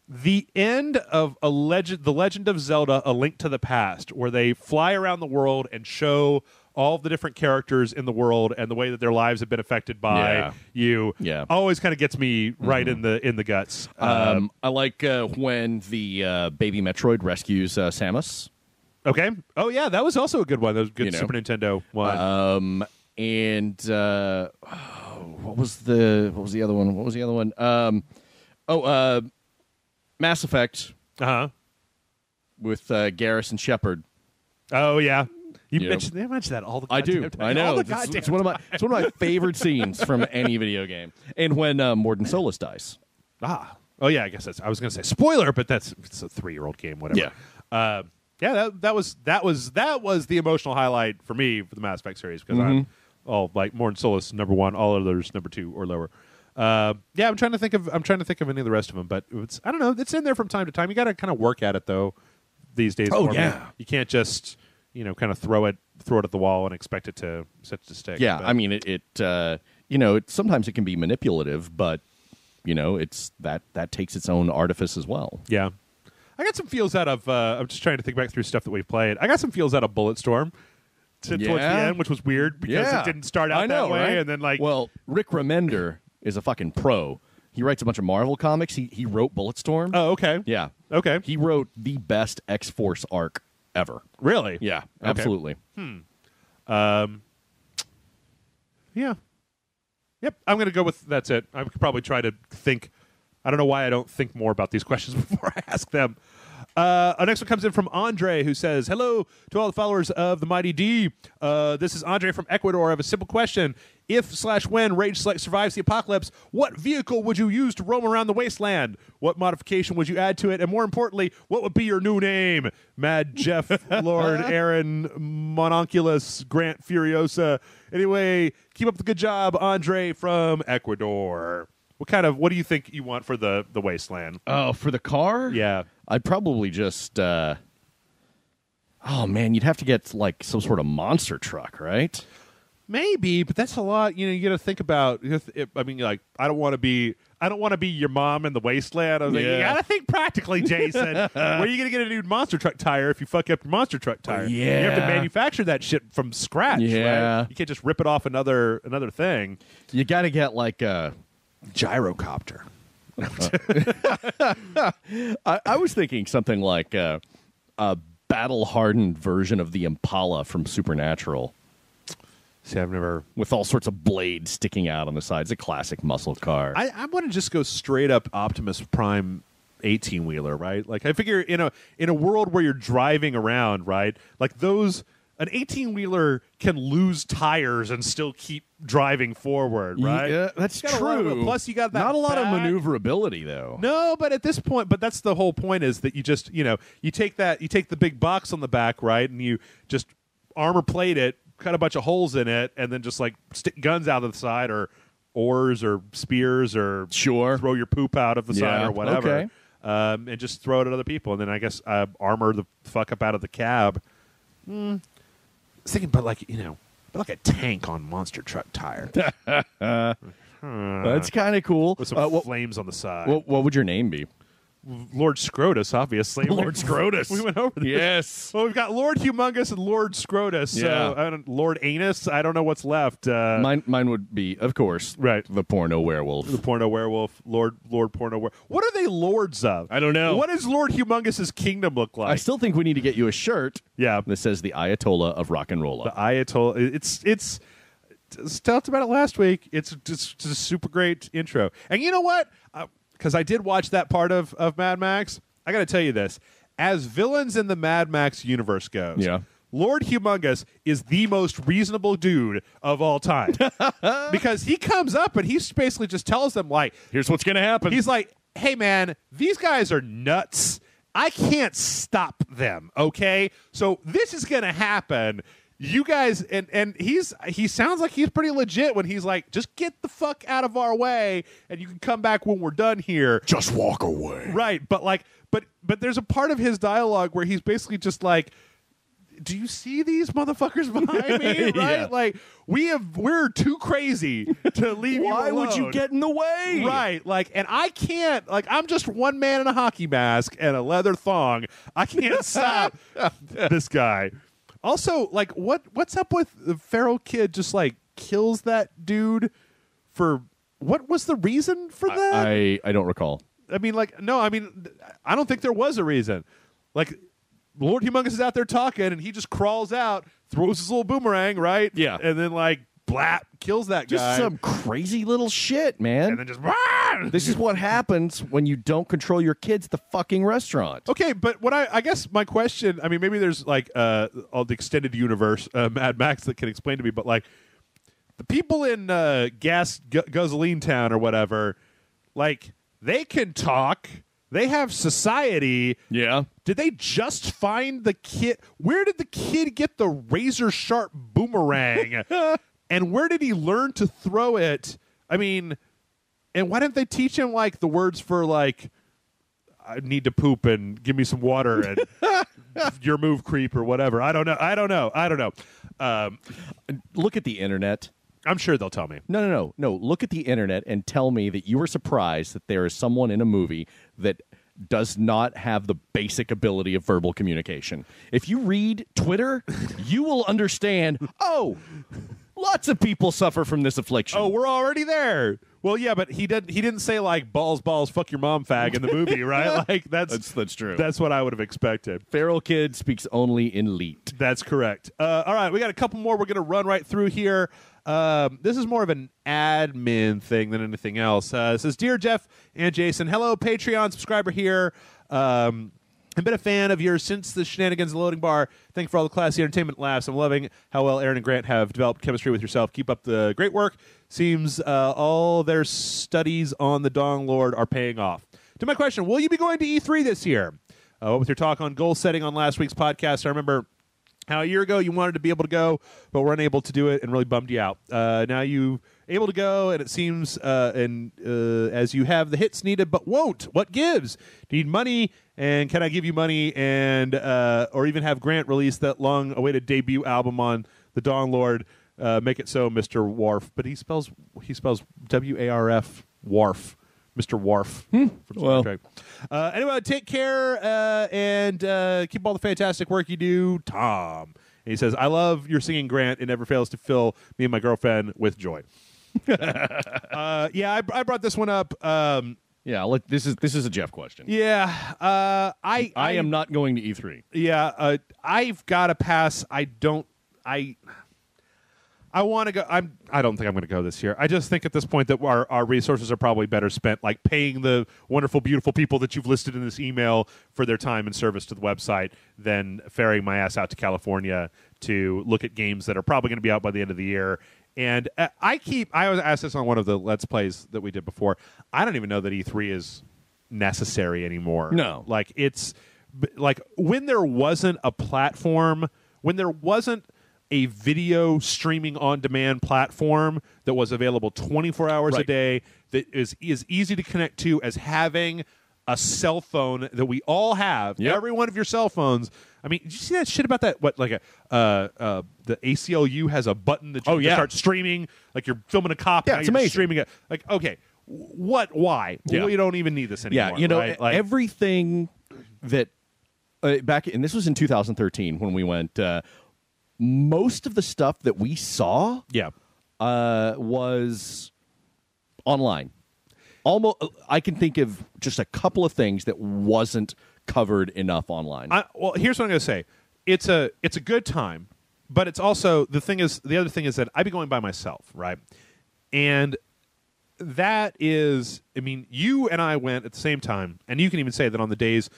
the end of The Legend of Zelda: A Link to the Past, where they fly around the world and show all the different characters in the world and the way that their lives have been affected by you, always kind of gets me right in the guts. I like when the baby Metroid rescues Samus. Okay. Oh yeah, that was also a good one. That was a good Super Nintendo one. And what was the other one? Mass Effect. With Garrus and Shepard. Oh yeah. They mention that all the goddamn time. I know. It's one of my favorite scenes from any video game. And when Morden Solis dies. Oh yeah, I guess I was going to say spoiler, but it's a 3-year-old game, whatever. Yeah. That was the emotional highlight for me for the Mass Effect series because I'm all like Morden Solis #1, all others #2 or lower. I'm trying to think of any of the rest of them, but I don't know. It's in there from time to time. You got to kind of work at it though. These days, you can't just kind of throw it at the wall and expect it to stick. Yeah, but I mean sometimes it can be manipulative, but it's that takes its own artifice as well. Yeah, I got some feels out of. I'm just trying to think back through stuff that we've played. I got some feels out of Bulletstorm towards the end, which was weird because it didn't start out that way, right? And then Rick Remender is a fucking pro. He writes a bunch of Marvel comics. He wrote Bulletstorm. Oh, okay. Yeah. Okay. He wrote the best X-Force arc ever. Really? Yeah, absolutely. Yeah. Yep, I'm going to go with that's it. I could probably try to think. I don't know why I don't think more about these questions before I ask them. Our next one comes in from Andre, who says, hello to all the followers of the Mighty D. This is Andre from Ecuador. I have a simple question. If/when Rage Select survives the apocalypse, what vehicle would you use to roam around the wasteland? What modification would you add to it? And more importantly, what would be your new name? Mad Jeff, Lord Aaron, Mononculus, Grant Furiosa. Anyway, keep up the good job, Andre from Ecuador. What do you think you want for the wasteland? Oh, for the car? Yeah. I'd probably just oh man, you'd have to get like some sort of monster truck, right? Maybe, but that's a lot. You got to think about. I mean, like, I don't want to be your mom in the wasteland. I was like, you got to think practically, Jason. Where are you going to get a new monster truck tire if you fuck up your monster truck tire? Yeah, you have to manufacture that shit from scratch. Yeah, right? You can't just rip it off another thing. You got to get like a gyrocopter. I was thinking something like a battle-hardened version of the Impala from Supernatural. See, I've never... With all sorts of blades sticking out on the sides. A classic muscle car. I want to just go straight up Optimus Prime 18-wheeler, right? Like, I figure in a world where you're driving around, right? Like, those an 18-wheeler can lose tires and still keep driving forward, right? Yeah, that's true. Plus, you got that not a lot of back. maneuverability, though. No, but at this point, but that's the whole point is that you just, you take the big box on the back, right, and you just armor plate it, cut a bunch of holes in it, and then just like stick guns out of the side or oars or spears or throw your poop out of the side or whatever. Okay. And just throw it at other people, and then I guess armor the fuck up out of the cab. I was thinking, but like a tank on monster truck tire. That's kind of cool. With some flames on the side. What would your name be? Lord Scrotus, obviously. Lord Scrotus. We went over this. Yes. Well, we've got Lord Humongous and Lord Scrotus. Yeah. So Lord Anus. I don't know what's left. Mine would be, of course, the porno werewolf. The porno werewolf. Lord porno werewolf. What are they lords of? I don't know. What does Lord Humongous's kingdom look like? I still think we need to get you a shirt. Yeah. That says the Ayatollah of rock and roll. The Ayatollah. It's talked about it last week. It's just a super great intro. And you know what? Because I did watch that part of Mad Max. I got to tell you this. As villains in the Mad Max universe goes, Lord Humongous is the most reasonable dude of all time. Because he comes up and he basically just tells them, like, here's what's going to happen. He's like, hey, man, these guys are nuts. I can't stop them, okay? So this is going to happen. You guys, and he sounds like he's pretty legit when he's like, just get the fuck out of our way, and you can come back when we're done here. Just walk away. Right, but there's a part of his dialogue where he's basically just like, do you see these motherfuckers behind me? Right? Like, we're too crazy to leave you alone. Why would you get in the way? Right. Like, and I can't, like, I'm just one man in a hockey mask and a leather thong. I can't stop this guy. Also, like, what's up with the feral kid just, like, kills that dude for... What was the reason for that? I don't recall. I mean, like, no, I mean, I don't think there was a reason. Like, Lord Humongous is out there talking, and he just crawls out, throws his little boomerang, right? Yeah. And then, like, blap, kills that guy. Just some crazy little shit, man. And then just... Rah! This is what happens when you don't control your kids at the fucking restaurant. Okay, but what I guess my question, I mean, maybe there's, like, all the extended universe, Mad Max, that can explain to me, but, like, the people in Gasoline Town or whatever, like, they can talk. They have society. Yeah. Did they just find the kid? Where did the kid get the razor-sharp boomerang? And where did he learn to throw it? I mean, and why didn't they teach him, like, the words for, like, I need to poop and give me some water and your move, creep, or whatever? I don't know. Look at the internet. I'm sure they'll tell me. No. Look at the internet and tell me that you were surprised that there is someone in a movie that does not have the basic ability of verbal communication. If you read Twitter, you will understand, lots of people suffer from this affliction. Oh, we're already there. Well, yeah, but he didn't say, like, balls, fuck your mom, fag in the movie, right? Like, that's true. That's what I would have expected. Feral kid speaks only in leet. That's correct. All right, we got a couple more we're going to run right through here. This is more of an admin thing than anything else. It says, Dear Jeff and Jason, hello, Patreon subscriber here. I've been a fan of yours since the shenanigans of the loading bar. Thank you for all the classy entertainment laughs. I'm loving how well Aaron and Grant have developed chemistry with yourself. Keep up the great work. Seems all their studies on the Dong Lord are paying off. To my question, will you be going to E3 this year? What with your talk on goal setting on last week's podcast, I remember how a year ago you wanted to be able to go, but were unable to do it and really bummed you out. Now you able to go, and it seems as you have the hits needed but won't. What gives? Need money, and can I give you money, and or even have Grant release that long-awaited debut album on the Dawn Lord? Make it so, Mr. Warf. But he spells W-A-R-F, Warf. Mr. Warf from Star Trek. Anyway, take care and keep all the fantastic work you do, Tom. And he says, I love your singing, Grant. It never fails to fill me and my girlfriend with joy. I brought this one up. This is a Jeff question. Yeah. I am not going to E3. Yeah. I've got to pass. I I want to go. I don't think I'm going to go this year. I just think at this point that our resources are probably better spent, like paying the wonderful, beautiful people that you've listed in this email for their time and service to the website, than ferrying my ass out to California to look at games that are probably going to be out by the end of the year. And I was asked this on one of the Let's Plays that we did before. I don't even know that E3 is necessary anymore. No. Like, it's like when there wasn't a platform, when there wasn't a video streaming on demand platform that was available 24 hours a day, that is easy to connect to as having a cell phone that we all have. Yep. Every one of your cell phones. I mean, did you see that shit about that? What, like the ACLU has a button that you can start streaming, like you're filming a cop. Yeah, it's you're amazing. Streaming it. Like, okay, why? Yeah. Well, you don't even need this anymore. Yeah, you know, right? Like, everything that back, and this was in 2013 when we went. Most of the stuff that we saw, was online. Almost, I can think of just a couple of things that wasn't covered enough online. Well, here's what I'm going to say: it's a good time, but it's also the other thing is that I'd be going by myself, right? And that is, I mean, you and I went at the same time, and you can even say that on the days.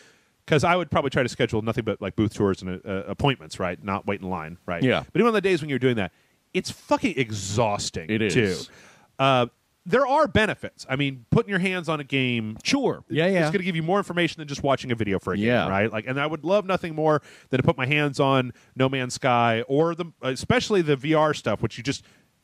Because I would probably try to schedule nothing but like booth tours and appointments, right? Not wait in line, right? Yeah. But even on the days when you're doing that, it's fucking exhausting. It is. Too. There are benefits. I mean, putting your hands on a game, Sure. Yeah. it's going to give you more information than just watching a video for a game, right? Like, and I would love nothing more than to put my hands on No Man's Sky or especially the VR stuff, which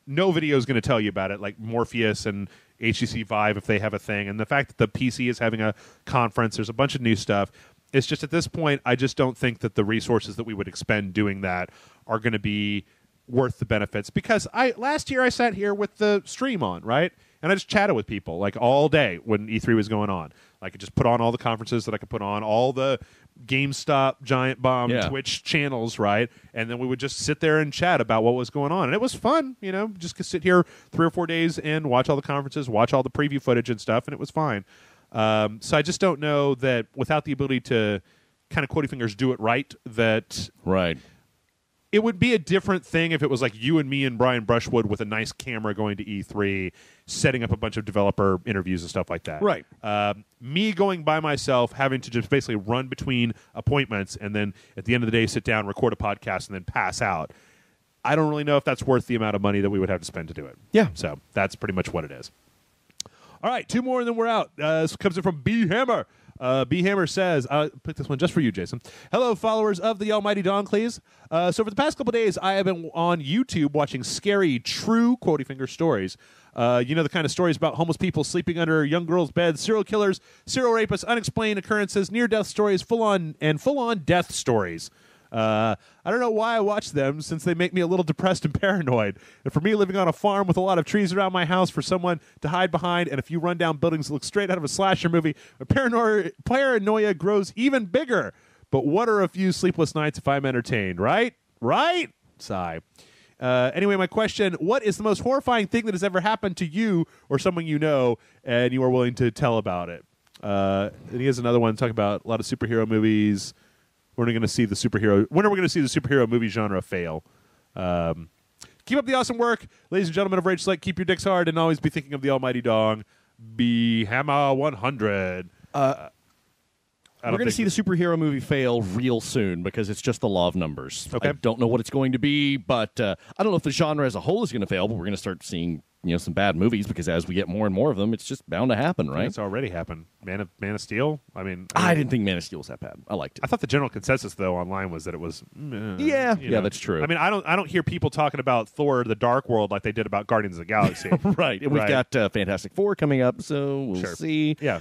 no video is going to tell you about it, like Morpheus and HTC Vive if they have a thing, and the fact that the PC is having a conference, there's a bunch of new stuff. It's just at this point, I just don't think that the resources that we would expend doing that are going to be worth the benefits. Because last year I sat here with the stream on, right? And I just chatted with people like all day when E3 was going on. I could just put on all the conferences that I could put on, all the GameStop, Giant Bomb, Twitch channels, right? And then we would just sit there and chat about what was going on. And it was fun, you know, just sit here 3 or 4 days and watch all the conferences, watch all the preview footage and stuff, and it was fine. So I just don't know that without the ability to kind of quotey fingers do it right, that it would be a different thing if it was like you and me and Brian Brushwood with a nice camera going to E3, setting up a bunch of developer interviews and stuff like that. Right. Me going by myself, having to just basically run between appointments and then at the end of the day sit down, record a podcast, and then pass out. I don't really know if that's worth the amount of money that we would have to spend to do it. Yeah. So that's pretty much what it is. All right, 2 more and then we're out. This comes in from B Hammer. B Hammer says, I'll pick this one just for you, Jason. Hello, followers of the Almighty Doncleys. So for the past couple days, I have been on YouTube watching scary, true quotey finger stories. You know, the kind of stories about homeless people sleeping under young girls' beds, serial killers, serial rapists, unexplained occurrences, near-death stories, full-on death stories. I don't know why I watch them, since they make me a little depressed and paranoid. And for me, living on a farm with a lot of trees around my house for someone to hide behind and a few rundown buildings that look straight out of a slasher movie, paranoia grows even bigger. But what are a few sleepless nights if I'm entertained, right? Right? Sigh. Anyway, my question, what is the most horrifying thing that has ever happened to you or someone you know and you are willing to tell about it? And he has another one talking about a lot of superhero movies. When are we going to see the superhero movie genre fail? Keep up the awesome work, ladies and gentlemen of Rage Select. Keep your dicks hard and always be thinking of the almighty dong. Be Hammer 100. We're going to see the superhero movie fail real soon because it's just the law of numbers. Okay. I don't know what it's going to be, but I don't know if the genre as a whole is going to fail, but we're going to start seeing some bad movies because as we get more and more of them, it's just bound to happen, right? It's already happened. Man of Steel? I didn't think Man of Steel was that bad. I liked it. I thought the general consensus, though, online was that it was... Yeah, that's true. I mean, I don't hear people talking about Thor, the Dark World, like they did about Guardians of the Galaxy. Right. And we've got Fantastic Four coming up, so we'll see. Yeah.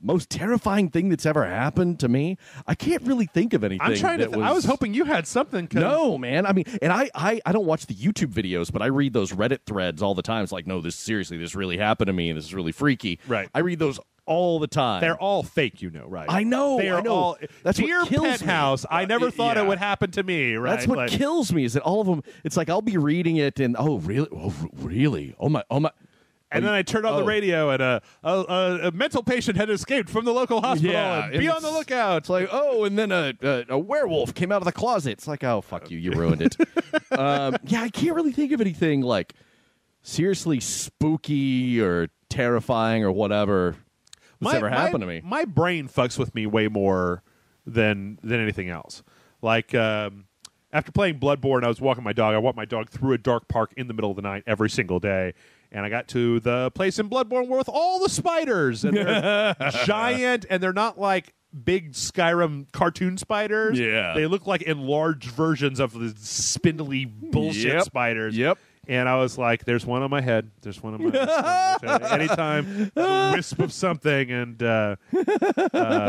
Most terrifying thing that's ever happened to me? I can't really think of anything. I'm trying to... I was hoping you had something. No, man. I mean, and I don't watch the YouTube videos, but I read those Reddit threads all the time. It's like, no, seriously, this really happened to me, and this is really freaky. Right. I read those all the time. They're all fake, right? I know. They are all. That's Dear what kills Penthouse, me. I never thought it would happen to me, right? That's what kills me, is that all of them, it's like I'll be reading it and, oh, really? Oh, really? Oh, my. And then I turned on the radio, and a mental patient had escaped from the local hospital. Yeah, and be on the lookout. It's like, and then a werewolf came out of the closet. It's like, oh, fuck you. You ruined it. Yeah, I can't really think of anything, like, seriously spooky or terrifying or whatever that's ever happened to me. My brain fucks with me way more than anything else. Like, after playing Bloodborne, I was walking my dog. I walked my dog through a dark park in the middle of the night every single day. And I got to the place in Bloodborne with all the spiders. And they're giant, and they're not like big Skyrim cartoon spiders. Yeah. They look like enlarged versions of the spindly bullshit spiders. Yep. And I was like, there's one on my head. There's one on my head. Anytime, a wisp of something. And, I mean,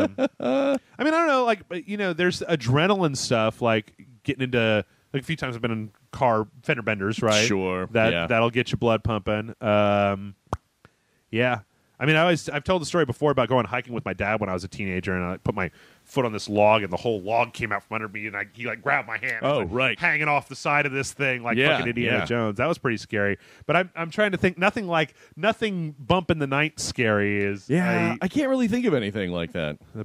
I don't know. Like, there's adrenaline stuff, like getting into, like a few times I've been in car fender benders, right? Sure. That'll get your blood pumping. Yeah. I mean, I've told the story before about going hiking with my dad when I was a teenager, and I put my foot on this log, and the whole log came out from under me, and he grabbed my hand. Oh, like, right. Hanging off the side of this thing like fucking Indiana Jones. That was pretty scary. But I'm trying to think, nothing bump in the night scary is. Yeah, I can't really think of anything like that. No,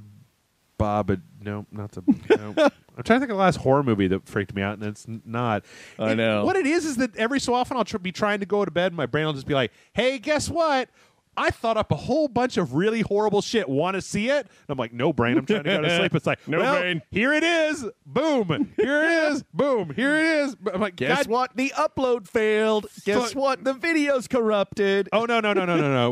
not the. No. I'm trying to think of the last horror movie that freaked me out, and it's not. I know. What it is that every so often I'll be trying to go to bed, and my brain will just be like, hey, guess what? I thought up a whole bunch of really horrible shit. Want to see it? And I'm like, no, brain. I'm trying to go to sleep. It's like, no, brain. Here it is. Boom. Here it is. Boom. Here it is. I'm like, guess what? The upload failed. Guess what? The video's corrupted. Oh, no.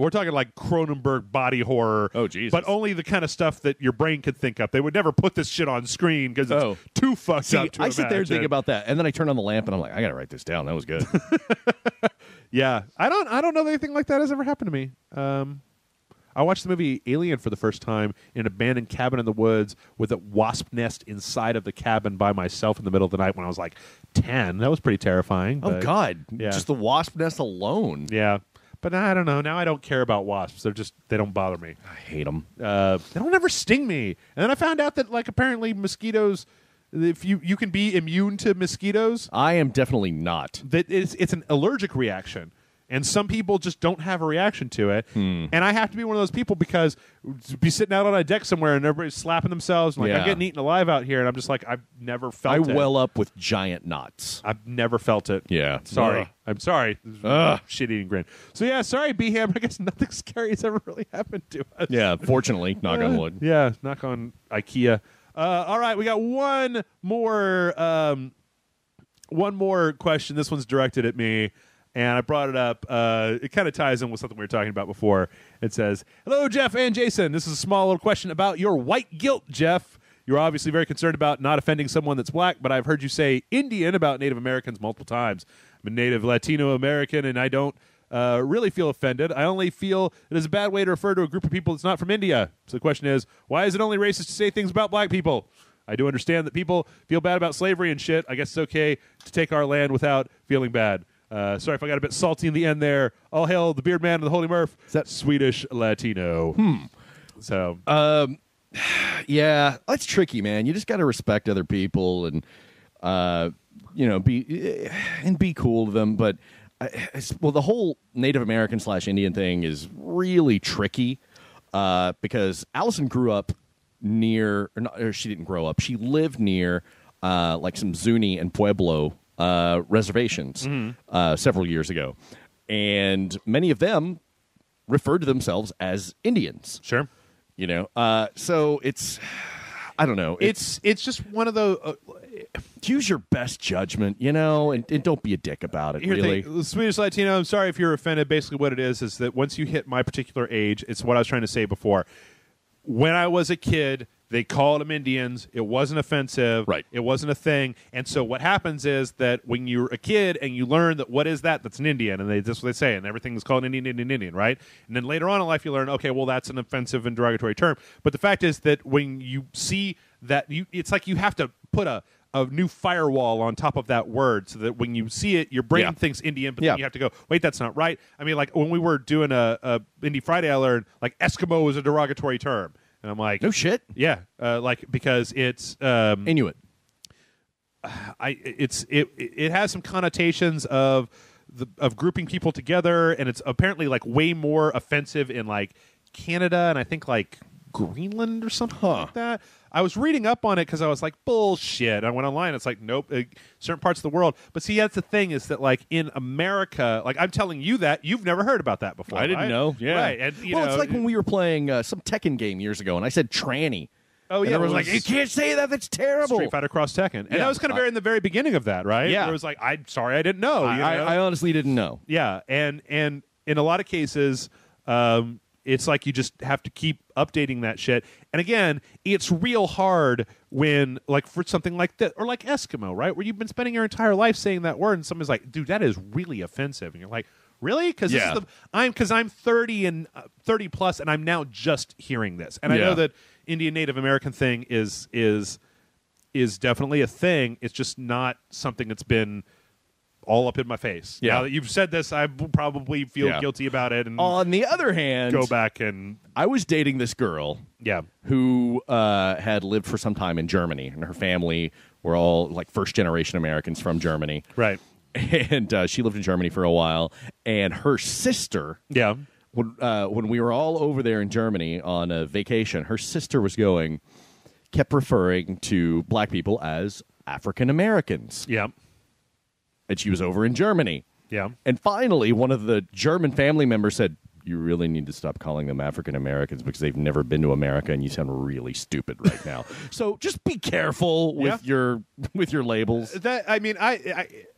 We're talking like Cronenberg body horror. Oh, Jesus. But only the kind of stuff that your brain could think up. They would never put this shit on screen because it's too fucked up to I sit there and think imagine. about that, and then I turn on the lamp, and I'm like, I got to write this down. That was good. Yeah. I don't know that anything like that has ever happened to me. I watched the movie Alien for the first time in an abandoned cabin in the woods with a wasp nest inside of the cabin by myself in the middle of the night when I was like 10. That was pretty terrifying. Oh, God. Yeah. Just the wasp nest alone. Yeah. But now, I don't know. Now I don't care about wasps. They don't bother me. I hate them. They don't ever sting me. And then I found out that, like, apparently mosquitoes, if you can be immune to mosquitoes. I am definitely not. That it's an allergic reaction. And some people just don't have a reaction to it. And I have to be one of those people because be sitting out on a deck somewhere and everybody's slapping themselves. And like, I'm getting eaten alive out here. And I'm just like, I've never felt it. I well up with giant knots. I've never felt it. Yeah. Sorry. I'm sorry. Shit-eating grin. So, yeah, sorry, B-Ham. I guess nothing scary has ever really happened to us. Yeah, fortunately. Knock on wood. Yeah, knock on IKEA. All right, we got one more question. This one's directed at me. And I brought it up. It kind of ties in with something we were talking about before. It says, hello, Jeff and Jason. This is a small little question about your white guilt, Jeff. You're obviously very concerned about not offending someone that's black, but I've heard you say Indian about Native Americans multiple times. I'm a Native Latino American, and I don't really feel offended. I only feel it is a bad way to refer to a group of people that's not from India. So the question is, why is it only racist to say things about black people? I do understand that people feel bad about slavery and shit. I guess it's okay to take our land without feeling bad. Sorry if I got a bit salty in the end there. All hail the Beard Man and the Holy Murph. Is that Swedish Latino? So, yeah, that's tricky, man. You just got to respect other people and, be cool to them. But the whole Native American / Indian thing is really tricky because Allison grew up near, or she didn't grow up. She lived near like some Zuni and Pueblo reservations several years ago, and many of them referred to themselves as Indians. Sure, so it's, I don't know. It's just one of the use your best judgment, and don't be a dick about it. Really, the Swedish Latino. I'm sorry if you're offended. Basically, what it is that once you hit my particular age, it's what I was trying to say before. When I was a kid, they called them Indians. It wasn't offensive. Right. It wasn't a thing. And so what happens is that when you're a kid and you learn that what is that? That's an Indian. And that's what they say. And everything is called Indian, right? And then later on in life you learn, okay, well, that's an offensive and derogatory term. But the fact is that when you see that, it's like you have to put a new firewall on top of that word so that when you see it, your brain thinks Indian, but then you have to go, wait, that's not right. I mean, like when we were doing a Indie Friday, I learned like Eskimo is a derogatory term. And I'm like, no shit. Yeah, because it's Inuit. it has some connotations of of grouping people together, and it's apparently like way more offensive in like Canada and I think like Greenland or something like that. I was reading up on it because I was like, bullshit. I went online. It's like, nope, certain parts of the world. But see, that's the thing is that like in America, like I'm telling you that you've never heard about that before. I didn't know. Yeah. Right. And, you know, it's like when we were playing some Tekken game years ago, and I said tranny. Oh, yeah. And everyone was like, you can't say that. That's terrible. Street Fighter Cross Tekken. And that was kind of in the very beginning of that, right? Yeah. It was like, I'm sorry, I didn't know. I honestly didn't know. Yeah. And in a lot of cases, it's like you just have to keep updating that shit. And again, it's real hard when, like, for something like that, or like Eskimo, right? Where you've been spending your entire life saying that word, and somebody's like, dude, that is really offensive. And you're like, really? Because I'm 30 and 30 plus, and I'm now just hearing this. And I know that Indian Native American thing is definitely a thing. It's just not something that's been all up in my face. Yeah. Now that you've said this, I probably feel guilty about it. And on the other hand, go back and I was dating this girl who had lived for some time in Germany, and her family were all like first-generation Americans from Germany. Right. And she lived in Germany for a while, and her sister, when we were all over there in Germany on a vacation, her sister kept referring to black people as African Americans. Yeah. And she was over in Germany. Yeah. And finally, one of the German family members said, you really need to stop calling them African Americans because they've never been to America and you sound really stupid right now. So just be careful with your labels. That I mean,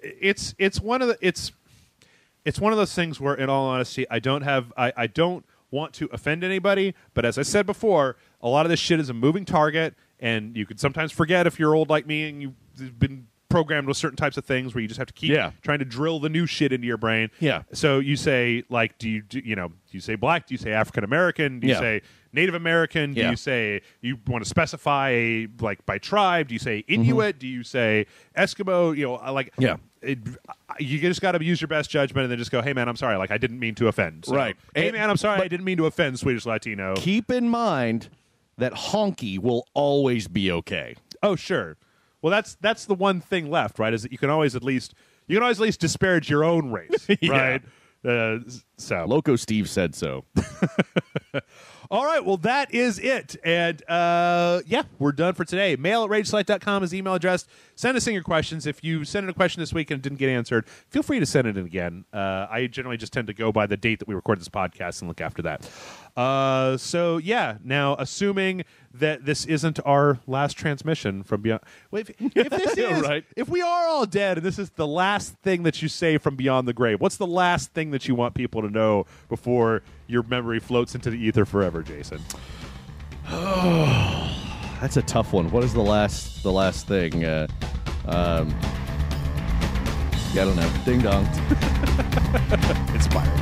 it's one of those things where, in all honesty, I don't want to offend anybody, but as I said before, a lot of this shit is a moving target, and you can sometimes forget if you're old like me and you've been programmed with certain types of things where you just have to keep trying to drill the new shit into your brain. Yeah. So you say, like, do you say black? Do you say African American? Do you say Native American? Do you say you want to specify like by tribe? Do you say Inuit? Do you say Eskimo? You know, you just got to use your best judgment and then just go, hey man, I'm sorry, like I didn't mean to offend. So, right. Hey man, I'm sorry, I didn't mean to offend Swedish Latino. Keep in mind that honky will always be okay. Oh sure. Well, that's the one thing left, right? Is that you can always at least disparage your own race, right? So Loco Steve said so. All right, well, that is it. And, we're done for today. Mail@rageselect.com is the email address. Send us in your questions. If you sent in a question this week and it didn't get answered, feel free to send it in again. I generally just tend to go by the date that we recorded this podcast and look after that. Now, assuming that this isn't our last transmission from Beyond... Well, if this is... right. If we are all dead and this is the last thing that you say from beyond the grave, what's the last thing that you want people to know before your memory floats into the ether forever, Jason? That's a tough one. What is the last thing? I don't know. Ding dong. Inspiring.